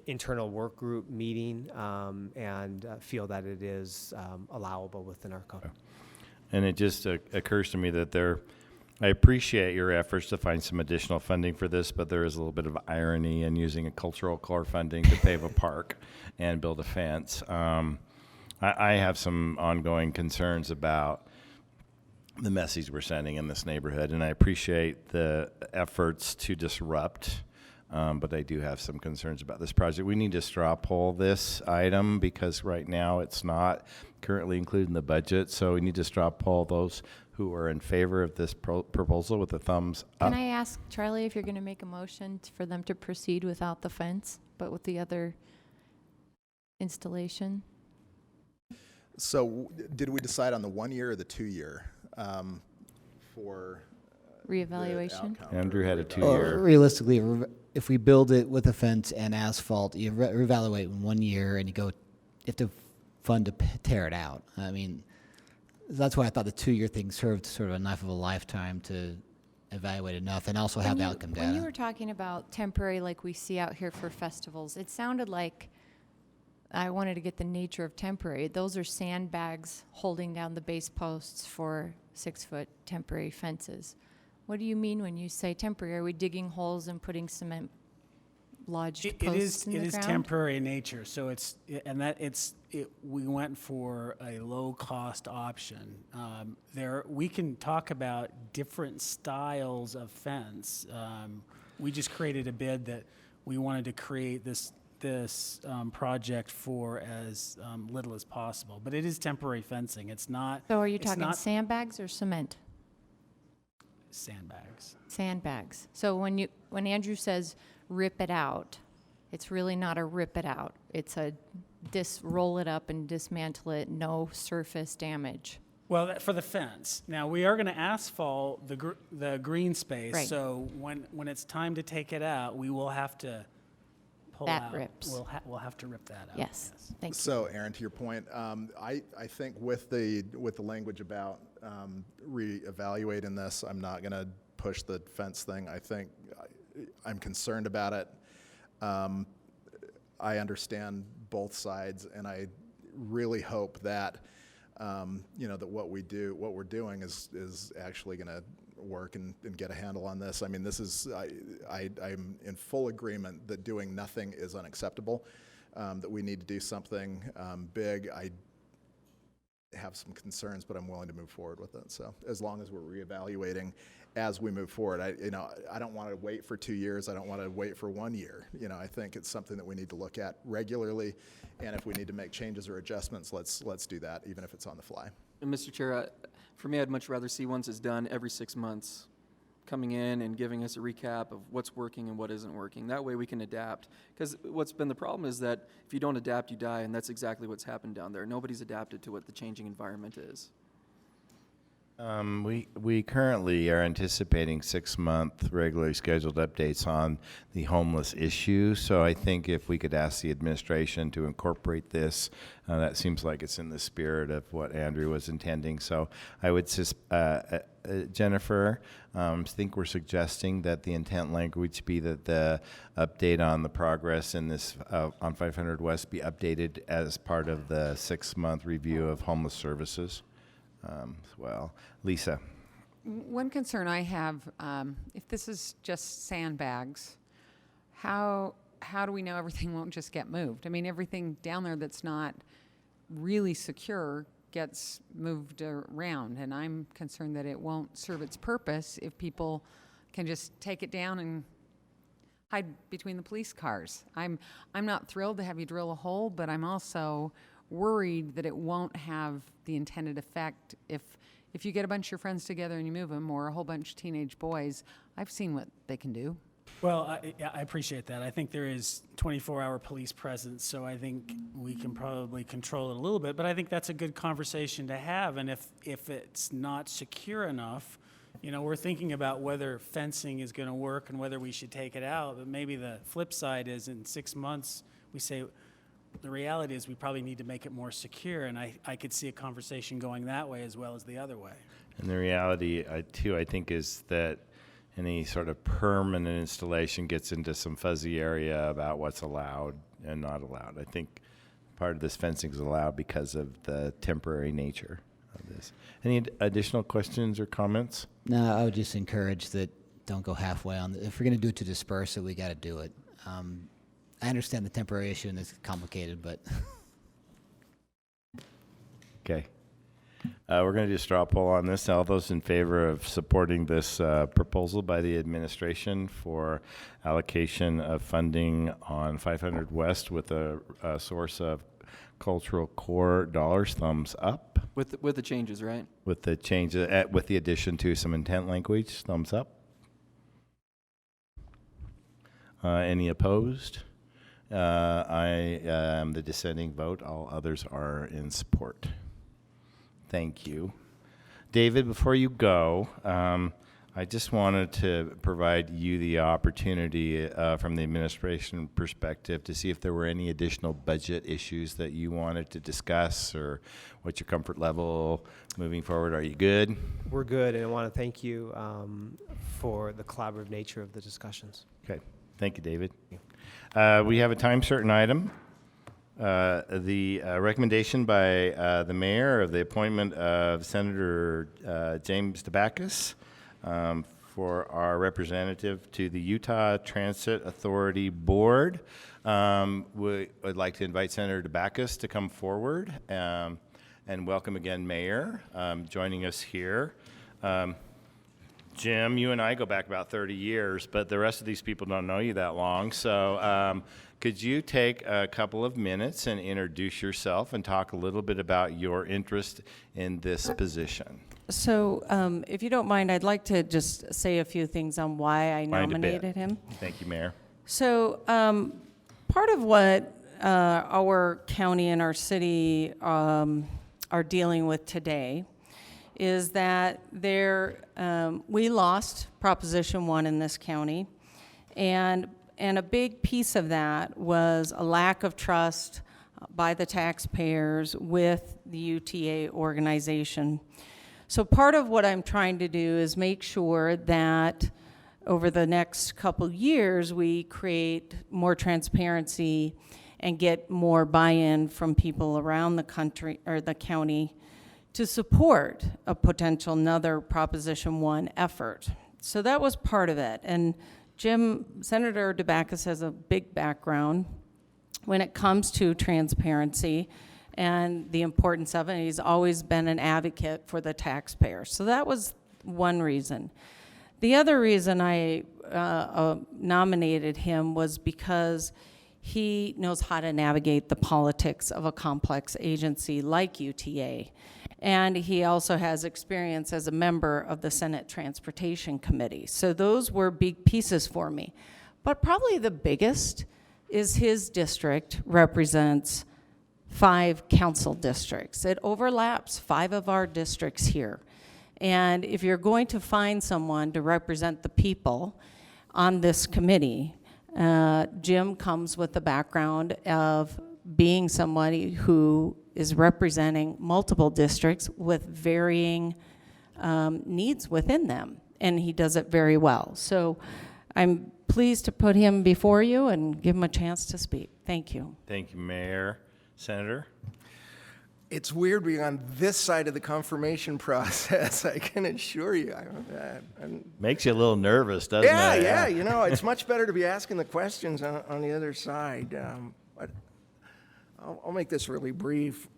internal work group meeting, and feel that it is allowable within our code. And it just occurs to me that I appreciate your efforts to find some additional funding for this, but there is a little bit of irony in using a cultural core funding to pave a park and build a fence. I have some ongoing concerns about the message we're sending in this neighborhood, and I appreciate the efforts to disrupt, but I do have some concerns about this project. We need to straw poll this item because right now it's not currently included in the budget, so we need to straw poll those who are in favor of this proposal with a thumbs up. Can I ask Charlie if you're going to make a motion for them to proceed without the fence, but with the other installation? So did we decide on the 1 year or the 2 year for the Reevaluation? outcome? Andrew had a Reevaluation? 2-year. Realistically, if we build it with a fence and asphalt, you reevaluate in 1 year and you have to fund to tear it out. I mean, that's why I thought the 2-year thing served sort of enough of a lifetime to evaluate enough and also have the outcome When you data. were talking about temporary, like we see out here for festivals, it sounded like I wanted to get the nature of temporary. Those are sandbags holding down the base posts for 6-foot temporary fences. What do you mean when you say temporary? Are we digging holes and putting cement lodged posts in the It is ground? temporary in nature, so we went for a low-cost option. We can talk about different styles of fence. We just created a bid that we wanted to create this project for as little as possible, but it is temporary fencing. It's not. So are you it's talking not sandbags or cement? sandbags? Sandbags. So when Andrew says rip it out, it's really not a rip it out. It's a roll it up and dismantle it, no surface damage. Well, for the fence. Now, we are going to asphalt the green space, Right. so when it's time to take it out, we will have to pull That out. rips. We'll have to rip that out. Yes, thank you. So, Aaron, to your point, I think with the language about reevaluating this, I'm not going to push the fence thing. I think I'm concerned about it. I understand both sides, and I really hope that that what we're doing is actually going to work and get a handle on this. I mean, I'm in full agreement that doing nothing is unacceptable, that we need to do something big. I have some concerns, but I'm willing to move forward with it. So as long as we're reevaluating as we move forward, I don't want to wait for 2 years. I don't want to wait for 1 year. I think it's something that we need to look at regularly, and if we need to make changes or adjustments, let's do that, even if it's on the fly. And Mr. Chair, for me, I'd much rather see once it's done every 6 months, coming in and giving us a recap of what's working and what isn't working. That way we can adapt. Because what's been the problem is that if you don't adapt, you die, and that's exactly what's happened down there. Nobody's adapted to what the changing environment is. We currently are anticipating 6-month regularly scheduled updates on the homeless issue. So I think if we could ask the administration to incorporate this, that seems like it's in the spirit of what Andrew was intending. So I would Jennifer, I think we're suggesting that the intent language be that the update on the progress in this on 500 West be updated as part of the 6-month review of homeless services. As well. Lisa. One concern I have, if this is just sandbags, how do we know everything won't just get moved? I mean, everything down there that's not really secure gets moved around, and I'm concerned that it won't serve its purpose if people can just take it down and hide between the police cars. I'm not thrilled to have you drill a hole, but I'm also worried that it won't have the intended effect if you get a bunch of your friends together and you move them, or a whole bunch of teenage boys. I've seen what they can do. Well, I appreciate that. I think there is 24-hour police presence, so I think we can probably control it a little bit, but I think that's a good conversation to have, and if it's not secure enough, we're thinking about whether fencing is going to work and whether we should take it out, but maybe the flip side is in 6 months, we say, the reality is we probably need to make it more secure, and I could see a conversation going that way as well as the other way. And the reality, too, I think, is that any sort of permanent installation gets into some fuzzy area about what's allowed and not allowed. I think part of this fencing is allowed because of the temporary nature of this. Any additional questions or comments? No, I would just encourage that don't go halfway on. If we're going to do it to disperse it, we got to do it. I understand the temporary issue and it's complicated, but. Okay. We're going to do a straw poll on this. All those in favor of supporting this proposal by the administration for allocation of funding on 500 West with a source of cultural core dollars, thumbs up. With the changes, right? With the changes, with the addition to some intent language, thumbs up. Any opposed? I am the dissenting vote. All others are in support. Thank you. David, before you go, I just wanted to provide you the opportunity from the administration perspective to see if there were any additional budget issues that you wanted to discuss, or what's your comfort level moving forward. Are you good? We're good, and I want to thank you for the collaborative nature of the discussions. Okay. Thank you, David. We have a time certain item. The recommendation by the mayor of the appointment of Senator James Dabakis for our representative to the Utah Transit Authority Board. We would like to invite Senator Dabakis to come forward, and welcome again, Mayor, joining us here. Jim, you and I go back about 30 years, but the rest of these people don't know you that long. So could you take a couple of minutes and introduce yourself and talk a little bit about your interest in this position? So if you don't mind, I'd like to just say a few things on why I nominated him. Thank you, Mayor. So part of what our county and our city are dealing with today is that we lost Proposition 1 in this county, and a big piece of that was a lack of trust by the taxpayers with the UTA organization. So part of what I'm trying to do is make sure that over the next couple years we create more transparency and get more buy-in from people around the country or the county to support a potential another Proposition 1 effort. So that was part of it. And Senator Dabakis has a big background when it comes to transparency and the importance of it. He's always been an advocate for the taxpayer. So that was one reason. The other reason I nominated him was because he knows how to navigate the politics of a complex agency like UTA. And he also has experience as a member of the Senate Transportation Committee. So those were big pieces for me. But probably the biggest is his district represents 5 council districts. It overlaps 5 of our districts here. And if you're going to find someone to represent the people on this committee, Jim comes with the background of being somebody who is representing multiple districts with varying needs within them, and he does it very well. So I'm pleased to put him before you and give him a chance to speak. Thank you. Thank you, Mayor. Senator? It's weird being on this side of the confirmation process, I can assure you. Makes you a little nervous, doesn't it? Yeah, you know, it's much better to be asking the questions on the other side. But I'll make this really brief.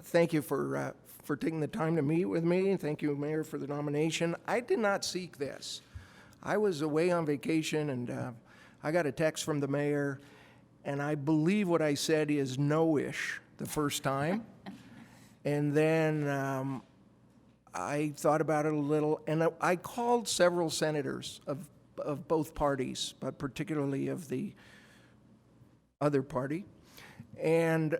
Thank you for taking the time to meet with me, and thank you, Mayor, for the nomination. I did not seek this. I was away on vacation, and I got a text from the mayor, and I believe what I said is no-ish the first time. And then I thought about it a little, and I called several senators of both parties, but particularly of the other party. And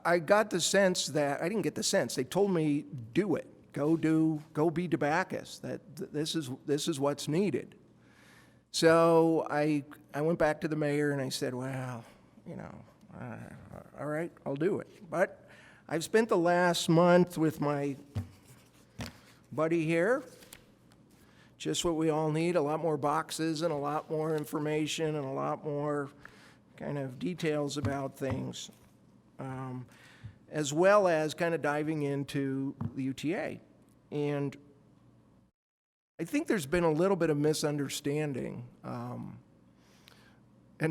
I got the sense that, I didn't get the sense, they told me, do it. Go be DeBacchus, that this is what's needed. So I went back to the mayor and I said, well, you know, all right, I'll do it. But I've spent the last month with my buddy here, just what we all need, a lot more boxes and a lot more information and a lot more kind of details about things, as well as kind of diving into the UTA. And I think there's been a little bit of misunderstanding, and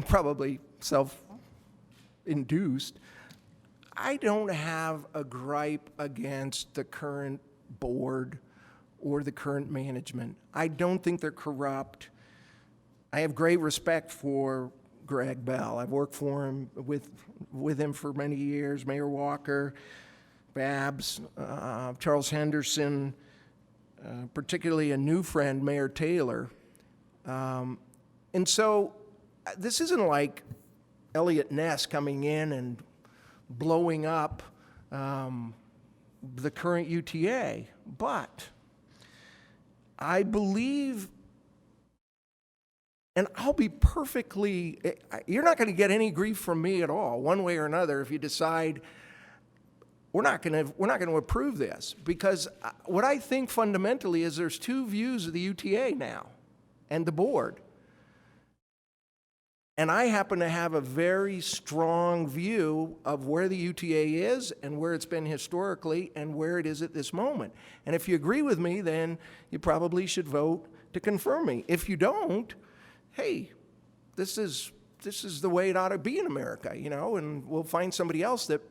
probably self-induced. I don't have a gripe against the current board or the current management. I don't think they're corrupt. I have great respect for Greg Bell. I've worked for him with him for many years. Mayor Walker, Babs, Charles Henderson, particularly a new friend, Mayor Taylor. And so this isn't like Elliot Ness coming in and blowing up the current UTA, but I believe, and I'll be perfectly, you're not going to get any grief from me at all, one way or another, if you decide we're not going to approve this, because what I think fundamentally is there's two views of the UTA now and the board. And I happen to have a very strong view of where the UTA is and where it's been historically and where it is at this moment. And if you agree with me, then you probably should vote to confirm me. If you don't, hey, this is the way it ought to be in America, you know, and we'll find somebody else that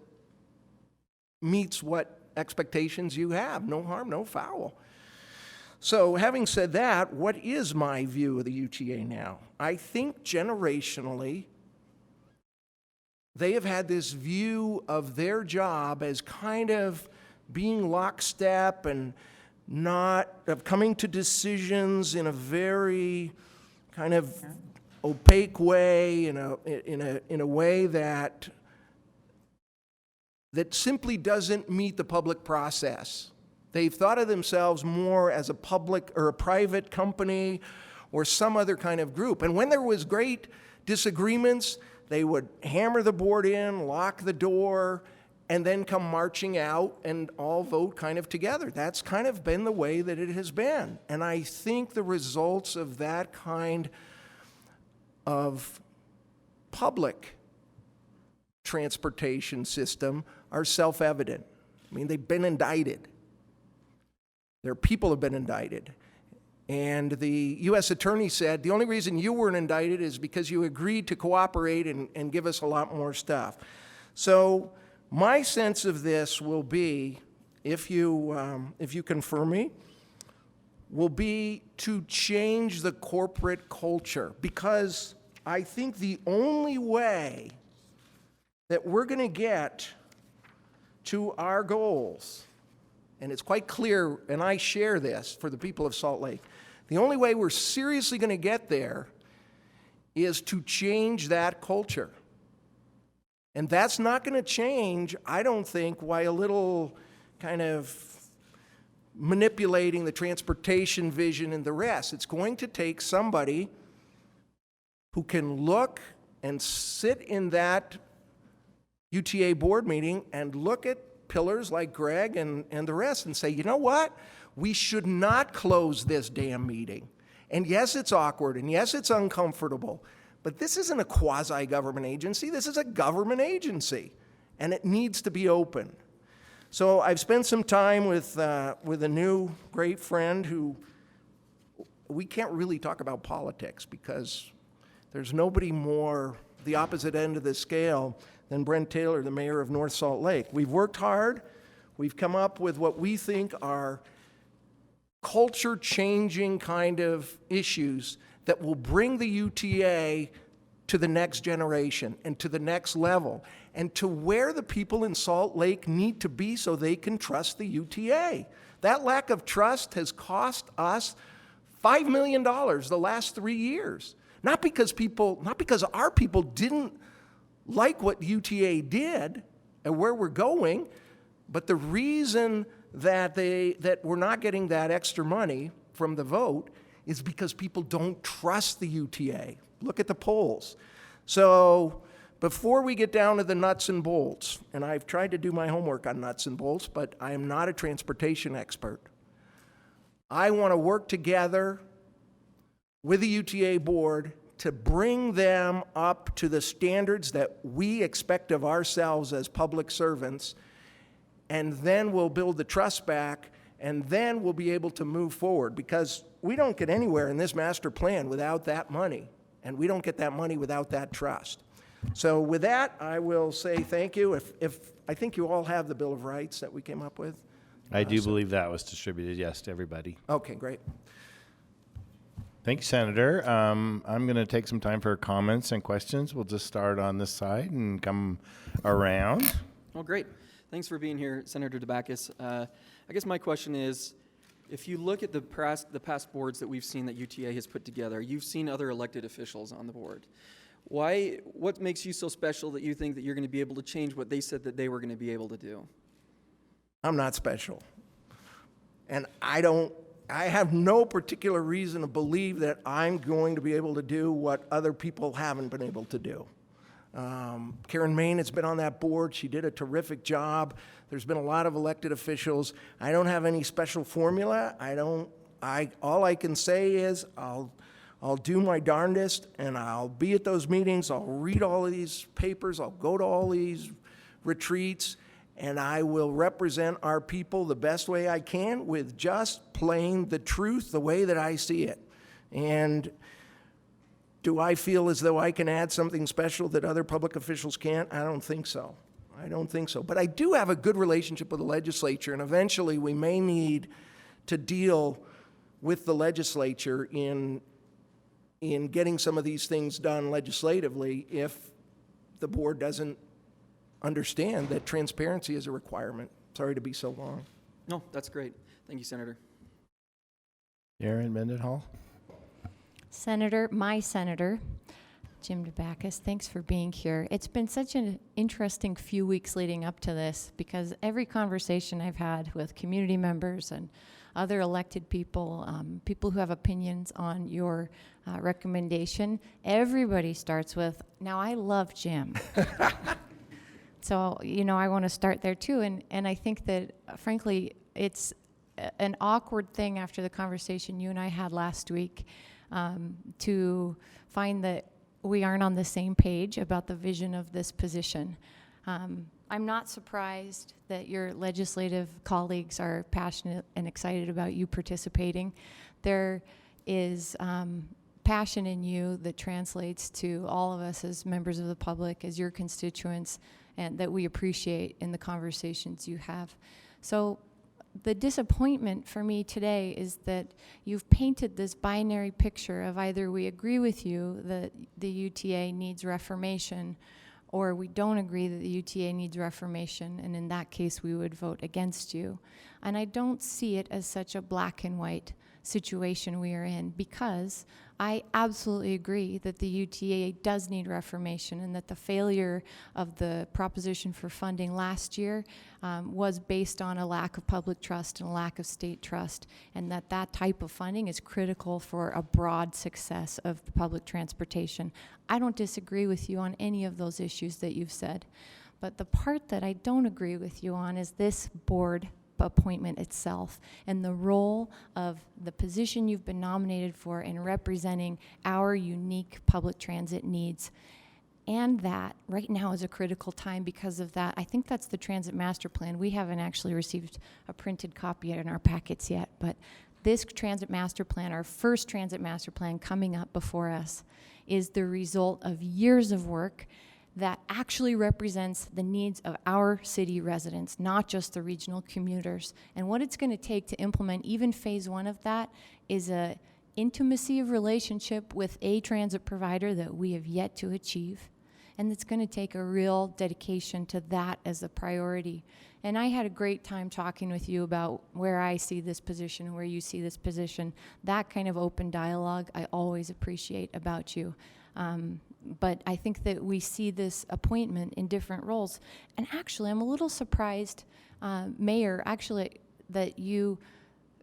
meets what expectations you have. No harm, no foul. So having said that, what is my view of the UTA now? I think generationally, they have had this view of their job as kind of being lockstep and of coming to decisions in a very kind of opaque way, in a way that simply doesn't meet the public process. They've thought of themselves more as a public or a private company or some other kind of group. And when there was great disagreements, they would hammer the board in, lock the door, and then come marching out and all vote kind of together. That's kind of been the way that it has been. And I think the results of that kind of public transportation system are self-evident. I mean, they've been indicted. Their people have been indicted. And the U.S. attorney said, the only reason you weren't indicted is because you agreed to cooperate and give us a lot more stuff. So my sense of this will be, if you confirm me, will be to change the corporate culture, because I think the only way that we're going to get to our goals, and it's quite clear, and I share this for the people of Salt Lake, the only way we're seriously going to get there is to change that culture. And that's not going to change, I don't think, by a little kind of manipulating the transportation vision and the rest. It's going to take somebody who can look and sit in that UTA board meeting and look at pillars like Greg and the rest and say, you know what? We should not close this damn meeting. And yes, it's awkward, and yes, it's uncomfortable, But this isn't a quasi-government agency. This is a government agency, and it needs to be open. So I've spent some time with a new great friend who we can't really talk about politics because there's nobody more the opposite end of the scale than Brent Taylor, the mayor of North Salt Lake. We've worked hard. We've come up with what we think are culture-changing kind of issues that will bring the UTA to the next generation and to the next level and to where the people in Salt Lake need to be so they can trust the UTA. That lack of trust has cost us $5 million the last 3 years. Not because our people didn't like what UTA did and where we're going, but the reason that we're not getting that extra money from the vote is because people don't trust the UTA. Look at the polls. So before we get down to the nuts and bolts, and I've tried to do my homework on nuts and bolts, but I am not a transportation expert. I want to work together with the UTA board to bring them up to the standards that we expect of ourselves as public servants, and then we'll build the trust back, and then we'll be able to move forward, because we don't get anywhere in this master plan without that money, and we don't get that money without that trust. So with that, I will say thank you. If I think you all have the Bill of Rights that we came up with. I do believe that was distributed, yes, to everybody. Okay, great. Thank you, Senator. I'm going to take some time for comments and questions. We'll just start on this side and come around. Well, great. Thanks for being here, Senator DeBackus. I guess my question is, if you look at the past boards that we've seen that UTA has put together, you've seen other elected officials on the board. What makes you so special that you think that you're going to be able to change what they said that they were going to be able to do? I'm not special. And I have no particular reason to believe that I'm going to be able to do what other people haven't been able to do. Karen Main has been on that board. She did a terrific job. There's been a lot of elected officials. I don't have any special formula. All I can say is I'll do my darndest, and I'll be at those meetings. I'll read all of these papers. I'll go to all these retreats, and I will represent our people the best way I can with just plain the truth the way that I see it. And do I feel as though I can add something special that other public officials can't? I don't think so. But I do have a good relationship with the legislature, and eventually we may need to deal with the legislature in getting some of these things done legislatively if the board doesn't understand that transparency is a requirement. Sorry to be so long. No, that's great. Thank you, Senator. Erin Mendenhall. Senator, my senator, Jim DeBackus, thanks for being here. It's been such an interesting few weeks leading up to this, because every conversation I've had with community members and other elected people, people who have opinions on your recommendation, everybody starts with, now I love Jim. So, I want to start there too. And I think that, frankly, it's an awkward thing after the conversation you and I had last week to find that we aren't on the same page about the vision of this position. I'm not surprised that your legislative colleagues are passionate and excited about you participating. There is passion in you that translates to all of us as members of the public, as your constituents, and that we appreciate in the conversations you have. So the disappointment for me today is that you've painted this binary picture of either we agree with you that the UTA needs reformation, or we don't agree that the UTA needs reformation, and in that case we would vote against you. And I don't see it as such a black and white situation we are in, because I absolutely agree that the UTA does need reformation, and that the failure of the proposition for funding last year was based on a lack of public trust and a lack of state trust, and that type of funding is critical for a broad success of public transportation. I don't disagree with you on any of those issues that you've said, but the part that I don't agree with you on is this board appointment itself and the role of the position you've been nominated for in representing our unique public transit needs. And that right now is a critical time because of that. I think that's the Transit Master Plan. We haven't actually received a printed copy in our packets yet, but this Transit Master Plan, our first Transit Master Plan coming up before us, is the result of years of work that actually represents the needs of our city residents, not just the regional commuters. And what it's going to take to implement even phase one of that is a intimacy of relationship with a transit provider that we have yet to achieve. And it's going to take a real dedication to that as a priority. And I had a great time talking with you about where I see this position, where you see this position. That kind of open dialogue I always appreciate about you. But I think that we see this appointment in different roles. And actually, I'm a little surprised, Mayor, actually, that you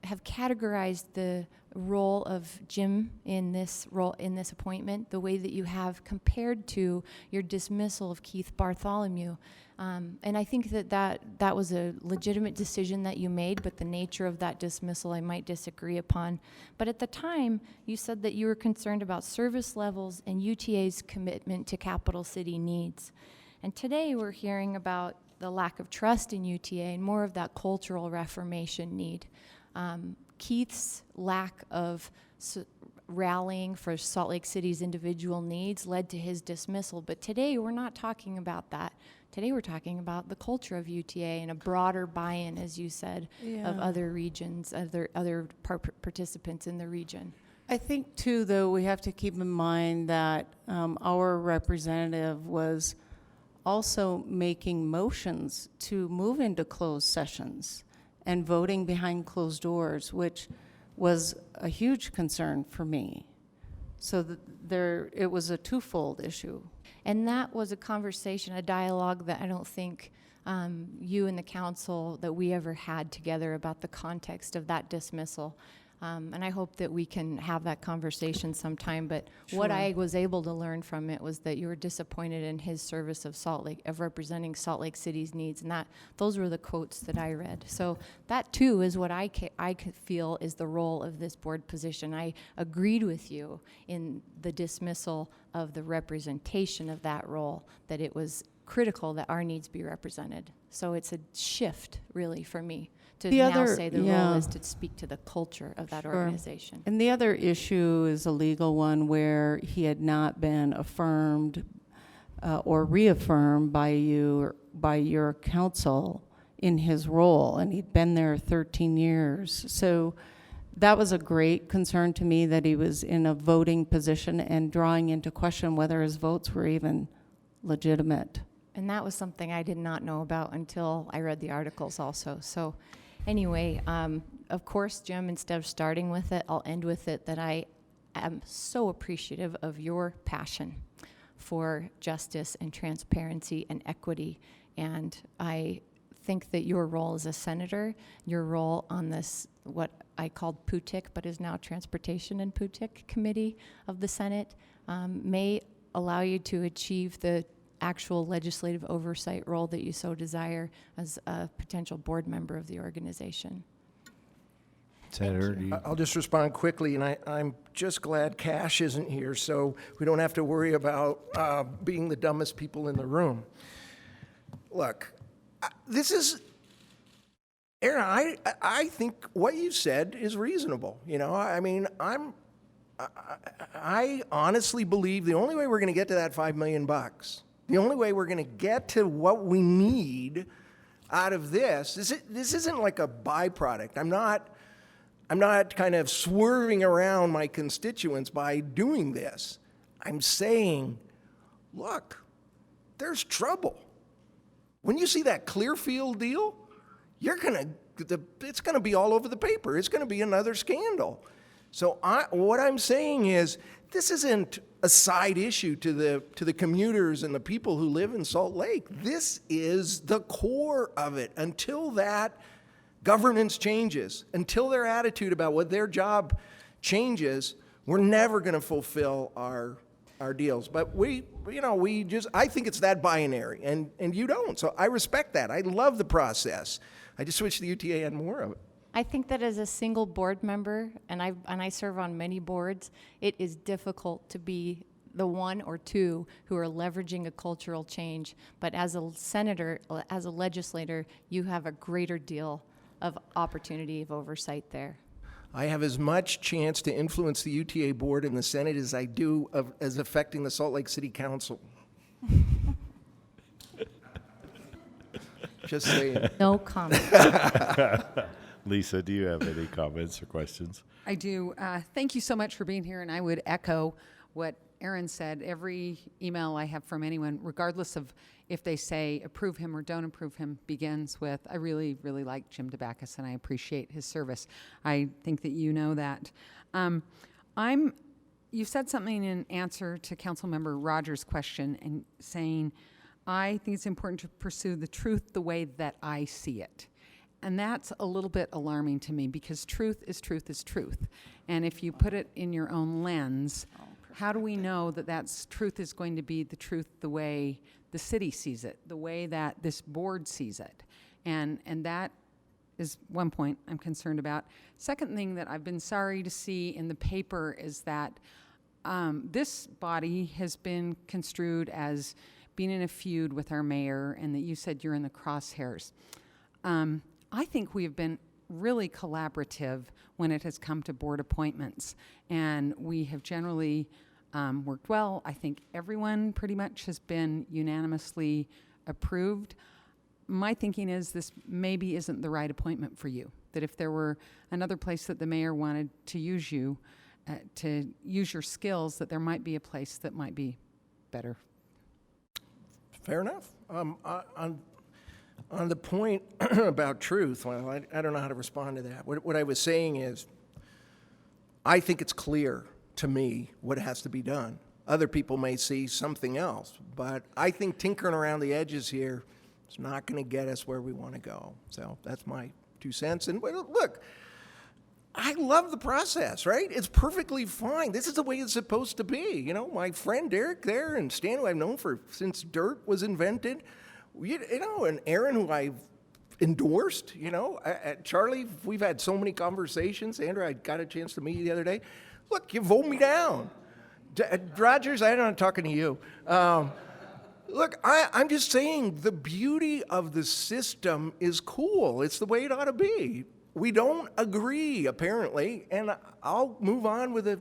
have categorized the role of Jim in this role, in this appointment, the way that you have compared to your dismissal of Keith Bartholomew. And I think that was a legitimate decision that you made, but the nature of that dismissal I might disagree upon. But at the time, you said that you were concerned about service levels and UTA's commitment to capital city needs. And today we're hearing about the lack of trust in UTA and more of that cultural reformation need. Keith's lack of rallying for Salt Lake City's individual needs led to his dismissal. But today we're not talking about that. Today we're talking about the culture of UTA and a broader buy-in, as you said, of other regions, other participants in the region. I think too, though, we have to keep in mind that our representative was also making motions to move into closed sessions and voting behind closed doors, which was a huge concern for me. So it was a twofold issue. And that was a conversation, a dialogue that I don't think you and the council that we ever had together about the context of that dismissal. And I hope that we can have that conversation sometime. But what I was able to learn from it was that you were disappointed in his service of Salt Lake, of representing Salt Lake City's needs, and those were the quotes that I read. So that too is what I could feel is the role of this board position. I agreed with you in the dismissal of the representation of that role, that it was critical that our needs be represented. So it's a shift, really, for me. To now say the role is to speak to the culture of that organization. And the other issue is a legal one where he had not been affirmed or reaffirmed by your council in his role, and he'd been there 13 years. So that was a great concern to me, that he was in a voting position and drawing into question whether his votes were even legitimate. And that was something I did not know about until I read the articles also. So anyway, of course, Jim, instead of starting with it, I'll end with it, that I am so appreciative of your passion for justice and transparency and equity. And I think that your role as a senator, your role on this, what I called PUTIC, but is now Transportation and PUTIC Committee of the Senate, may allow you to achieve the actual legislative oversight role that you so desire as a potential board member of the organization. Senator, I'll just respond quickly, and I'm just glad Cash isn't here, so we don't have to worry about being the dumbest people in the room. Look, this is, Aaron, I think what you said is reasonable. You know, I mean, I honestly believe the only way we're going to get to that $5 million, the only way we're going to get to what we need out of this isn't like a byproduct. I'm not kind of swerving around my constituents by doing this. I'm saying, look, there's trouble. When you see that Clearfield deal, it's going to be all over the paper. It's going to be another scandal. So what I'm saying is, this isn't a side issue to the commuters and the people who live in Salt Lake. This is the core of it. Until that governance changes, until their attitude about what their job changes, we're never going to fulfill our our deals. But I think it's that binary, and you don't. So I respect that. I love the process. I just wish the UTA had more of it. I think that as a single board member, and I serve on many boards, it is difficult to be the one or two who are leveraging a cultural change. But as a senator, as a legislator, you have a greater deal of opportunity of oversight there. I have as much chance to influence the UTA board in the Senate as I do as affecting the Salt Lake City Council. Just saying. No comment. Lisa, do you have any comments or questions? I do. Thank you so much for being here, and I would echo what Aaron said. Every email I have from anyone, regardless of if they say approve him or don't approve him, begins with, I really, really like Jim Dabakis, and I appreciate his service. I think that you know that. You said something in answer to Councilmember Rogers' question and saying, I think it's important to pursue the truth the way that I see it. And that's a little bit alarming to me because truth is truth is truth. And if you put it in your own lens, how do we know that that's truth is going to be the truth the way the city sees it, the way that this board sees it? And that is one point I'm concerned about. Second thing that I've been sorry to see in the paper is that this body has been construed as being in a feud with our mayor, and that you said you're in the crosshairs. I think we have been really collaborative when it has come to board appointments, and we have generally worked well. I think everyone pretty much has been unanimously approved. My thinking is this maybe isn't the right appointment for you, that if there were another place that the mayor wanted to use you, to use your skills, that there might be a place that might be better. Fair enough. On the point about truth, well, I don't know how to respond to that. What I was saying is, I think it's clear to me what has to be done. Other people may see something else, but I think tinkering around the edges here is not going to get us where we want to go. So that's my 2 cents. And look, I love the process, right? It's perfectly fine. This is the way it's supposed to be. You know, my friend Derek there and Stan, who I've known since dirt was invented, and Aaron, who I've endorsed, Charlie, we've had so many conversations. Andrew, I got a chance to meet you the other day. Look, you vote me down. Rogers, I'm not talking to you. Look, I'm just saying the beauty of the system is cool. It's the way it ought to be. We don't agree, apparently, and I'll move on with the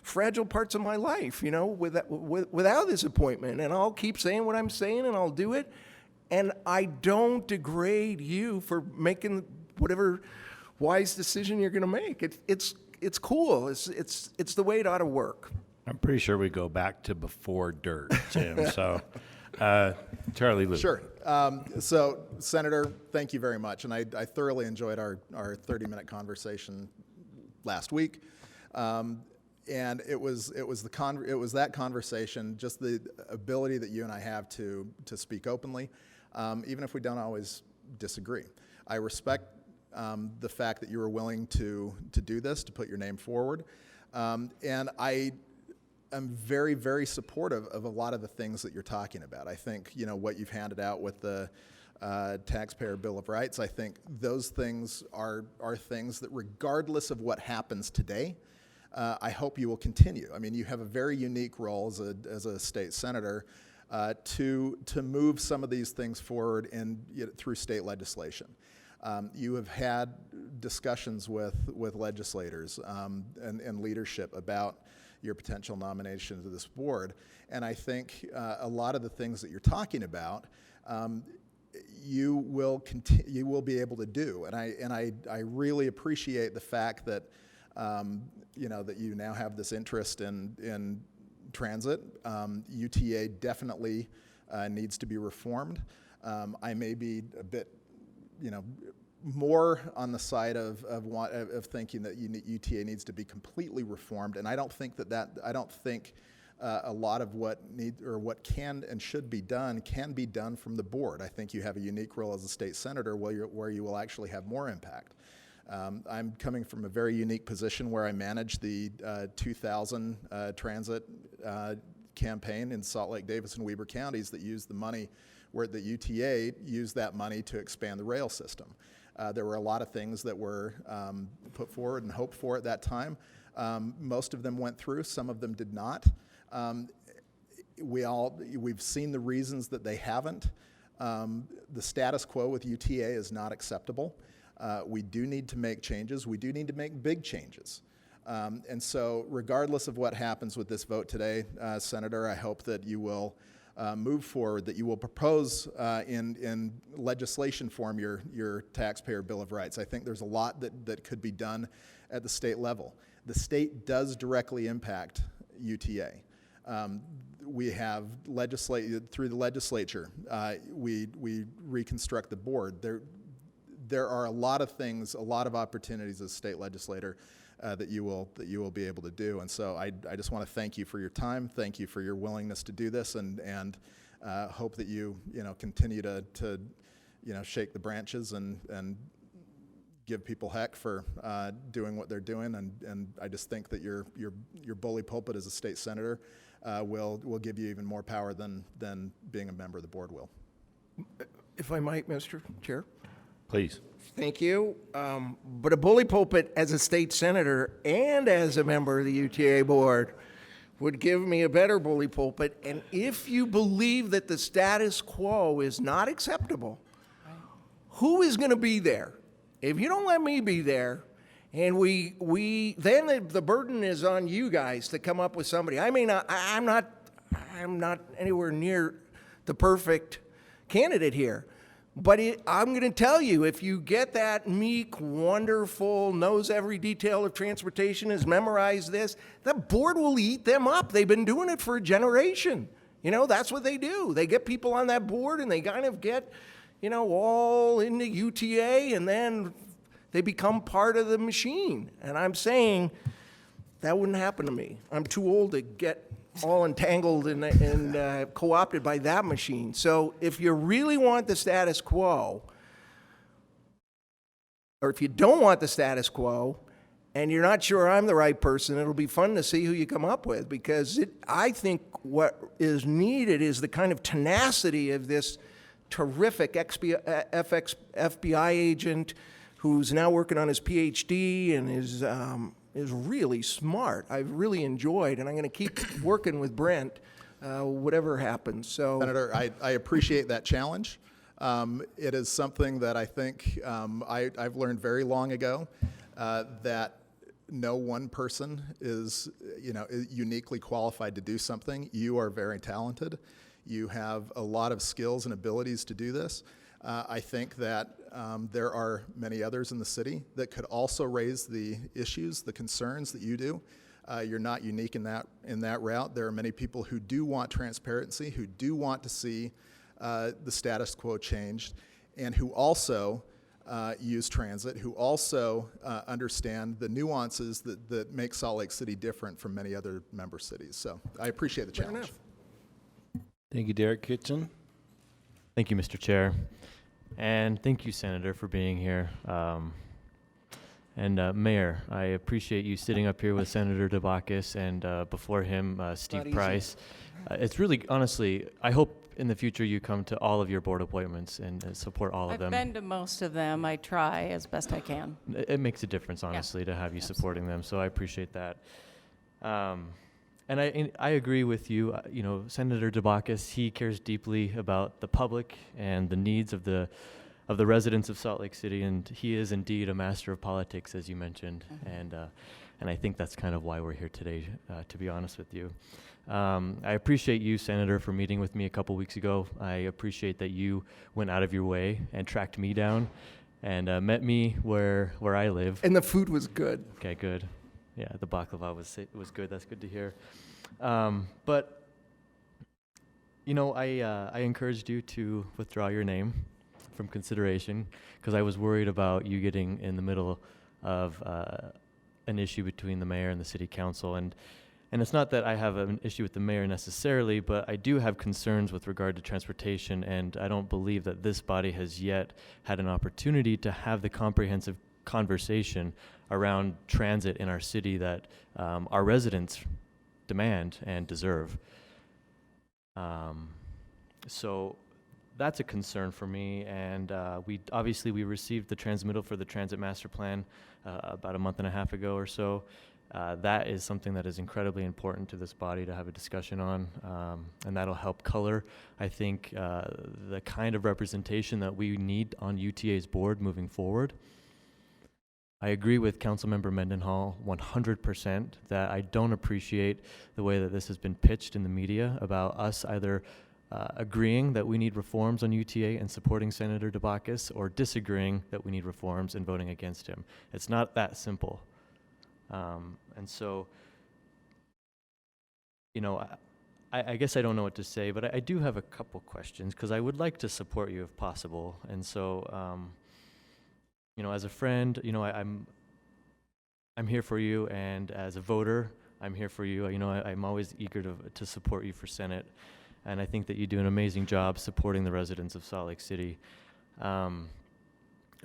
fragile parts of my life, without this appointment, and I'll keep saying what I'm saying, and I'll do it, and I don't degrade you for making whatever wise decision you're going to make. It's cool. It's the way it ought to work. I'm pretty sure we go back to before dirt, Jim. So, Charlie Lou. Sure. So, Senator, thank you very much. And I thoroughly enjoyed our 30-minute conversation last week. And it was that conversation, just the ability that you and I have to speak openly, even if we don't always disagree. I respect the fact that you were willing to do this, to put your name forward. And I am very, very supportive of a lot of the things that you're talking about. I think, what you've handed out with the Taxpayer Bill of Rights, I think those things are things that regardless of what happens today, I hope you will continue. I mean, you have a very unique role as a state senator to move some of these things forward through state legislation. You have had discussions with legislators and leadership about your potential nomination to this board, and I think a lot of the things that you're talking about, you will be able to do, and I really appreciate the fact that that you now have this interest in transit. UTA definitely needs to be reformed. I may be a bit, more on the side of thinking that UTA needs to be completely reformed, and I don't think a lot of what can and should be done can be done from the board. I think you have a unique role as a state senator where you will actually have more impact. I'm coming from a very unique position where I manage the 2000 transit campaign in Salt Lake, Davis, and Weber counties that used the money, where the UTA used that money to expand the rail system. There were a lot of things that were put forward and hoped for at that time. Most of them went through, some of them did not. We've seen the reasons that they haven't. The status quo with UTA is not acceptable. We do need to make changes. We do need to make big changes. And so regardless of what happens with this vote today, Senator, I hope that you will move forward, that you will propose in legislation form your taxpayer Bill of Rights. I think there's a lot that could be done at the state level. The state does directly impact UTA. We have through the legislature, we reconstruct the board. There are a lot of things, a lot of opportunities as a state legislator that you will be able to do. And so I just want to thank you for your time, thank you for your willingness to do this, and hope that you continue to shake the branches and give people heck for doing what they're doing. And I just think that your bully pulpit as a state senator will give you even more power than being a member of the board will. If I might, Mr. Chair. Please. Thank you. But a bully pulpit as a state senator and as a member of the UTA board would give me a better bully pulpit. And if you believe that the status quo is not acceptable, who is going to be there? If you don't let me be there, and then the burden is on you guys to come up with somebody. I mean, I'm not anywhere near the perfect candidate here. But I'm going to tell you, if you get that meek, wonderful, knows every detail of transportation, has memorized this, the board will eat them up. They've been doing it for a generation. That's what they do. They get people on that board and they kind of get, all into UTA, and then they become part of the machine. And I'm saying that wouldn't happen to me. I'm too old to get all entangled and co-opted by that machine. So if you really want the status quo, or if you don't want the status quo, and you're not sure I'm the right person, it'll be fun to see who you come up with, because I think what is needed is the kind of tenacity of this terrific FBI agent who's now working on his PhD and is really smart. I've really enjoyed, and I'm going to keep working with Brent, whatever happens. So, Senator, I appreciate that challenge. It is something that I think I've learned very long ago, that no one person is uniquely qualified to do something. You are very talented. You have a lot of skills and abilities to do this. I think that there are many others in the city that could also raise the issues, the concerns that you do. You're not unique in that route. There are many people who do want transparency, who do want to see the status quo changed, and who also use transit, who also understand the nuances that make Salt Lake City different from many other member cities. So I appreciate the challenge. Thank you, Derek Kitchen. Thank you, Mr. Chair. And thank you, Senator, for being here. And Mayor, I appreciate you sitting up here with Senator DeBacchus and before him, Steve Price. It's really, honestly, I hope in the future you come to all of your board appointments and support all of them. I've been to most of them. I try as best I can. It makes a difference, honestly, to have you supporting them, so I appreciate that. And I agree with you. Senator DeBacchus, he cares deeply about the public and the needs of the residents of Salt Lake City, and he is indeed a master of politics, as you mentioned. Mm-hmm. And I think that's kind of why we're here today, to be honest with you. I appreciate you, Senator, for meeting with me a couple weeks ago. I appreciate that you went out of your way and tracked me down and met me where I live. And the food was good. Okay, good. Yeah, the baklava was good. That's good to hear. But I encouraged you to withdraw your name from consideration because I was worried about you getting in the middle of an issue between the mayor and the city council. And it's not that I have an issue with the mayor necessarily, but I do have concerns with regard to transportation, and I don't believe that this body has yet had an opportunity to have the comprehensive conversation around transit in our city that our residents demand and deserve. So that's a concern for me, and we received the transmittal for the transit master plan about a month and a half ago or so. That is something that is incredibly important to this body to have a discussion on, and that'll help color, I think, the kind of representation that we need on UTA's board moving forward. I agree with Councilmember Mendenhall 100% that I don't appreciate the way that this has been pitched in the media about us either agreeing that we need reforms on UTA and supporting Senator DeBacus, or disagreeing that we need reforms and voting against him. It's not that simple. And so, you know, I guess I don't know what to say, but I do have a couple questions, because I would like to support you if possible. And so, you know, as a friend, you know, I'm here for you, and as a voter, I'm here for you. You know, I'm always eager to support you for Senate, and I think that you do an amazing job supporting the residents of Salt Lake City.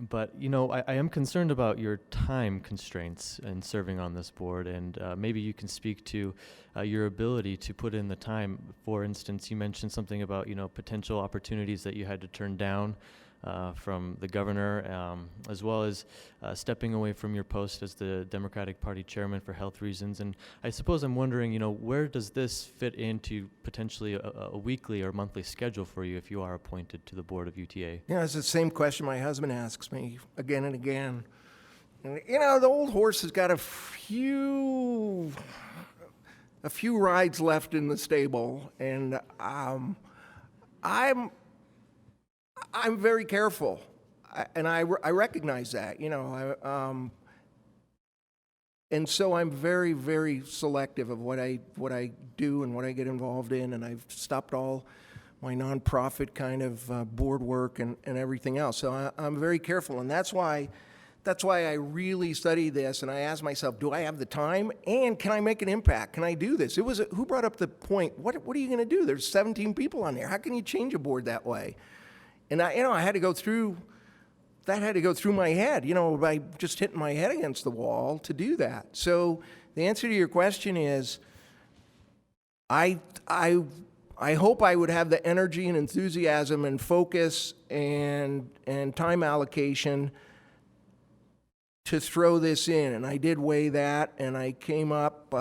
But, you know, I am concerned about your time constraints in serving on this board, and maybe you can speak to your ability to put in the time. For instance, you mentioned something about, you know, potential opportunities that you had to turn down from the governor, as well as stepping away from your post as the Democratic Party chairman for health reasons. And I suppose I'm wondering, you know, where does this fit into potentially a weekly or monthly schedule for you if you are appointed to the board of UTA? Yeah, it's the same question my husband asks me again and again. And, you know, the old horse has got a few rides left in the stable, and I'm very careful, and I recognize that, you know, and so I'm very, very selective of what I do and what I get involved in, and I've stopped all my nonprofit kind of board work and everything else. So I'm very careful, and that's why I really study this, and I ask myself, do I have the time, and can I make an impact? Can I do this? Who brought up the point? What are you going to do? There's 17 people on there. How can you change a board that way? And I had to go through my head, you know, by just hitting my head against the wall to do that. So the answer to your question is, I hope I would have the energy and enthusiasm and focus and time allocation to throw this in. And I did weigh that, and I came up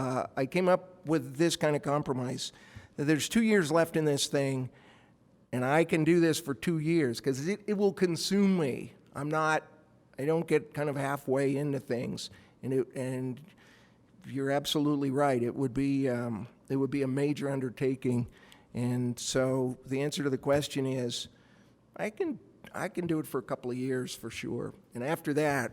with this kind of compromise, that there's 2 years left in this thing, and I can do this for 2 years, because it will consume me. I don't get kind of halfway into things, and you're absolutely right. It would be a major undertaking, and so the answer to the question is, I can do it for a couple of years for sure, and after that,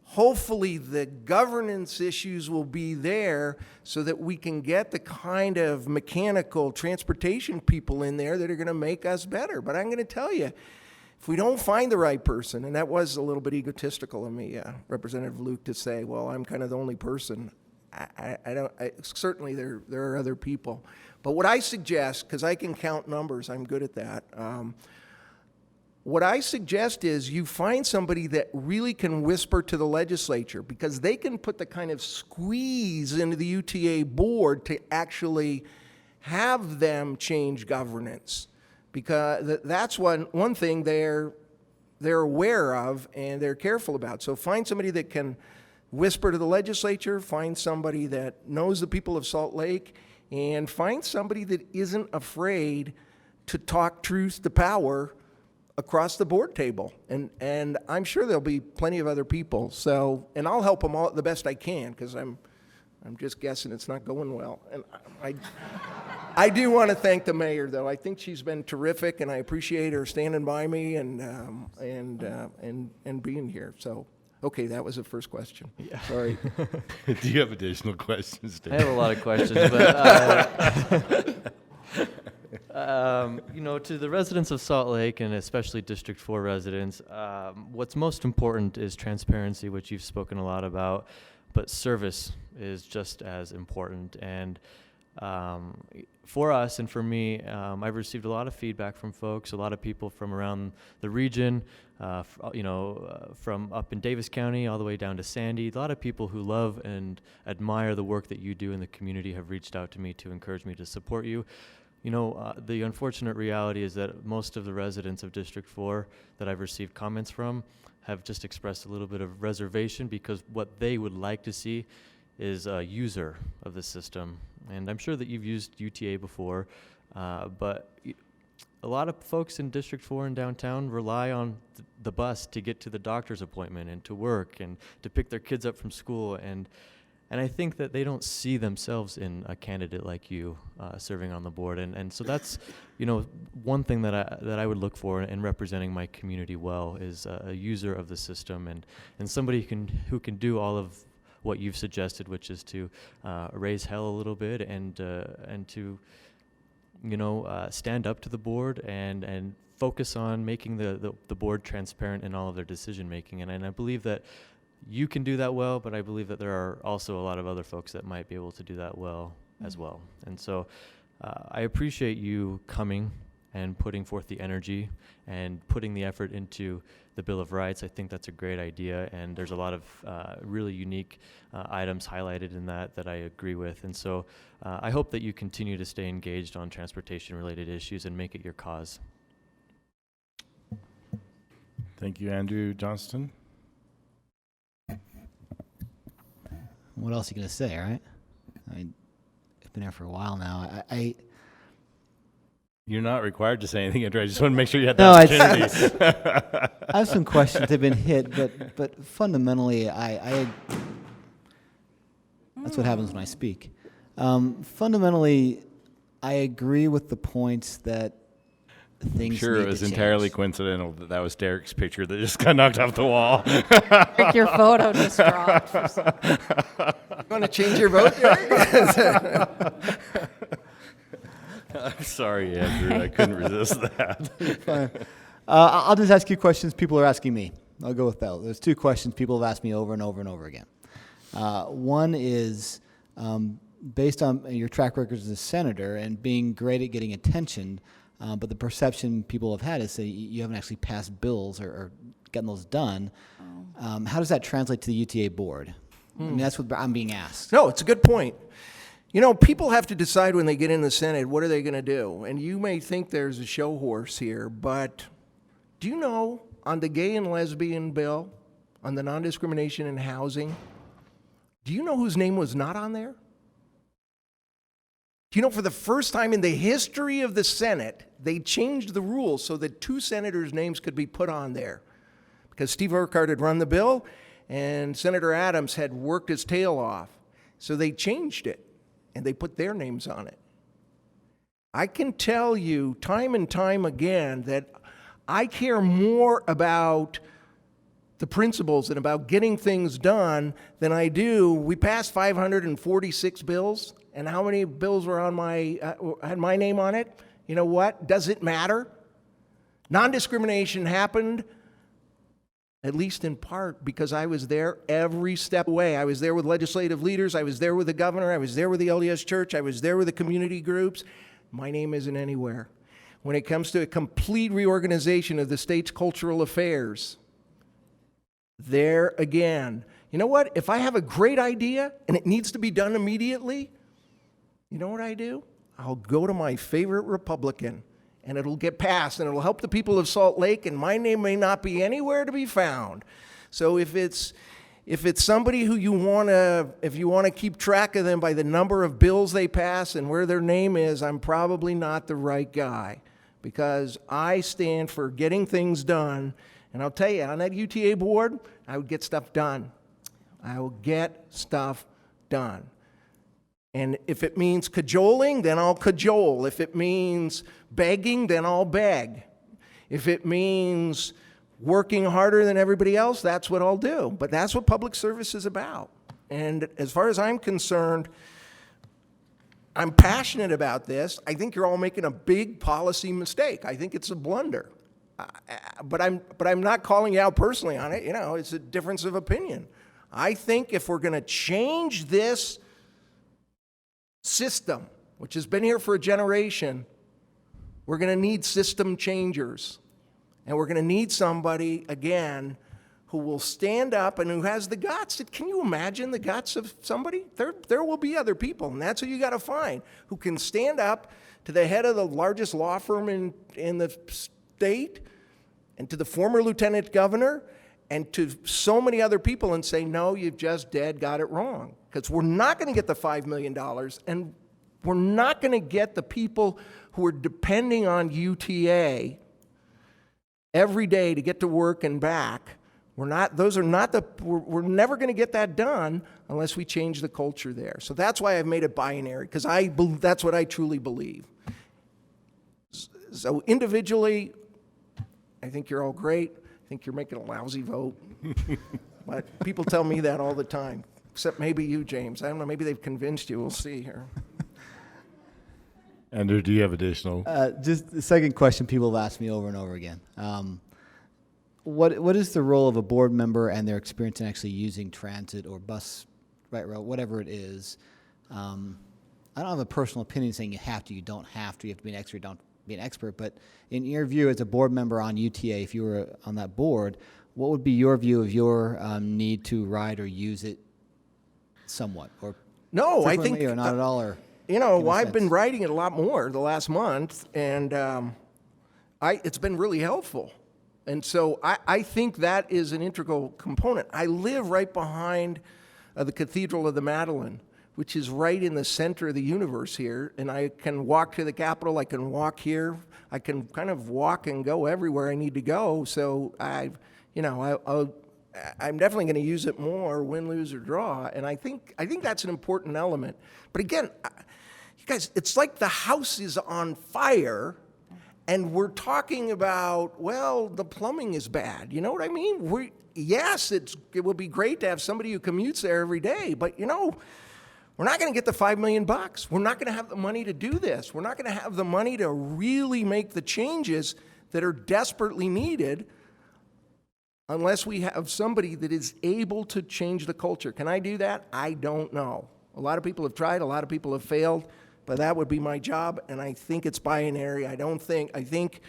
hopefully the governance issues will be there so that we can get the kind of mechanical transportation people in there that are going to make us better. But I'm going to tell you, if we don't find the right person, and that was a little bit egotistical of me, Representative Luke, to say, well, I'm kind of the only person. Certainly there are other people. But what I suggest, because I can count numbers, I'm good at that, what I suggest is you find somebody that really can whisper to the legislature, because they can put the kind of squeeze into the UTA board to actually have them change governance. Because that's one thing they're aware of and they're careful about. So find somebody that can whisper to the legislature, find somebody that knows the people of Salt Lake, and find somebody that isn't afraid to talk truth to power across the board table, and I'm sure there'll be plenty of other people. So, and I'll help them all the best I can, because I'm just guessing it's not going well. And I do want to thank the mayor, though. I think she's been terrific, and I appreciate her standing by me and being here. So, okay, that was the first question. Yeah. Sorry. Do you have additional questions, Dave? I have a lot of questions, but. You know, to the residents of Salt Lake, and especially District 4 residents, what's most important is transparency, which you've spoken a lot about, but service is just as important. And for us and for me, I've received a lot of feedback from folks, a lot of people from around the region, from up in Davis County all the way down to Sandy. A lot of people who love and admire the work that you do in the community have reached out to me to encourage me to support you. The unfortunate reality is that most of the residents of District 4 that I've received comments from have just expressed a little bit of reservation because what they would like to see is a user of the system. And I'm sure that you've used UTA before, but a lot of folks in District 4 and downtown rely on the bus to get to the doctor's appointment and to work and to pick their kids up from school. And I think that they don't see themselves in a candidate like you serving on the board. And so that's, one thing that I would look for in representing my community well is a user of the system and somebody who can do all of what you've suggested, which is to raise hell a little bit and to stand up to the board and focus on making the board transparent in all of their decision making. And I believe that you can do that well, but I believe that there are also a lot of other folks that might be able to do that well as well. And so I appreciate you coming and putting forth the energy and putting the effort into the Bill of Rights. I think that's a great idea, and there's a lot of really unique items highlighted in that I agree with. And so I hope that you continue to stay engaged on transportation-related issues and make it your cause. Thank you, Andrew Johnston. What else are you going to say, right? I mean, I've been here for a while now. You're not required to say anything, Andrew. I just want to make sure you had the No, opportunity. I have some questions that have been hit, but fundamentally, that's what happens when I speak. Fundamentally, I agree with the points that things Sure, need it was to entirely change. coincidental that was Derek's picture that just got knocked off the wall. Like your photo just dropped. For some- You want to change your vote, Derek? I'm sorry, Andrew. I couldn't resist that. Fine. I'll just ask you questions people are asking me. I'll go with that. There's two questions people have asked me over and over and over again. One is, based on your track record as a senator and being great at getting attention, but the perception people have had is that you haven't actually passed bills or gotten those done. How does that translate to the UTA board? I mean, that's what I'm being asked. No, it's a good point. People have to decide when they get in the Senate, what are they going to do? And you may think there's a show horse here, but do you know on the gay and lesbian bill, on the non-discrimination in housing, do you know whose name was not on there? Do you know for the first time in the history of the Senate, they changed the rules so that two senators' names could be put on there? Because Steve Urquhart had run the bill and Senator Adams had worked his tail off. So they changed it and they put their names on it. I can tell you time and time again that I care more about the principles and about getting things done than I do. We passed 546 bills, and how many bills were on had my name on it? You know what? Does it matter? Non-discrimination happened, at least in part, because I was there every step away. I was there with legislative leaders. I was there with the governor. I was there with the LDS Church. I was there with the community groups. My name isn't anywhere. When it comes to a complete reorganization of the state's cultural affairs, there again. You know what? If I have a great idea and it needs to be done immediately, you know what I do? I'll go to my favorite Republican and it'll get passed and it'll help the people of Salt Lake, and my name may not be anywhere to be found. So if it's somebody who if you want to keep track of them by the number of bills they pass and where their name is, I'm probably not the right guy, because I stand for getting things done. And I'll tell you, on that UTA board, I would get stuff done. I will get stuff done. And if it means cajoling, then I'll cajole. If it means begging, then I'll beg. If it means working harder than everybody else, that's what I'll do. But that's what public service is about. And as far as I'm concerned, I'm passionate about this. I think you're all making a big policy mistake. I think it's a blunder. But I'm not calling you out personally on it. It's a difference of opinion. I think if we're going to change this system, which has been here for a generation, we're going to need system changers. And we're going to need somebody, again, who will stand up and who has the guts. Can you imagine the guts of somebody? There will be other people, and that's who you got to find, who can stand up to the head of the largest law firm in the state and to the former lieutenant governor and to so many other people and say, no, you've just dead got it wrong. Because we're not going to get the $5 million, and we're not going to get the people who are depending on UTA every day to get to work and back. We're never going to get that done unless we change the culture there. So that's why I've made it binary, because that's what I truly believe. So individually, I think you're all great. I think you're making a lousy vote. But people tell me that all the time, except maybe you, James. I don't know, maybe they've convinced you. We'll see here. Andrew, do you have additional? Just the second question people have asked me over and over again. What is the role of a board member and their experience in actually using transit or bus, right route, whatever it is? I don't have a personal opinion saying you have to, you don't have to, you have to be an expert, don't be an expert, but in your view as a board member on UTA, if you were on that board, what would be your view of your need to ride or use it somewhat? Or no, I think or not at all, or I've been riding it a lot more the last month, and it's been really helpful. And so I think that is an integral component. I live right behind the Cathedral of the Madeleine, which is right in the center of the universe here, and I can walk to the Capitol, I can walk here, I can kind of walk and go everywhere I need to go. So I'm definitely going to use it more, win, lose, or draw, and I think that's an important element. But again, you guys, it's like the house is on fire, and we're talking about, well, the plumbing is bad. You know what I mean? Yes, it would be great to have somebody who commutes there every day, but we're not going to get the $5 million. We're not going to have the money to do this. We're not going to have the money to really make the changes that are desperately needed unless we have somebody that is able to change the culture. Can I do that? I don't know. A lot of people have tried, a lot of people have failed, but that would be my job, and I think it's binary. I don't think it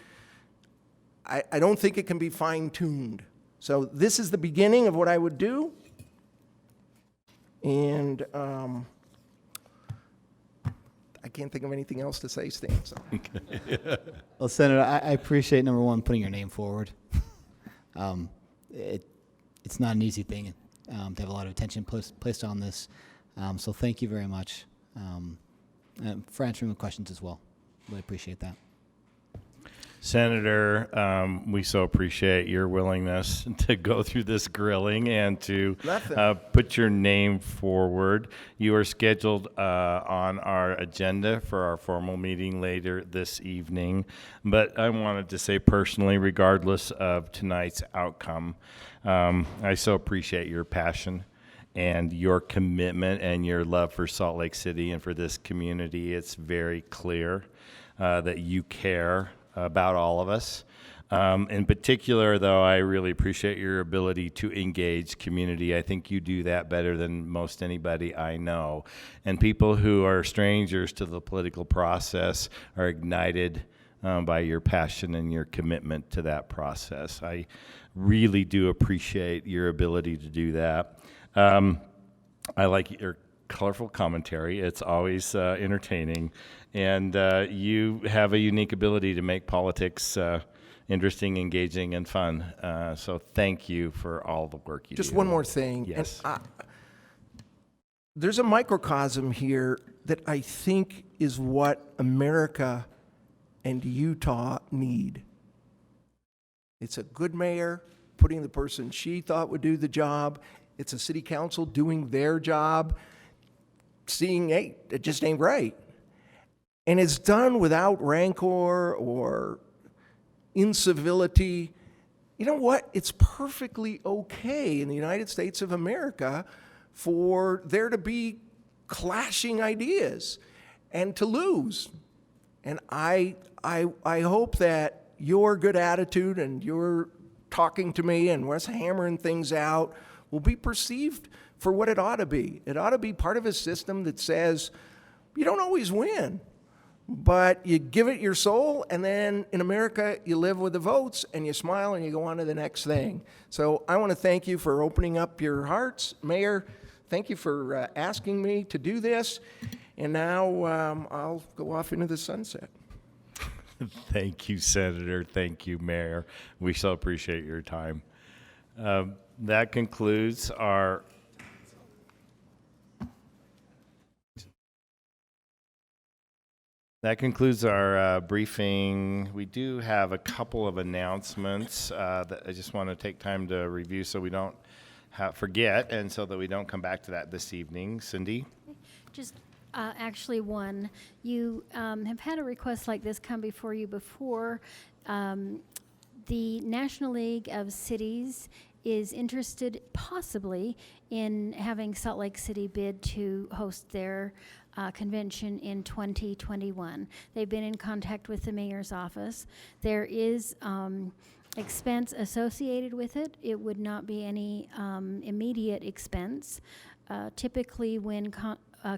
can be fine-tuned. So this is the beginning of what I would do, and I can't think of anything else to say, Stan. So. Well, Senator, I appreciate, number one, putting your name forward. It's not an easy thing to have a lot of attention placed on this. So thank you very much for answering the questions as well. Really appreciate that. Senator, we so appreciate your willingness to go through this grilling and to put your name forward. You are scheduled on our agenda for our formal meeting later this evening. But I wanted to say personally, regardless of tonight's outcome, I so appreciate your passion and your commitment and your love for Salt Lake City and for this community. It's very clear that you care about all of us. In particular, though, I really appreciate your ability to engage community. I think you do that better than most anybody I know. And people who are strangers to the political process are ignited by your passion and your commitment to that process. I really do appreciate your ability to do that. I like your colorful commentary. It's always entertaining. And you have a unique ability to make politics interesting, engaging, and fun. So thank you for all the work you do. Just one more thing. Yes. And, there's a microcosm here that I think is what America and Utah need. It's a good mayor putting the person she thought would do the job. It's a city council doing their job, seeing, hey, it just ain't right. And it's done without rancor or incivility. You know what? It's perfectly okay in the United States of America for there to be clashing ideas and to lose. And I hope that your good attitude and your talking to me and us hammering things out will be perceived for what it ought to be. It ought to be part of a system that says you don't always win, but you give it your soul, and then in America, you live with the votes, and you smile, and you go on to the next thing. So I want to thank you for opening up your hearts. Mayor, thank you for asking me to do this, and now I'll go off into the sunset. Thank you, Senator. Thank you, Mayor. We so appreciate your time. That concludes our briefing. We do have a couple of announcements that I just want to take time to review so we don't forget, and so that we don't come back to that this evening. Cindy? Just actually one. You have had a request like this come before you before. The National League of Cities is interested possibly in having Salt Lake City bid to host their convention in 2021. They've been in contact with the mayor's office. There is expense associated with it. It would not be any immediate expense. Typically when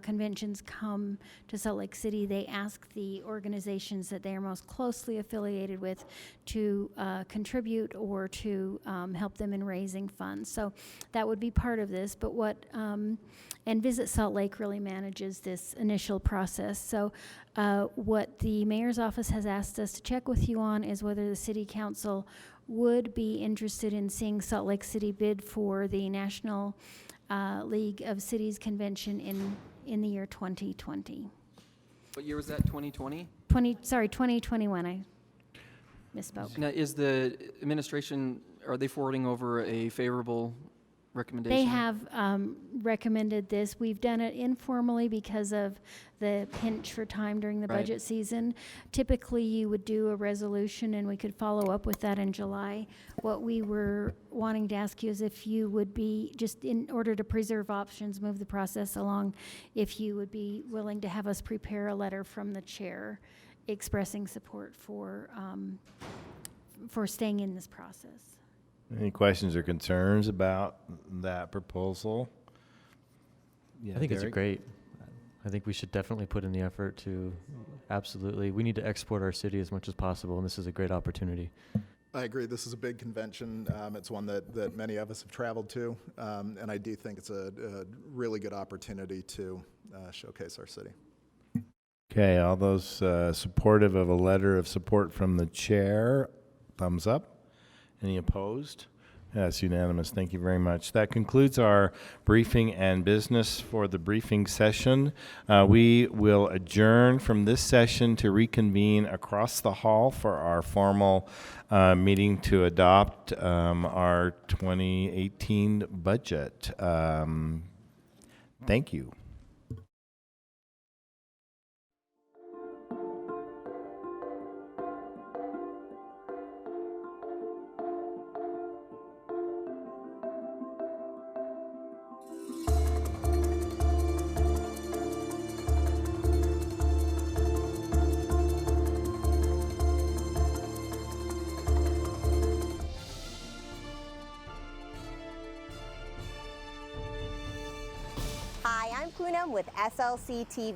conventions come to Salt Lake City, they ask the organizations that they are most closely affiliated with to contribute or to help them in raising funds. So that would be part of this, but and Visit Salt Lake really manages this initial process. So what the mayor's office has asked us to check with you on is whether the city council would be interested in seeing Salt Lake City bid for the National League of Cities Convention in the year 2020. What year was that, 2020? 2021, I misspoke. Now, is the administration, are they forwarding over a favorable recommendation? They have recommended this. We've done it informally because of the pinch for time during the budget season. Typically, you would do a resolution, and we could follow up with that in July. What we were wanting to ask you is if you would be, just in order to preserve options, move the process along, if you would be willing to have us prepare a letter from the chair expressing support for staying in this process. Any questions or concerns about that proposal? Yeah, I think it's Derek? great. I think we should definitely put in the effort to, absolutely. We need to export our city as much as possible, and this is a great opportunity. I agree. This is a big convention. It's one that many of us have traveled to, and I do think it's a really good opportunity to showcase our city. Okay, all those supportive of a letter of support from the chair, thumbs up. Any opposed? That's unanimous. Thank you very much. That concludes our briefing and business for the briefing session. We will adjourn from this session to reconvene across the hall for our formal meeting to adopt our 2018 budget. Thank you. Hi, I'm Poonam with SLC TV.